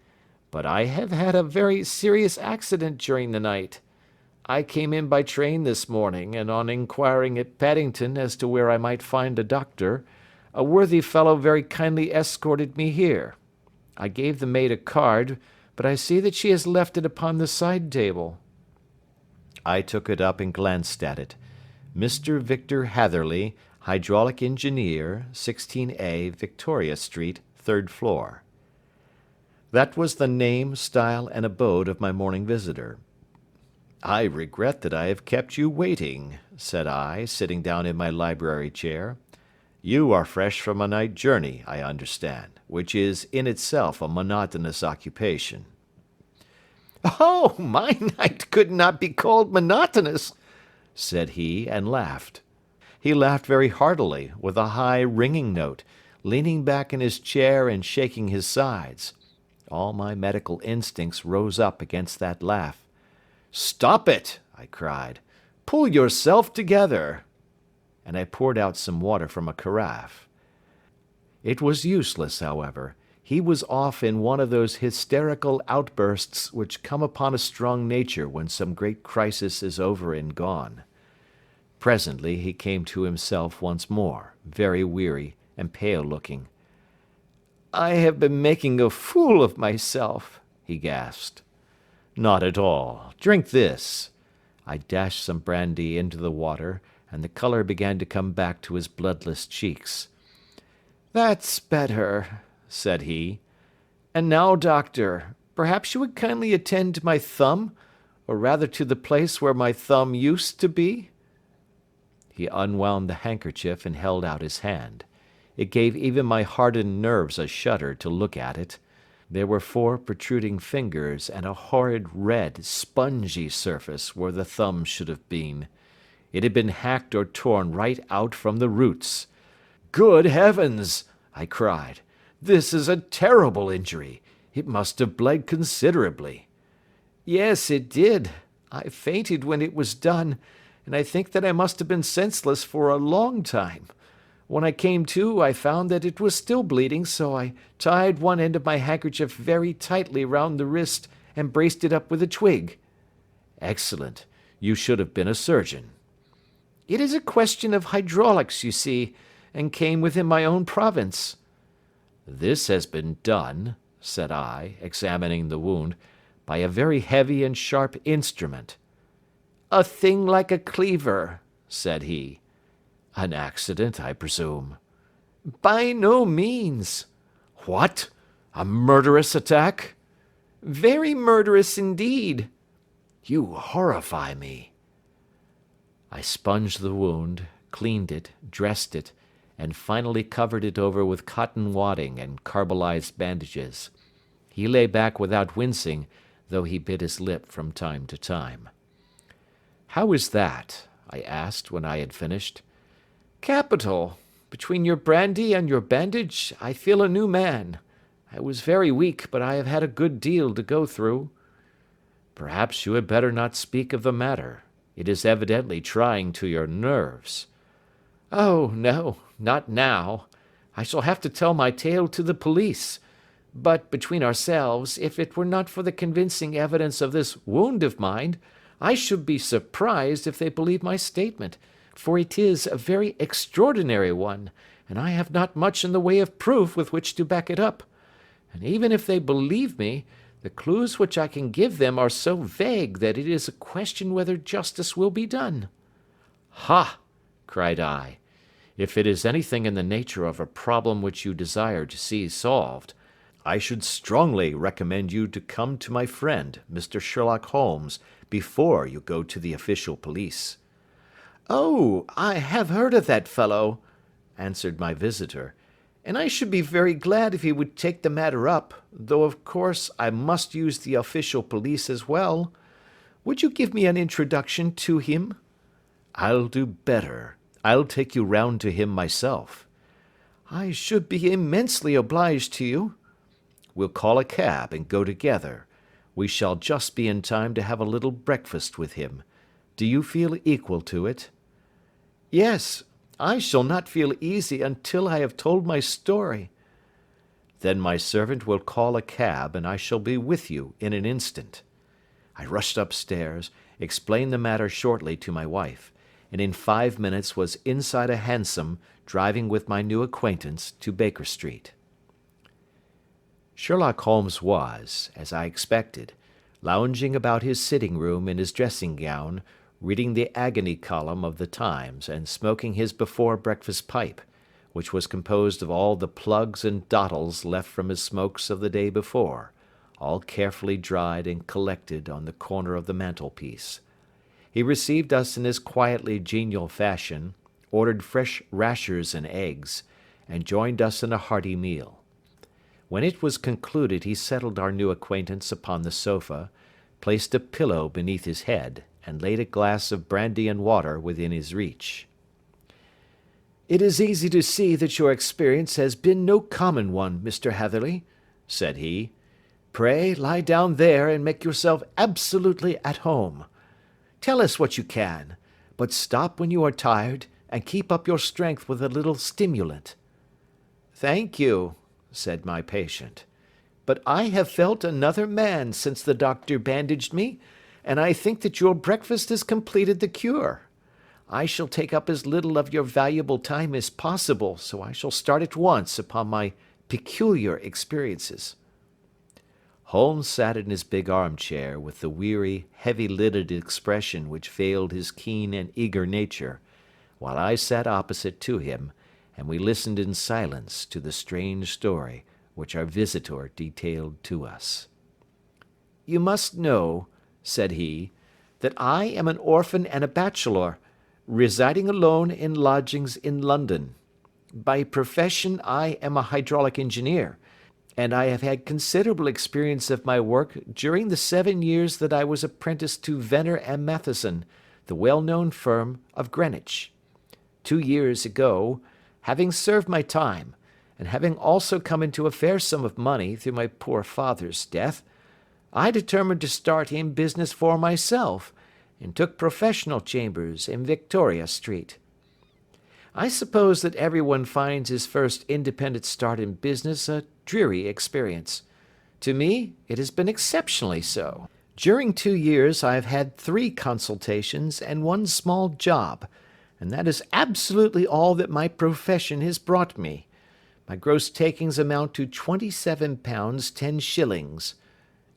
Speaker 1: "but I have had a very serious accident during the night. I came in by train this morning, and on inquiring at Paddington as to where I might find a doctor, a worthy fellow very kindly escorted me here. I gave the maid a card, but I see that she has left it upon the side table." I took it up and glanced at it. Mr. Victor Hatherley, Hydraulic Engineer, 16A, Victoria Street, 3rd floor. That was the name, style, and abode of my morning visitor. "I regret that I have kept you waiting," said I, sitting down in my library chair. "You are fresh from a night journey, I understand, which is in itself a monotonous occupation."
Speaker 2: "Oh, my night could not be called monotonous," said he, and laughed.
Speaker 1: He laughed very heartily, with a high, ringing note, leaning back in his chair and shaking his sides. All my medical instincts rose up against that laugh. "Stop it!" I cried. "Pull yourself together!" And I poured out some water from a carafe. It was useless, however. He was off in one of those hysterical outbursts which come upon a strong nature when some great crisis is over and gone. Presently he came to himself once more, very weary and pale looking.
Speaker 2: "I have been making a fool of myself," he gasped.
Speaker 1: "Not at all. Drink this." I dashed some brandy into the water, and the colour began to come back to his bloodless cheeks.
Speaker 2: "That's better," said he. "And now, doctor, perhaps you would kindly attend to my thumb, or rather to the place where my thumb used to be?"
Speaker 1: He unwound the handkerchief and held out his hand. It gave even my hardened nerves a shudder to look at it. There were 4 protruding fingers and a horrid red, spongy surface where the thumb should have been. It had been hacked or torn right out from the roots.
Speaker 2: "Good heavens!" I cried. "This is a terrible injury. It must have bled considerably." "Yes, it did. I fainted when it was done, and I think that I must have been senseless for a long time. When I came to, I found that it was still bleeding, so I tied one end of my handkerchief very tightly round the wrist and braced it up with a twig."
Speaker 1: "Excellent. You should have been a surgeon."
Speaker 2: "It is a question of hydraulics, you see, and came within my own province."
Speaker 1: "This has been done," said I, examining the wound, "by a very heavy and sharp instrument."
Speaker 2: "A thing like a cleaver," said he.
Speaker 1: "An accident, I presume."
Speaker 2: "By no means."
Speaker 1: "What? A murderous attack?"
Speaker 2: "Very murderous indeed."
Speaker 1: "You horrify me." I sponged the wound, cleaned it, dressed it, and finally covered it over with cotton wadding and carbolized bandages. He lay back without wincing, though he bit his lip from time to time. "How is that?" I asked when I had finished.
Speaker 2: "Capital. Between your brandy and your bandage, I feel a new man. I was very weak, but I have had a good deal to go through."
Speaker 1: "Perhaps you had better not speak of the matter. It is evidently trying to your nerves."
Speaker 2: "Oh, no, not now. I shall have to tell my tale to the police. But, between ourselves, if it were not for the convincing evidence of this wound of mine, I should be surprised if they believed my statement, for it is a very extraordinary one, and I have not much in the way of proof with which to back it up. And even if they believe me, the clues which I can give them are so vague that it is a question whether justice will be done."
Speaker 1: "Ha!" cried I. "If it is anything in the nature of a problem which you desire to see solved, I should strongly recommend you to come to my friend, Mr. Sherlock Holmes, before you go to the official police."
Speaker 2: "Oh, I have heard of that fellow," answered my visitor, "and I should be very glad if he would take the matter up, though of course I must use the official police as well. Would you give me an introduction to him?"
Speaker 1: "I'll do better. I'll take you round to him myself."
Speaker 2: "I should be immensely obliged to you."
Speaker 1: We'll call a cab and go together. We shall just be in time to have a little breakfast with him. Do you feel equal to it?"
Speaker 2: "Yes, I shall not feel easy until I have told my story."
Speaker 1: "Then my servant will call a cab and I shall be with you in an instant." I rushed upstairs, explained the matter shortly to my wife, and in 5 minutes was inside a hansom driving with my new acquaintance to Baker Street. Sherlock Holmes was, as I expected, lounging about his sitting room in his dressing gown, reading the agony column of the Times and smoking his before breakfast pipe, which was composed of all the plugs and dottles left from his smokes of the day before, all carefully dried and collected on the corner of the mantelpiece. He received us in his quietly genial fashion, ordered fresh rashers and eggs, and joined us in a hearty meal. When it was concluded he settled our new acquaintance upon the sofa, placed a pillow beneath his head, and laid a glass of brandy and water within his reach.
Speaker 2: "It is easy to see that your experience has been no common one, Mr. Hatherley," said he. "Pray lie down there and make yourself absolutely at home. Tell us what you can, but stop when you are tired and keep up your strength with a little stimulant." "Thank you," said my patient, "but I have felt another man since the doctor bandaged me, and I think that your breakfast has completed the cure. I shall take up as little of your valuable time as possible, so I shall start at once upon my peculiar experiences."
Speaker 1: Holmes sat in his big armchair with the weary, heavy-lidded expression which veiled his keen and eager nature, while I sat opposite to him, and we listened in silence to the strange story which our visitor detailed to us.
Speaker 2: "You must know," said he, "that I am an orphan and a bachelor, residing alone in lodgings in London. By profession I am a hydraulic engineer, and I have had considerable experience of my work during the 7 years that I was apprenticed to Venner and Matheson, the well-known firm of Greenwich. 2 years ago, having served my time, and having also come into a fair sum of money through my poor father's death, I determined to start in business for myself, and took professional chambers in Victoria Street. I suppose that everyone finds his first independent start in business a dreary experience. To me, it has been exceptionally so. During 2 years I have had 3 consultations and 1 small job, and that is absolutely all that my profession has brought me. My gross takings amount to £27 10s.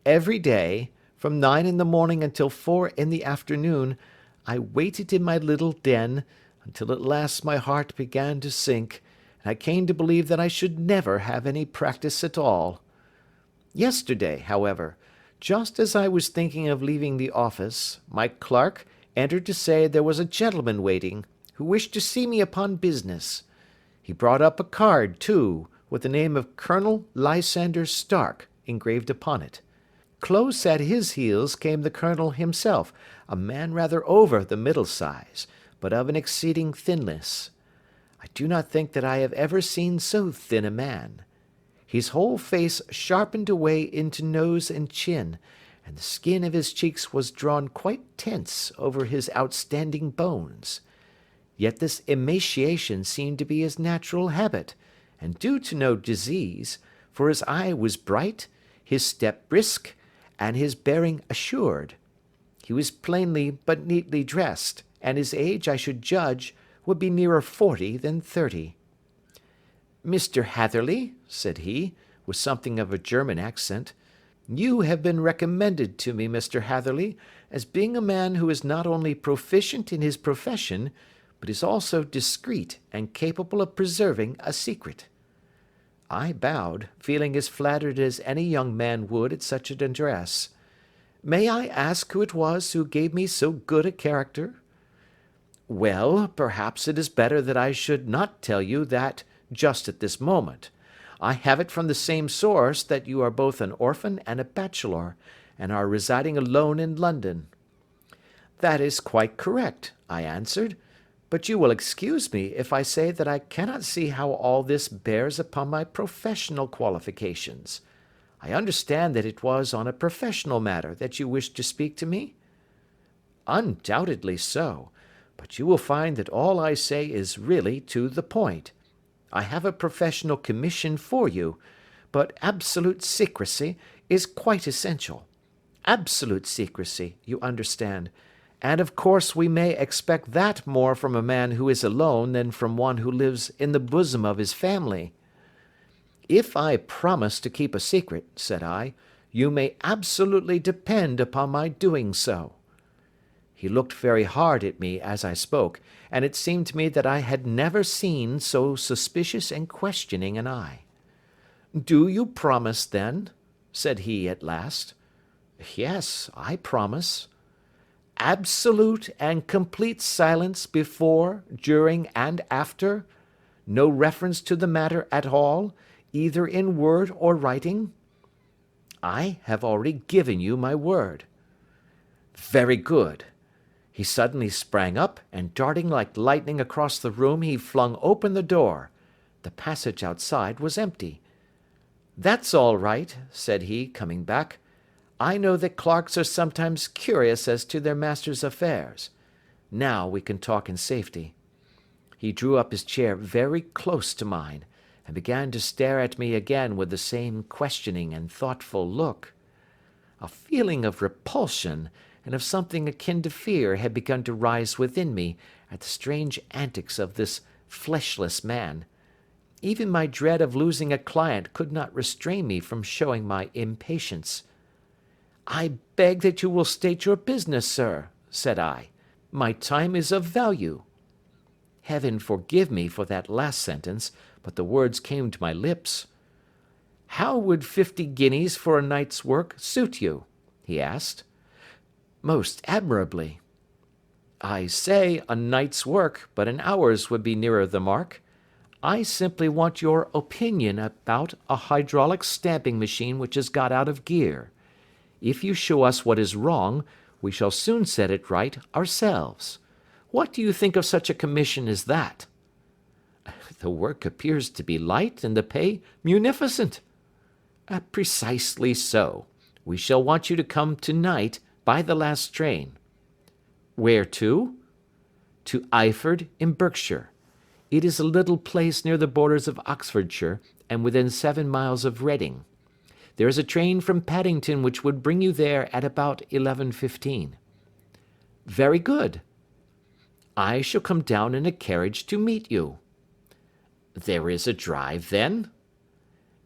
Speaker 2: Every day, from 9 in the morning until 4 in the afternoon, I waited in my little den, until at last my heart began to sink, and I came to believe that I should never have any practice at all. Yesterday, however, just as I was thinking of leaving the office, my clerk entered to say there was a gentleman waiting, who wished to see me upon business. He brought up a card, too, with the name of Colonel Lysander Stark engraved upon it. Close at his heels came the colonel himself, a man rather over the middle size, but of an exceeding thinness. I do not think that I have ever seen so thin a man. His whole face sharpened away into nose and chin, and the skin of his cheeks was drawn quite tense over his outstanding bones. Yet this emaciation seemed to be his natural habit, and due to no disease, for his eye was bright, his step brisk, and his bearing assured. He was plainly but neatly dressed, and his age, I should judge, would be nearer 40 than 30. "Mr. Hatherley," said he, with something of a German accent, "you have been recommended to me, Mr. Hatherley, as being a man who is not only proficient in his profession, but is also discreet and capable of preserving a secret." I bowed, feeling as flattered as any young man would at such an address. "May I ask who it was who gave me so good a character?" "Well, perhaps it is better that I should not tell you that just at this moment. I have it from the same source that you are both an orphan and a bachelor, and are residing alone in London." "That is quite correct," I answered, "but you will excuse me if I say that I cannot see how all this bears upon my professional qualifications. I understand that it was on a professional matter that you wished to speak to me?" "Undoubtedly so, but you will find that all I say is really to the point. I have a professional commission for you, but absolute secrecy is quite essential. Absolute secrecy, you understand, and of course we may expect that more from a man who is alone than from one who lives in the bosom of his family." "If I promise to keep a secret," said I, "you may absolutely depend upon my doing so." He looked very hard at me as I spoke, and it seemed to me that I had never seen so suspicious and questioning an eye. "Do you promise, then?" said he at last. "Yes, I promise." "Absolute and complete silence before, during, and after? No reference to the matter at all, either in word or writing?" "I have already given you my word." "Very good." He suddenly sprang up, and darting like lightning across the room, he flung open the door. The passage outside was empty. "That's all right," said he, coming back. "I know that clerks are sometimes curious as to their master's affairs. Now we can talk in safety." He drew up his chair very close to mine, and began to stare at me again with the same questioning and thoughtful look. A feeling of repulsion, and of something akin to fear, had begun to rise within me at the strange antics of this fleshless man. Even my dread of losing a client could not restrain me from showing my impatience. "I beg that you will state your business, sir," said I. "My time is of value." Heaven forgive me for that last sentence, but the words came to my lips. "How would 50 guineas for a night's work suit you?" he asked. "Most admirably." "I say a night's work, but an hour's would be nearer the mark. I simply want your opinion about a hydraulic stamping machine which has got out of gear. If you show us what is wrong, we shall soon set it right ourselves. What do you think of such a commission as that?" "The work appears to be light and the pay munificent." "Precisely so. We shall want you to come to-night by the last train." "Where to?" "To Eyford in Berkshire. It is a little place near the borders of Oxfordshire, and within 7 miles of Reading. There is a train from Paddington which would bring you there at about 11:15. "Very good." "I shall come down in a carriage to meet you." "There is a drive, then?"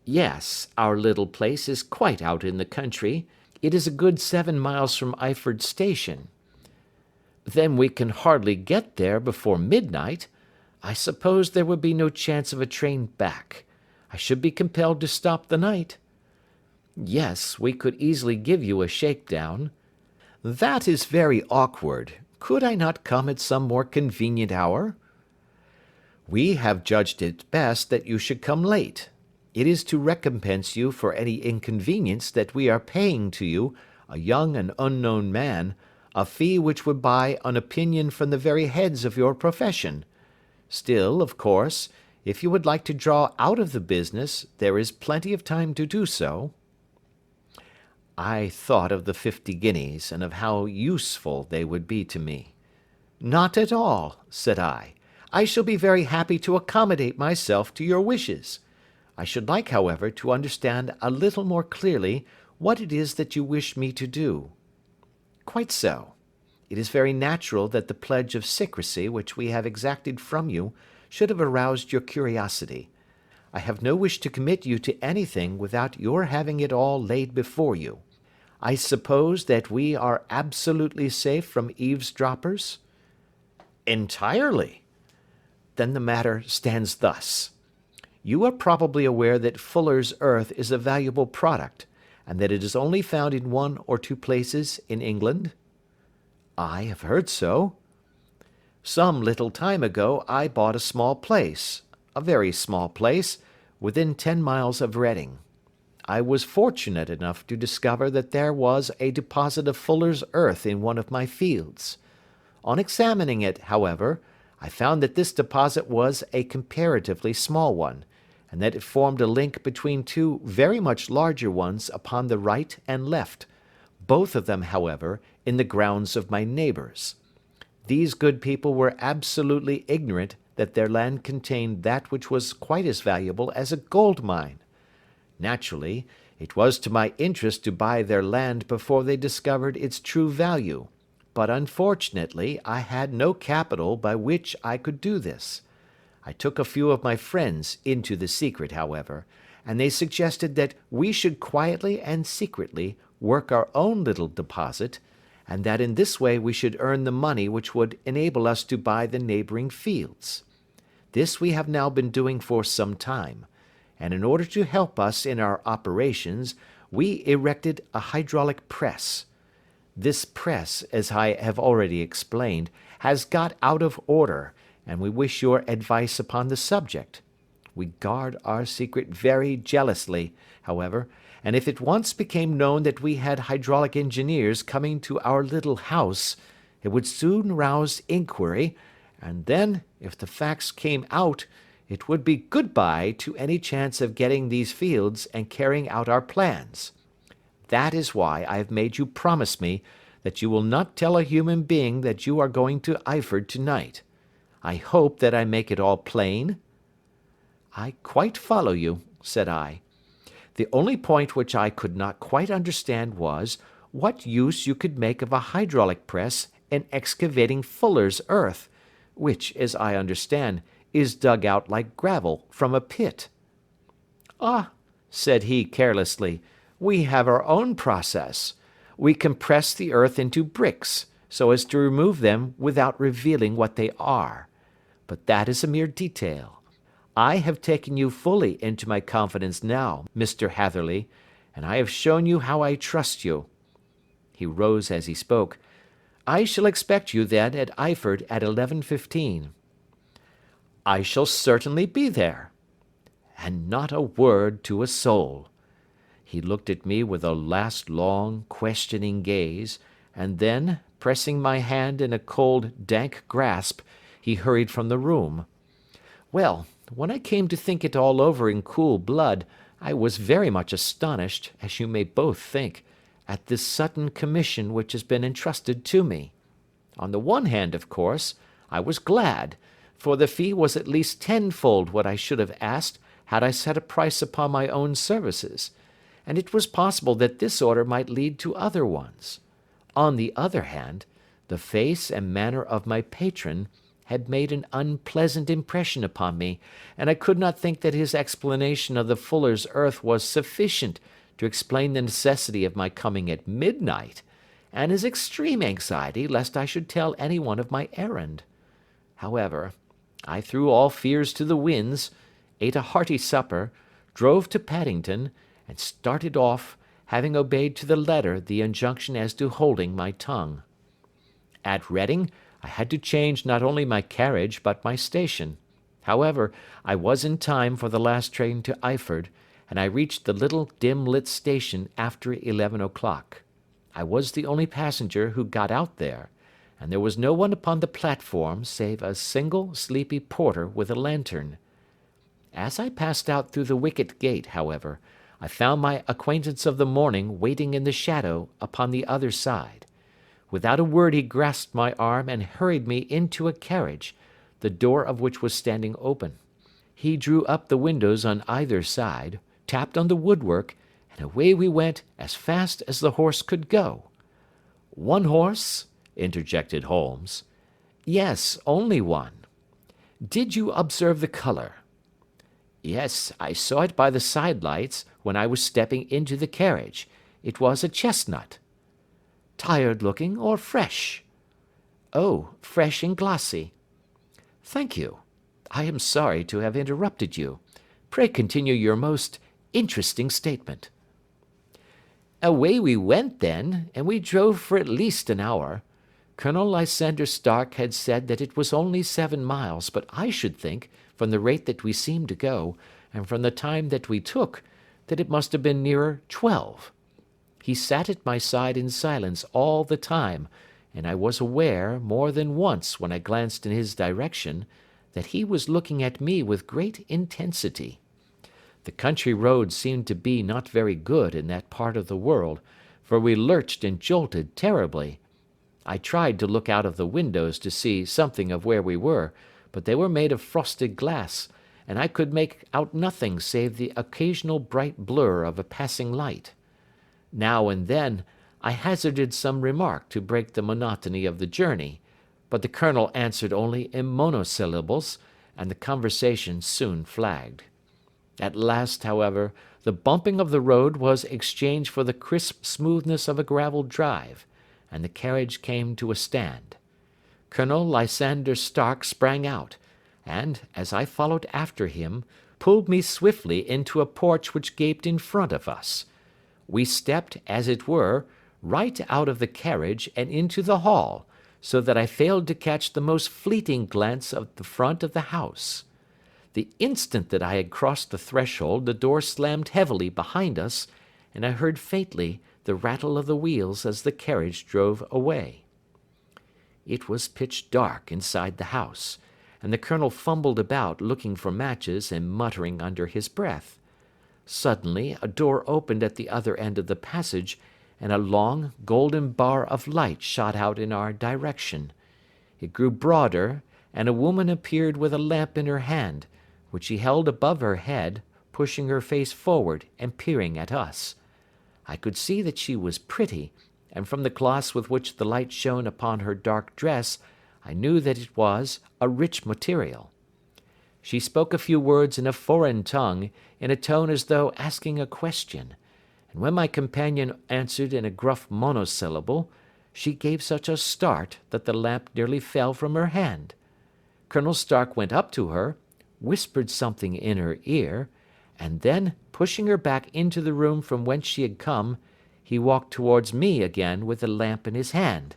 Speaker 2: "Yes, our little place is quite out in the country. It is a good 7 miles from Eyford Station." "Then we can hardly get there before midnight. I suppose there would be no chance of a train back. I should be compelled to stop the night." "Yes, we could easily give you a shakedown."
Speaker 1: "That is very awkward. Could I not come at some more convenient hour?" "We have judged it best that you should come late. It is to recompense you for any inconvenience that we are paying to you, a young and unknown man, a fee which would buy an opinion from the very heads of your profession. Still, of course, if you would like to draw out of the business, there is plenty of time to do so." I thought of the 50 guineas, and of how useful they would be to me. "Not at all," said I. "I shall be very happy to accommodate myself to your wishes. I should like, however, to understand a little more clearly what it is that you wish me to do." "Quite so. It is very natural that the pledge of secrecy which we have exacted from you should have aroused your curiosity. I have no wish to commit you to anything without your having it all laid before you. I suppose that we are absolutely safe from eavesdroppers?" "Entirely." "Then the matter stands thus. You are probably aware that Fuller's earth is a valuable product, and that it is only found in 1 or 2 places in England?" "I have heard so." "Some little time ago I bought a small place, a very small place, within 10 miles of Reading. I was fortunate enough to discover that there was a deposit of Fuller's earth in one of my fields. On examining it, however, I found that this deposit was a comparatively small one, and that it formed a link between two very much larger ones upon the right and left, both of them, however, in the grounds of my neighbours. These good people were absolutely ignorant that their land contained that which was quite as valuable as a gold mine. Naturally, it was to my interest to buy their land before they discovered its true value, but unfortunately I had no capital by which I could do this. I took a few of my friends into the secret, however, and they suggested that we should quietly and secretly work our own little deposit, and that in this way we should earn the money which would enable us to buy the neighbouring fields. This we have now been doing for some time, and in order to help us in our operations, we erected a hydraulic press. This press, as I have already explained, has got out of order, and we wish your advice upon the subject. We guard our secret very jealously, however, and if it once became known that we had hydraulic engineers coming to our little house, it would soon rouse inquiry, and then, if the facts came out, it would be good-bye to any chance of getting these fields and carrying out our plans. That is why I have made you promise me that you will not tell a human being that you are going to Eyford tonight. I hope that I make it all plain?" "I quite follow you," said I. "The only point which I could not quite understand was, what use you could make of a hydraulic press in excavating fuller's earth, which, as I understand, is dug out like gravel from a pit." "Ah," said he carelessly, "we have our own process. We compress the earth into bricks, so as to remove them without revealing what they are. But that is a mere detail. I have taken you fully into my confidence now, Mr. Hatherley, and I have shown you how I trust you." He rose as he spoke. "I shall expect you, then, at Eyford at 11:15. "I shall certainly be there." "And not a word to a soul." He looked at me with a last long, questioning gaze, and then, pressing my hand in a cold, dank grasp, he hurried from the room. Well, when I came to think it all over in cool blood, I was very much astonished, as you may both think, at this sudden commission which has been entrusted to me. On the one hand, of course, I was glad, for the fee was at least tenfold what I should have asked had I set a price upon my own services, and it was possible that this order might lead to other ones. On the other hand, the face and manner of my patron had made an unpleasant impression upon me, and I could not think that his explanation of the fuller's earth was sufficient to explain the necessity of my coming at midnight, and his extreme anxiety lest I should tell any one of my errand. However, I threw all fears to the winds, ate a hearty supper, drove to Paddington, and started off, having obeyed to the letter the injunction as to holding my tongue. At Reading, I had to change not only my carriage but my station. However, I was in time for the last train to Eyford, and I reached the little dim-lit station after 11 o'clock. I was the only passenger who got out there, and there was no one upon the platform save a single sleepy porter with a lantern. As I passed out through the wicket gate, however, I found my acquaintance of the morning waiting in the shadow upon the other side. Without a word he grasped my arm and hurried me into a carriage, the door of which was standing open. He drew up the windows on either side, tapped on the woodwork, and away we went as fast as the horse could go. "One horse?" interjected Holmes. "Yes, only one." "Did you observe the colour?" "Yes, I saw it by the side lights when I was stepping into the carriage. It was a chestnut." "Tired looking or fresh?" "Oh, fresh and glossy." "Thank you. I am sorry to have interrupted you. Pray continue your most interesting statement." "Away we went then, and we drove for at least an hour. Colonel Lysander Stark had said that it was only 7 miles, but I should think, from the rate that we seemed to go, and from the time that we took, that it must have been nearer 12. He sat at my side in silence all the time, and I was aware, more than once when I glanced in his direction, that he was looking at me with great intensity.
Speaker 2: The country roads seemed to be not very good in that part of the world, for we lurched and jolted terribly. I tried to look out of the windows to see something of where we were, but they were made of frosted glass, and I could make out nothing save the occasional bright blur of a passing light. Now and then I hazarded some remark to break the monotony of the journey, but the Colonel answered only in monosyllables, and the conversation soon flagged. At last, however, the bumping of the road was exchanged for the crisp smoothness of a gravelled drive, and the carriage came to a stand. Colonel Lysander Stark sprang out, and, as I followed after him, pulled me swiftly into a porch which gaped in front of us. We stepped, as it were, right out of the carriage and into the hall, so that I failed to catch the most fleeting glance of the front of the house. The instant that I had crossed the threshold, the door slammed heavily behind us, and I heard faintly the rattle of the wheels as the carriage drove away. It was pitch dark inside the house, and the Colonel fumbled about looking for matches and muttering under his breath. Suddenly a door opened at the other end of the passage, and a long, golden bar of light shot out in our direction. It grew broader, and a woman appeared with a lamp in her hand, which she held above her head, pushing her face forward and peering at us. I could see that she was pretty, and from the gloss with which the light shone upon her dark dress, I knew that it was a rich material. She spoke a few words in a foreign tongue, in a tone as though asking a question, and when my companion answered in a gruff monosyllable, she gave such a start that the lamp nearly fell from her hand. Colonel Stark went up to her, whispered something in her ear, and then, pushing her back into the room from whence she had come, he walked towards me again with the lamp in his hand.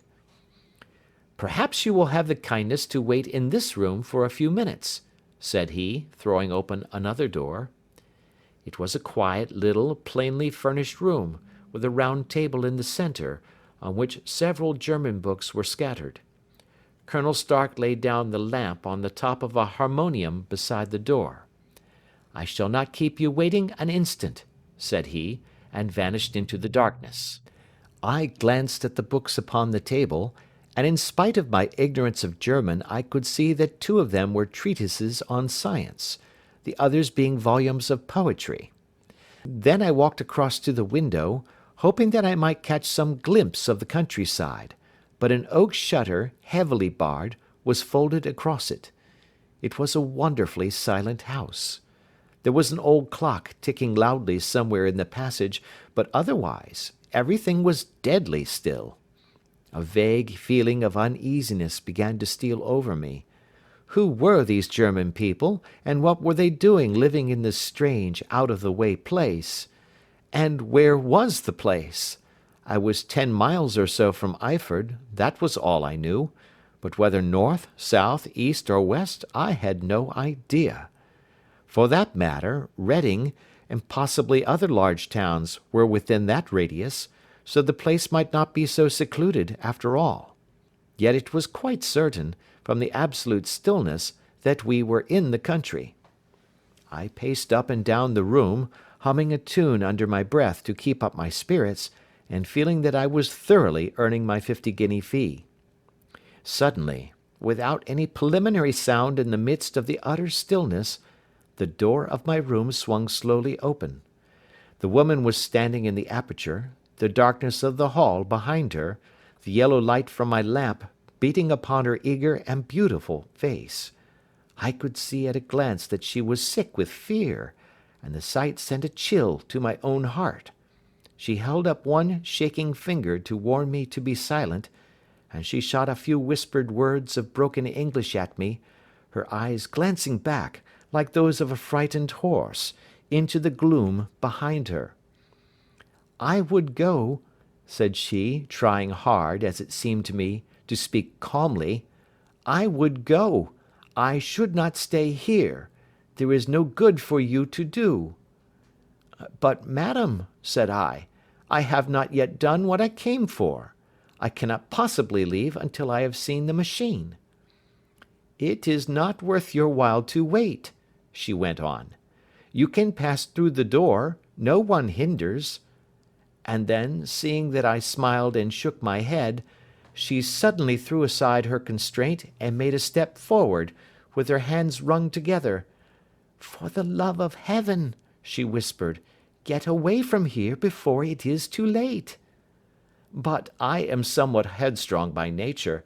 Speaker 2: "Perhaps you will have the kindness to wait in this room for a few minutes," said he, throwing open another door. It was a quiet, little, plainly furnished room, with a round table in the centre, on which several German books were scattered. Colonel Stark laid down the lamp on the top of a harmonium beside the door. "I shall not keep you waiting an instant," said he, and vanished into the darkness. I glanced at the books upon the table, and in spite of my ignorance of German I could see that 2 of them were treatises on science, the others being volumes of poetry. Then I walked across to the window, hoping that I might catch some glimpse of the countryside, but an oak shutter, heavily barred, was folded across it. It was a wonderfully silent house. There was an old clock ticking loudly somewhere in the passage, but otherwise everything was deadly still. A vague feeling of uneasiness began to steal over me. Who were these German people, and what were they doing living in this strange, out-of-the-way place? And where was the place? I was 10 miles or so from Eyford, that was all I knew, but whether north, south, east, or west, I had no idea. For that matter, Reading, and possibly other large towns, were within that radius, so the place might not be so secluded after all. Yet it was quite certain, from the absolute stillness, that we were in the country. I paced up and down the room, humming a tune under my breath to keep up my spirits, and feeling that I was thoroughly earning my 50-guinea fee. Suddenly, without any preliminary sound in the midst of the utter stillness, the door of my room swung slowly open. The woman was standing in the aperture, the darkness of the hall behind her, the yellow light from my lamp beating upon her eager and beautiful face. I could see at a glance that she was sick with fear, and the sight sent a chill to my own heart. She held up one shaking finger to warn me to be silent, and she shot a few whispered words of broken English at me, her eyes glancing back, like those of a frightened horse, into the gloom behind her. "I would go," said she, trying hard, as it seemed to me, to speak calmly. "I would go. I should not stay here. There is no good for you to do." "But, madam," said I have not yet done what I came for. I cannot possibly leave until I have seen the machine." "It is not worth your while to wait," she went on. You can pass through the door. No one hinders." And then, seeing that I smiled and shook my head, she suddenly threw aside her constraint and made a step forward, with her hands wrung together. "For the love of heaven," she whispered, "get away from here before it is too late." But I am somewhat headstrong by nature,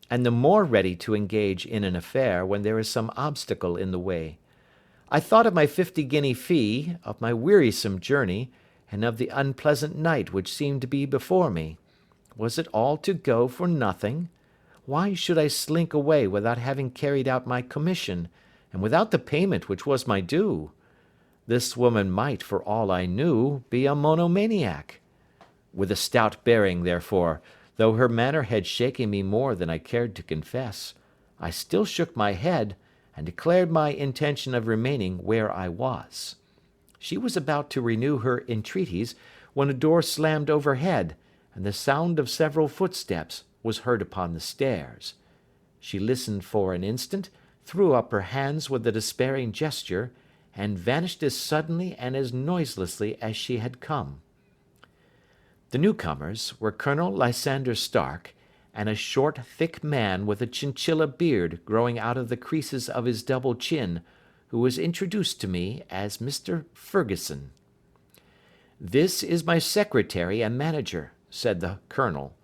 Speaker 2: and the more ready to engage in an affair when there is some obstacle in the way. I thought of my 50-guinea fee, of my wearisome journey, and of the unpleasant night which seemed to be before me. Was it all to go for nothing? Why should I slink away without having carried out my commission, and without the payment which was my due? This woman might, for all I knew, be a monomaniac. With a stout bearing, therefore, though her manner had shaken me more than I cared to confess, I still shook my head, and declared my intention of remaining where I was. She was about to renew her entreaties, when a door slammed overhead, and the sound of several footsteps was heard upon the stairs. She listened for an instant, threw up her hands with a despairing gesture, and vanished as suddenly and as noiselessly as she had come. The newcomers were Colonel Lysander Stark, and a short, thick man with a chinchilla beard growing out of the creases of his double chin, who was introduced to me as Mr. Ferguson. "This is my secretary and manager," said the Colonel.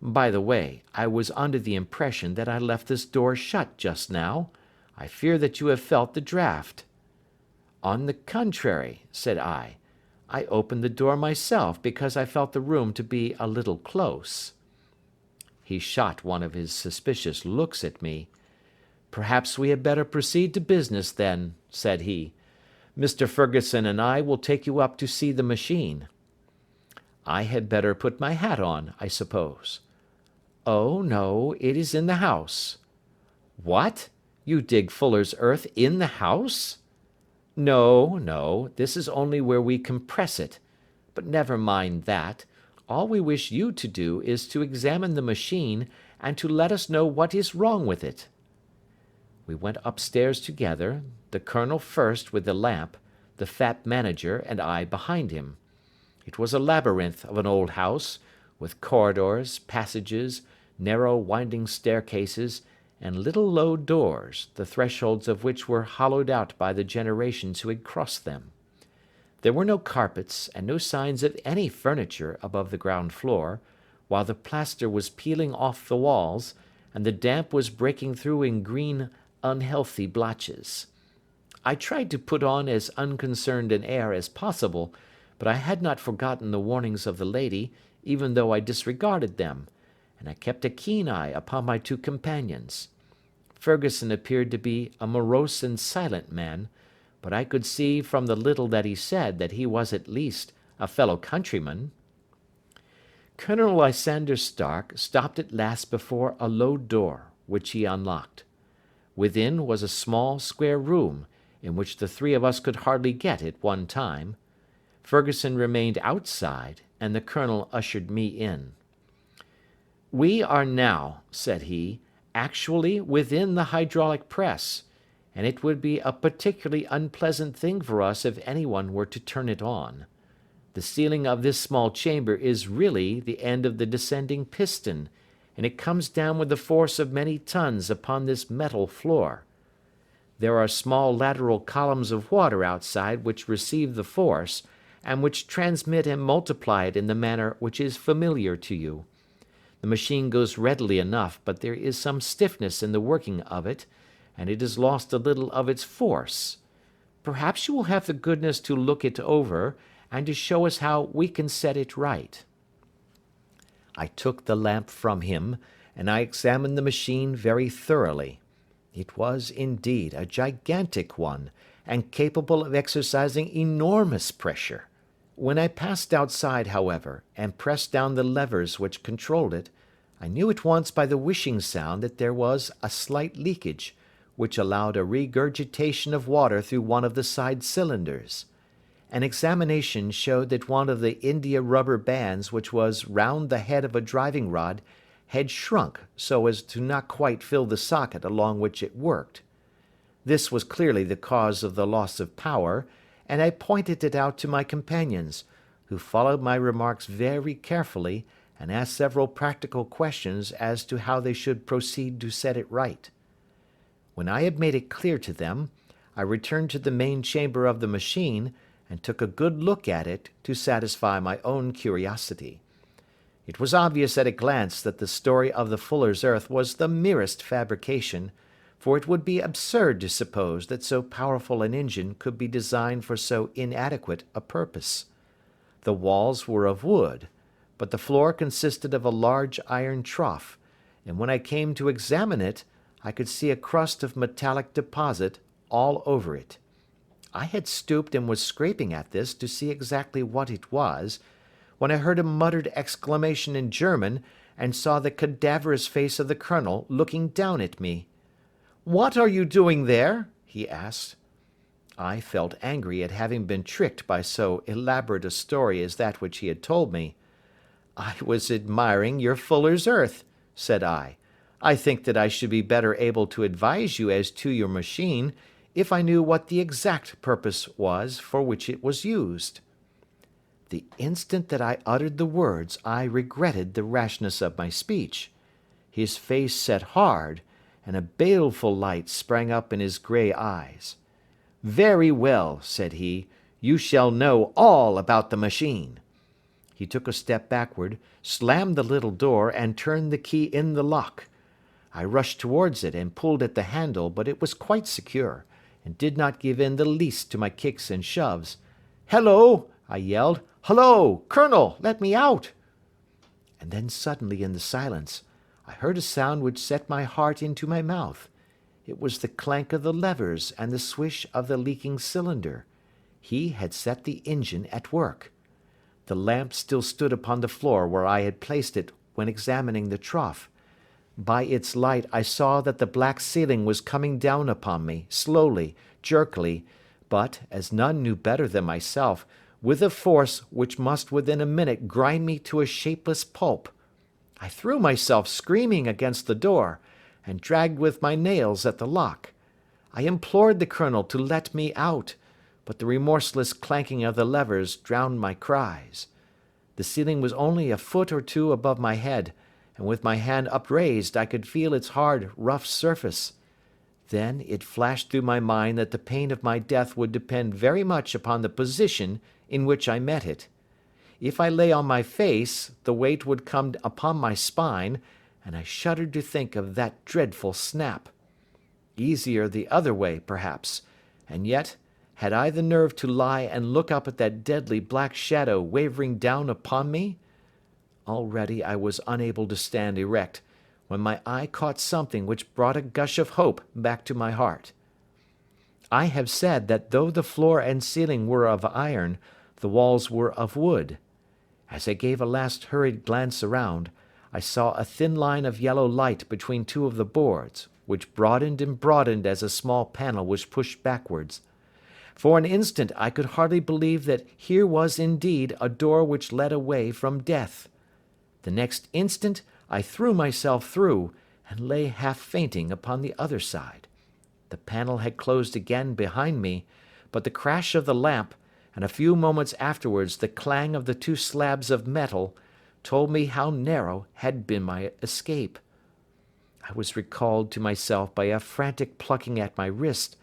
Speaker 2: "By the way, I was under the impression that I left this door shut just now. I fear that you have felt the draught." "On the contrary," said I opened the door myself because I felt the room to be a little close." He shot one of his suspicious looks at me. "Perhaps we had better proceed to business then," said he. "Mr. Ferguson and I will take you up to see the machine." "I had better put my hat on, I suppose." "Oh, no, it is in the house." "What? You dig fuller's earth in the house?" "No, no, this is only where we compress it. But never mind that. All we wish you to do is to examine the machine, and to let us know what is wrong with it." We went upstairs together, the Colonel first with the lamp, the fat manager and I behind him. It was a labyrinth of an old house, with corridors, passages, narrow winding staircases, and little low doors, the thresholds of which were hollowed out by the generations who had crossed them. There were no carpets, and no signs of any furniture above the ground floor, while the plaster was peeling off the walls, and the damp was breaking through in green, unhealthy blotches. I tried to put on as unconcerned an air as possible, but I had not forgotten the warnings of the lady, even though I disregarded them, and I kept a keen eye upon my two companions. Ferguson appeared to be a morose and silent man, but I could see from the little that he said that he was at least a fellow countryman. Colonel Lysander Stark stopped at last before a low door, which he unlocked. Within was a small square room, in which the three of us could hardly get at one time. Ferguson remained outside, and the Colonel ushered me in. "We are now," said he, "actually within the hydraulic press, and it would be a particularly unpleasant thing for us if anyone were to turn it on. The ceiling of this small chamber is really the end of the descending piston, and it comes down with the force of many tons upon this metal floor. There are small lateral columns of water outside which receive the force, and which transmit and multiply it in the manner which is familiar to you. The machine goes readily enough, but there is some stiffness in the working of it, and it has lost a little of its force. Perhaps you will have the goodness to look it over, and to show us how we can set it right." I took the lamp from him, and I examined the machine very thoroughly. It was, indeed, a gigantic one, and capable of exercising enormous pressure. When I passed outside, however, and pressed down the levers which controlled it, I knew at once by the whishing sound that there was a slight leakage, which allowed a regurgitation of water through one of the side cylinders. An examination showed that one of the india rubber bands which was round the head of a driving rod had shrunk so as to not quite fill the socket along which it worked. This was clearly the cause of the loss of power, and I pointed it out to my companions, who followed my remarks very carefully and asked several practical questions as to how they should proceed to set it right. When I had made it clear to them, I returned to the main chamber of the machine and took a good look at it to satisfy my own curiosity. It was obvious at a glance that the story of the Fuller's Earth was the merest fabrication, for it would be absurd to suppose that so powerful an engine could be designed for so inadequate a purpose. The walls were of wood, but the floor consisted of a large iron trough, and when I came to examine it, I could see a crust of metallic deposit all over it. I had stooped and was scraping at this to see exactly what it was, when I heard a muttered exclamation in German and saw the cadaverous face of the colonel looking down at me. "What are you doing there?" he asked. I felt angry at having been tricked by so elaborate a story as that which he had told me. "I was admiring your Fuller's Earth," said I. "I think that I should be better able to advise you as to your machine if I knew what the exact purpose was for which it was used." The instant that I uttered the words I regretted the rashness of my speech. His face set hard, and a baleful light sprang up in his grey eyes. "Very well," said he, "you shall know all about the machine." He took a step backward, slammed the little door, and turned the key in the lock. I rushed towards it and pulled at the handle, but it was quite secure, and did not give in the least to my kicks and shoves. "Hello!" I yelled. "Hullo! Colonel, let me out!" And then suddenly in the silence, I heard a sound which set my heart into my mouth. It was the clank of the levers and the swish of the leaking cylinder. He had set the engine at work. The lamp still stood upon the floor where I had placed it when examining the trough. By its light I saw that the black ceiling was coming down upon me, slowly, jerkily, but, as none knew better than myself, with a force which must within a minute grind me to a shapeless pulp. I threw myself screaming against the door, and dragged with my nails at the lock. I implored the colonel to let me out, but the remorseless clanking of the levers drowned my cries. The ceiling was only a foot or two above my head, and with my hand upraised I could feel its hard, rough surface. Then it flashed through my mind that the pain of my death would depend very much upon the position in which I met it. If I lay on my face, the weight would come upon my spine, and I shuddered to think of that dreadful snap. Easier the other way, perhaps, and yet, had I the nerve to lie and look up at that deadly black shadow wavering down upon me? Already I was unable to stand erect, when my eye caught something which brought a gush of hope back to my heart. I have said that though the floor and ceiling were of iron, the walls were of wood. As I gave a last hurried glance around, I saw a thin line of yellow light between two of the boards, which broadened and broadened as a small panel was pushed backwards. For an instant I could hardly believe that here was indeed a door which led away from death. The next instant I threw myself through, and lay half fainting upon the other side. The panel had closed again behind me, but the crash of the lamp, and a few moments afterwards the clang of the two slabs of metal, told me how narrow had been my escape. I was recalled to myself by a frantic plucking at my wrist,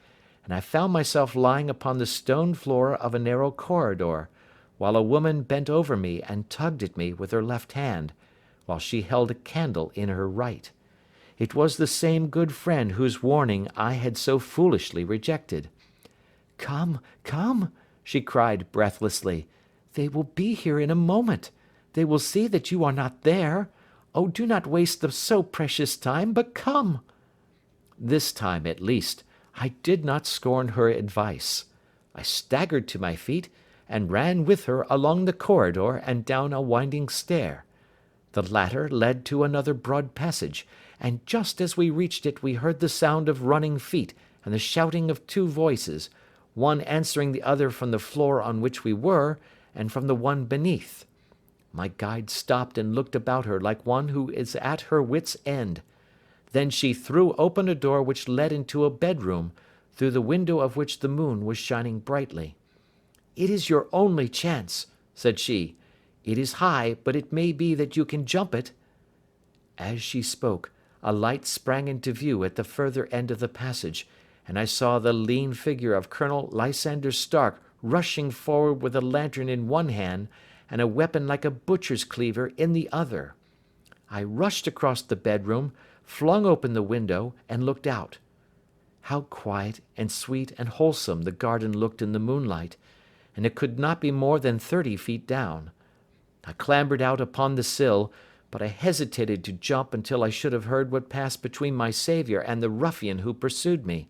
Speaker 2: and I found myself lying upon the stone floor of a narrow corridor, while a woman bent over me and tugged at me with her left hand, while she held a candle in her right. It was the same good friend whose warning I had so foolishly rejected. "Come, come," she cried breathlessly. "They will be here in a moment. They will see that you are not there. Oh, do not waste the so precious time, but come." This time, at least, I did not scorn her advice. I staggered to my feet, and ran with her along the corridor and down a winding stair. The latter led to another broad passage, and just as we reached it we heard the sound of running feet and the shouting of two voices, one answering the other from the floor on which we were, and from the one beneath. My guide stopped and looked about her like one who is at her wits' end. Then she threw open a door which led into a bedroom, through the window of which the moon was shining brightly. "It is your only chance," said she. "It is high, but it may be that you can jump it." As she spoke, a light sprang into view at the further end of the passage, and I saw the lean figure of Colonel Lysander Stark rushing forward with a lantern in one hand and a weapon like a butcher's cleaver in the other. I rushed across the bedroom, flung open the window, and looked out. How quiet and sweet and wholesome the garden looked in the moonlight, and it could not be more than 30 feet down. I clambered out upon the sill, but I hesitated to jump until I should have heard what passed between my saviour and the ruffian who pursued me.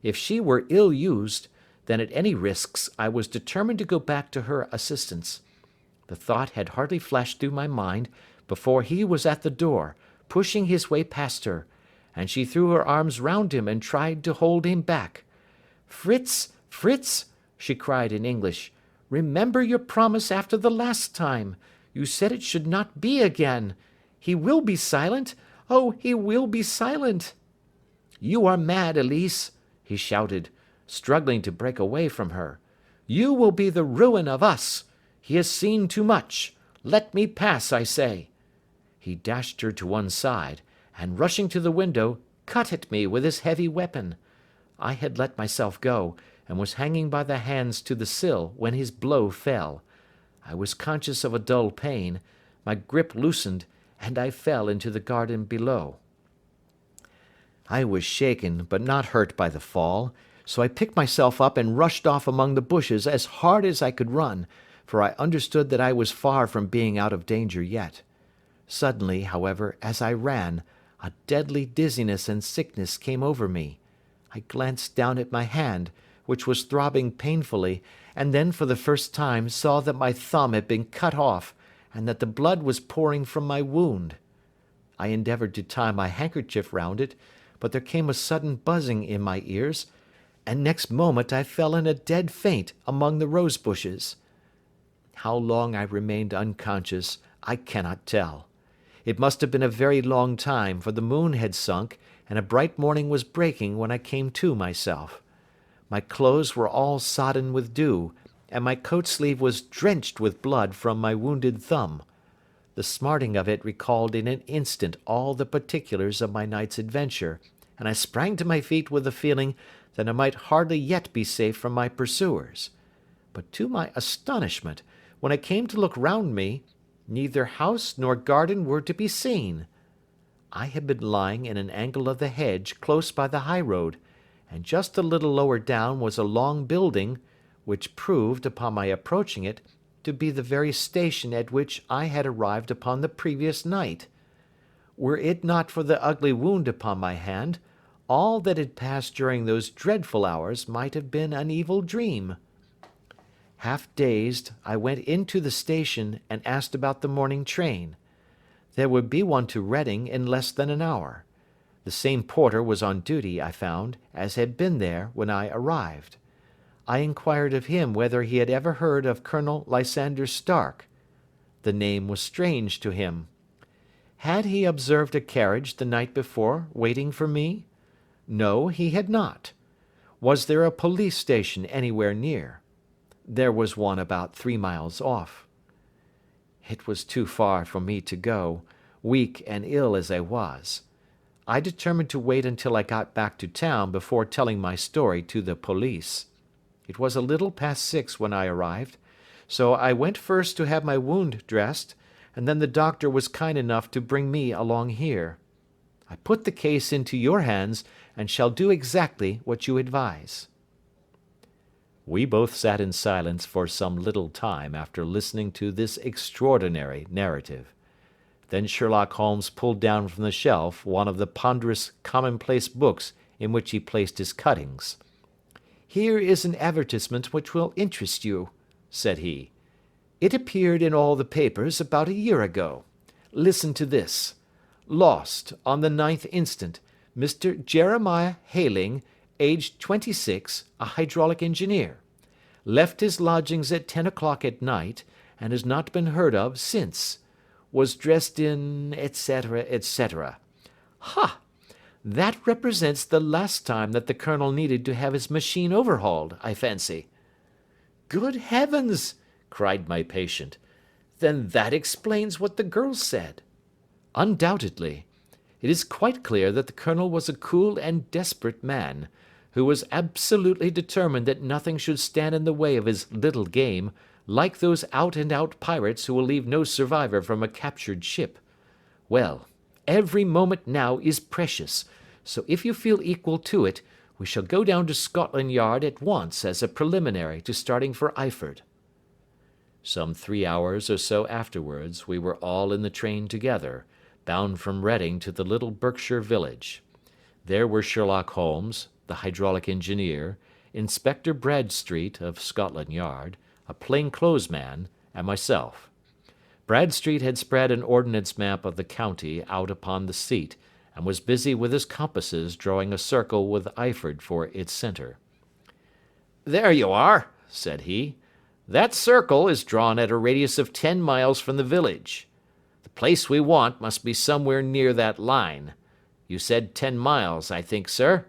Speaker 2: If she were ill used, then at any risks I was determined to go back to her assistance. The thought had hardly flashed through my mind before he was at the door, pushing his way past her, and she threw her arms round him and tried to hold him back. "Fritz, Fritz," she cried in English, "remember your promise after the last time. You said it should not be again. He will be silent. Oh, he will be silent." "You are mad, Elise," he shouted, struggling to break away from her. "You will be the ruin of us. He has seen too much. Let me pass, I say." He dashed her to one side, and rushing to the window, cut at me with his heavy weapon. I had let myself go, and was hanging by the hands to the sill, when his blow fell. I was conscious of a dull pain, my grip loosened, and I fell into the garden below. I was shaken, but not hurt by the fall, so I picked myself up and rushed off among the bushes as hard as I could run, for I understood that I was far from being out of danger yet. Suddenly, however, as I ran, a deadly dizziness and sickness came over me. I glanced down at my hand, which was throbbing painfully, and then for the first time saw that my thumb had been cut off, and that the blood was pouring from my wound. I endeavoured to tie my handkerchief round it, but there came a sudden buzzing in my ears, and next moment I fell in a dead faint among the rose bushes. How long I remained unconscious I cannot tell. It must have been a very long time, for the moon had sunk, and a bright morning was breaking when I came to myself. My clothes were all sodden with dew, and my coat sleeve was drenched with blood from my wounded thumb. The smarting of it recalled in an instant all the particulars of my night's adventure, and I sprang to my feet with the feeling that I might hardly yet be safe from my pursuers. But to my astonishment, when I came to look round me, neither house nor garden were to be seen. I had been lying in an angle of the hedge close by the high road, and just a little lower down was a long building, which proved, upon my approaching it, to be the very station at which I had arrived upon the previous night. Were it not for the ugly wound upon my hand, all that had passed during those dreadful hours might have been an evil dream. Half dazed, I went into the station and asked about the morning train. There would be one to Reading in less than an hour. The same porter was on duty, I found, as had been there when I arrived. I inquired of him whether he had ever heard of Colonel Lysander Stark. The name was strange to him. Had he observed a carriage the night before waiting for me? No, he had not. Was there a police station anywhere near? There was one about 3 miles off. It was too far for me to go, weak and ill as I was. I determined to wait until I got back to town before telling my story to the police. It was a little past 6 when I arrived, so I went first to have my wound dressed, and then the doctor was kind enough to bring me along here. I put the case into your hands, and shall do exactly what you advise." We both sat in silence for some little time after listening to this extraordinary narrative. Then Sherlock Holmes pulled down from the shelf one of the ponderous commonplace books in which he placed his cuttings. "Here is an advertisement which will interest you," said he. "It appeared in all the papers about a year ago. Listen to this. 'Lost, on the 9th instant, Mr. Jeremiah Hayling, aged 26, a hydraulic engineer. Left his lodgings at 10 o'clock at night, and has not been heard of since. Was dressed in, etc., etc.' Ha! That represents the last time that the Colonel needed to have his machine overhauled, I fancy."
Speaker 1: Good heavens! cried my patient. Then that explains what the girl said. Undoubtedly. It is quite clear that the colonel was a cool and desperate man, who was absolutely determined that nothing should stand in the way of his little game, like those out-and-out pirates who will leave no survivor from a captured ship. Well, every moment now is precious, so if you feel equal to it, we shall go down to Scotland Yard at once as a preliminary to starting for Eyford. Some 3 hours or so afterwards, we were all in the train together, bound from Reading to the little Berkshire village. There were Sherlock Holmes, the hydraulic engineer, Inspector Bradstreet of Scotland Yard, a plain-clothes-man, and myself. Bradstreet had spread an ordnance map of the county out upon the seat, and was busy with his compasses drawing a circle with Eyford for its centre. "There you are," said he. "That circle is drawn at a radius of 10 miles from the village. The place we want must be somewhere near that line. You said 10 miles, I think, sir?"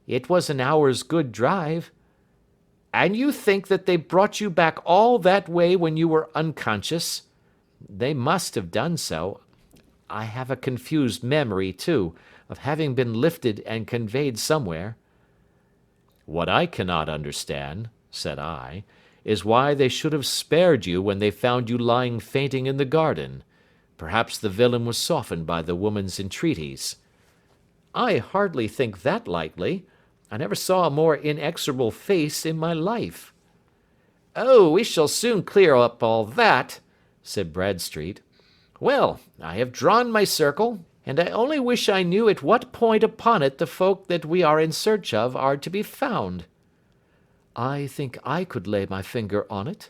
Speaker 1: "It was an hour's good drive." "And you think that they brought you back all that way when you were unconscious?" "They must have done so. I have a confused memory, too, of having been lifted and conveyed somewhere." "What I cannot understand," said I, "is why they should have spared you when they found you lying fainting in the garden. Perhaps the villain was softened by the woman's entreaties." "I hardly think that likely. I never saw a more inexorable face in my life." "Oh, we shall soon clear up all that," said Bradstreet. "Well, I have drawn my circle, and I only wish I knew at what point upon it the folk that we are in search of are to be found." "I think I could lay my finger on it,"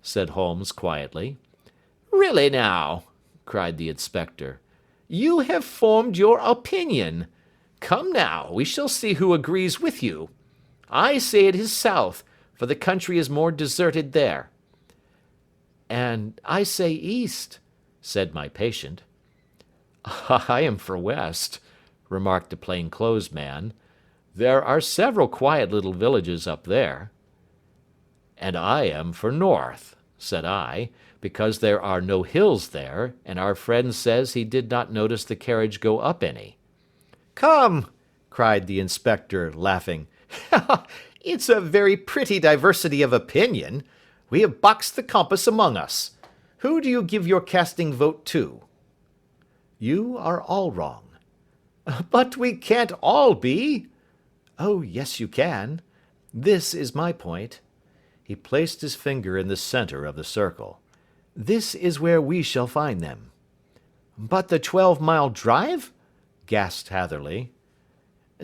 Speaker 1: said Holmes quietly. "Really now," cried the inspector, "you have formed your opinion. Come now, we shall see who agrees with you. I say it is south, for the country is more deserted there." "And I say east," said my patient. "I am for west," remarked the plain-clothes man. "There are several quiet little villages up there." "And I am for north," said I, "because there are no hills there, and our friend says he did not notice the carriage go up any."
Speaker 2: Come, cried the inspector, laughing. It's a very pretty diversity of opinion. We have boxed the compass among us. Who do you give your casting vote to? You are all wrong. But we can't all be. Oh, yes, you can. This is my point. He placed his finger in the center of the circle. This is where we shall find them. But the 12-mile drive? Gasped Hatherley.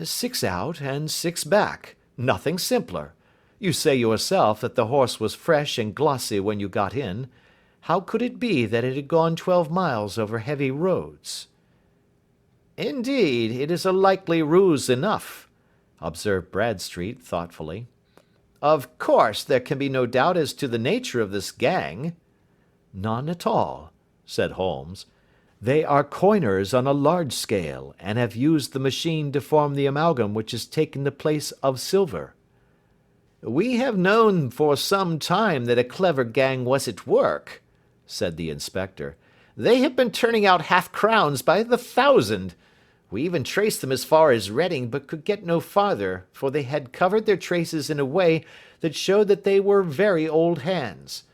Speaker 2: 6 out and 6 back. Nothing simpler. You say yourself that the horse was fresh and glossy when you got in. How could it be that it had gone 12 miles over heavy roads? Indeed, it is a likely ruse enough, observed Bradstreet thoughtfully. Of course, there can be no doubt as to the nature of this gang. None at all, said Holmes. They are coiners on a large scale, and have used the machine to form the amalgam which has taken the place of silver. We have known for some time that a clever gang was at work, said the inspector. They have been turning out half-crowns by the thousand. We even traced them as far as Reading, but could get no farther, for they had covered their traces in a way that showed that they were very old hands.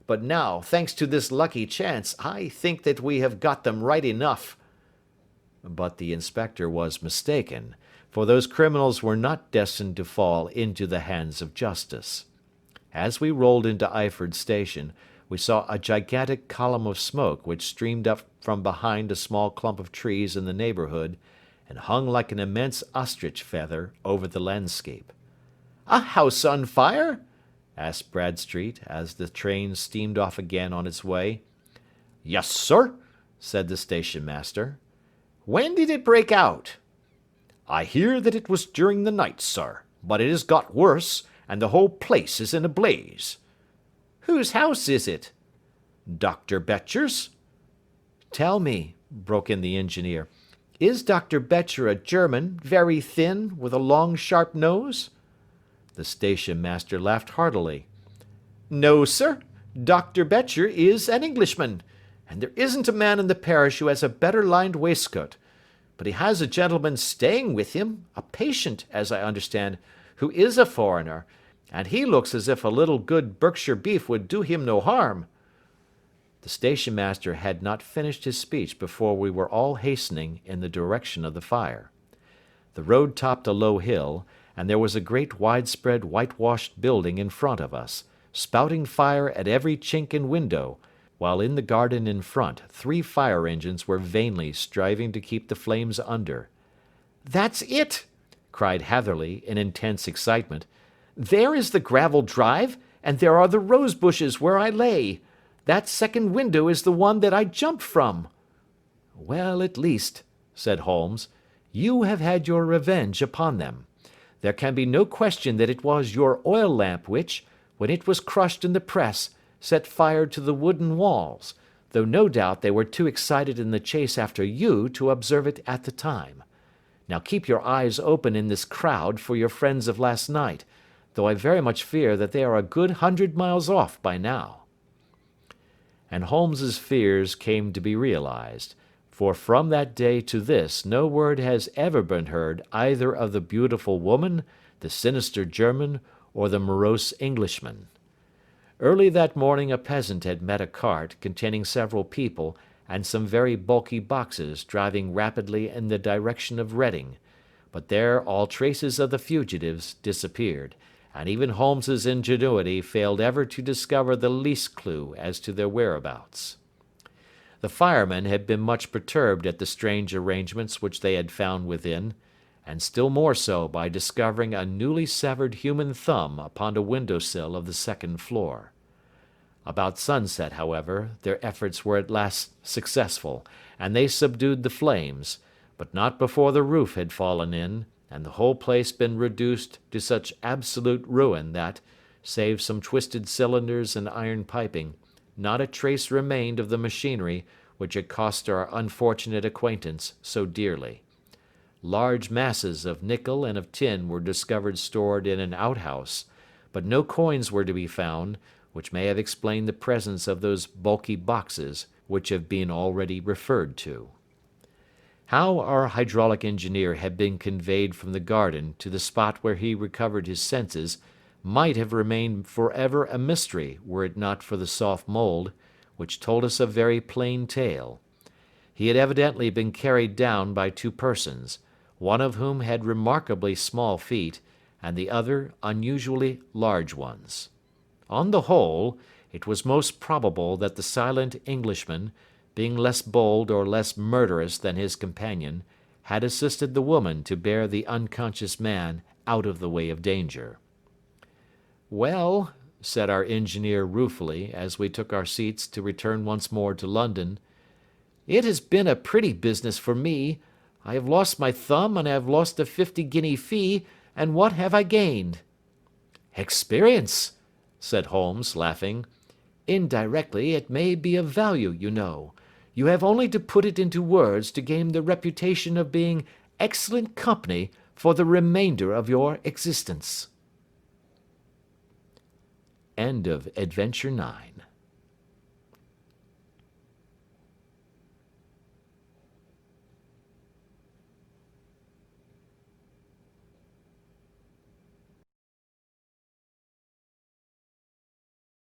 Speaker 2: But now, thanks to this lucky chance, I think that we have got them right enough. But the inspector was mistaken, for those criminals were not destined to fall into the hands of justice. As we rolled into Eyford Station, we saw a gigantic column of smoke which streamed up from behind a small clump of trees in the neighbourhood, and hung like an immense ostrich feather over the landscape. A house on fire? Asked Bradstreet, as the train steamed off again on its way. Yes, sir, said the station master. When did it break out? I hear that it was during the night, sir, but it has got worse, and the whole place is in a blaze. Whose house is it? Dr. Betcher's. Tell me, broke in the engineer, is Dr. Betcher a German, very thin, with a long sharp nose? The station master laughed heartily.
Speaker 1: No, sir. Dr. Betcher is an Englishman, and there isn't a man in the parish who has a better lined waistcoat. But he has a gentleman staying with him, a patient, as I understand, who is a foreigner, and he looks as if a little good Berkshire beef would do him no harm. The station master had not finished his speech before we were all hastening in the direction of the fire. The road topped a low hill, and there was a great widespread whitewashed building in front of us, spouting fire at every chink and window, while in the garden in front 3 fire engines were vainly striving to keep the flames under. "That's it!" cried Hatherley, in intense excitement. "There is the gravel drive, and there are the rose bushes where I lay. That second window is the one that I jumped from." "Well, at least," said Holmes, "you have had your revenge upon them. There can be no question that it was your oil lamp which, when it was crushed in the press, set fire to the wooden walls, though no doubt they were too excited in the chase after you to observe it at the time. Now keep your eyes open in this crowd for your friends of last night, though I very much fear that they are a good 100 miles off by now." And Holmes's fears came to be realized, for from that day to this no word has ever been heard either of the beautiful woman, the sinister German, or the morose Englishman. Early that morning a peasant had met a cart containing several people and some very bulky boxes driving rapidly in the direction of Reading, but there all traces of the fugitives disappeared, and even Holmes's ingenuity failed ever to discover the least clue as to their whereabouts. The firemen had been much perturbed at the strange arrangements which they had found within, and still more so by discovering a newly severed human thumb upon a window sill of the second floor. About sunset, however, their efforts were at last successful, and they subdued the flames, but not before the roof had fallen in, and the whole place been reduced to such absolute ruin that, save some twisted cylinders and iron piping, not a trace remained of the machinery which had cost our unfortunate acquaintance so dearly. Large masses of nickel and of tin were discovered stored in an outhouse, but no coins were to be found, which may have explained the presence of those bulky boxes which have been already referred to. How our hydraulic engineer had been conveyed from the garden to the spot where he recovered his senses might have remained forever a mystery were it not for the soft mould, which told us a very plain tale. He had evidently been carried down by 2 persons, one of whom had remarkably small feet, and the other unusually large ones. On the whole, it was most probable that the silent Englishman, being less bold or less murderous than his companion, had assisted the woman to bear the unconscious man out of the way of danger. "Well," said our engineer ruefully, as we took our seats to return once more to London, "it has been a pretty business for me. I have lost my thumb, and I have lost a 50-guinea fee, and what have I gained?" "Experience," said Holmes, laughing. "Indirectly it may be of value, you know. You have only to put it into words to gain the reputation of being excellent company for the remainder of your existence." End of Adventure 9.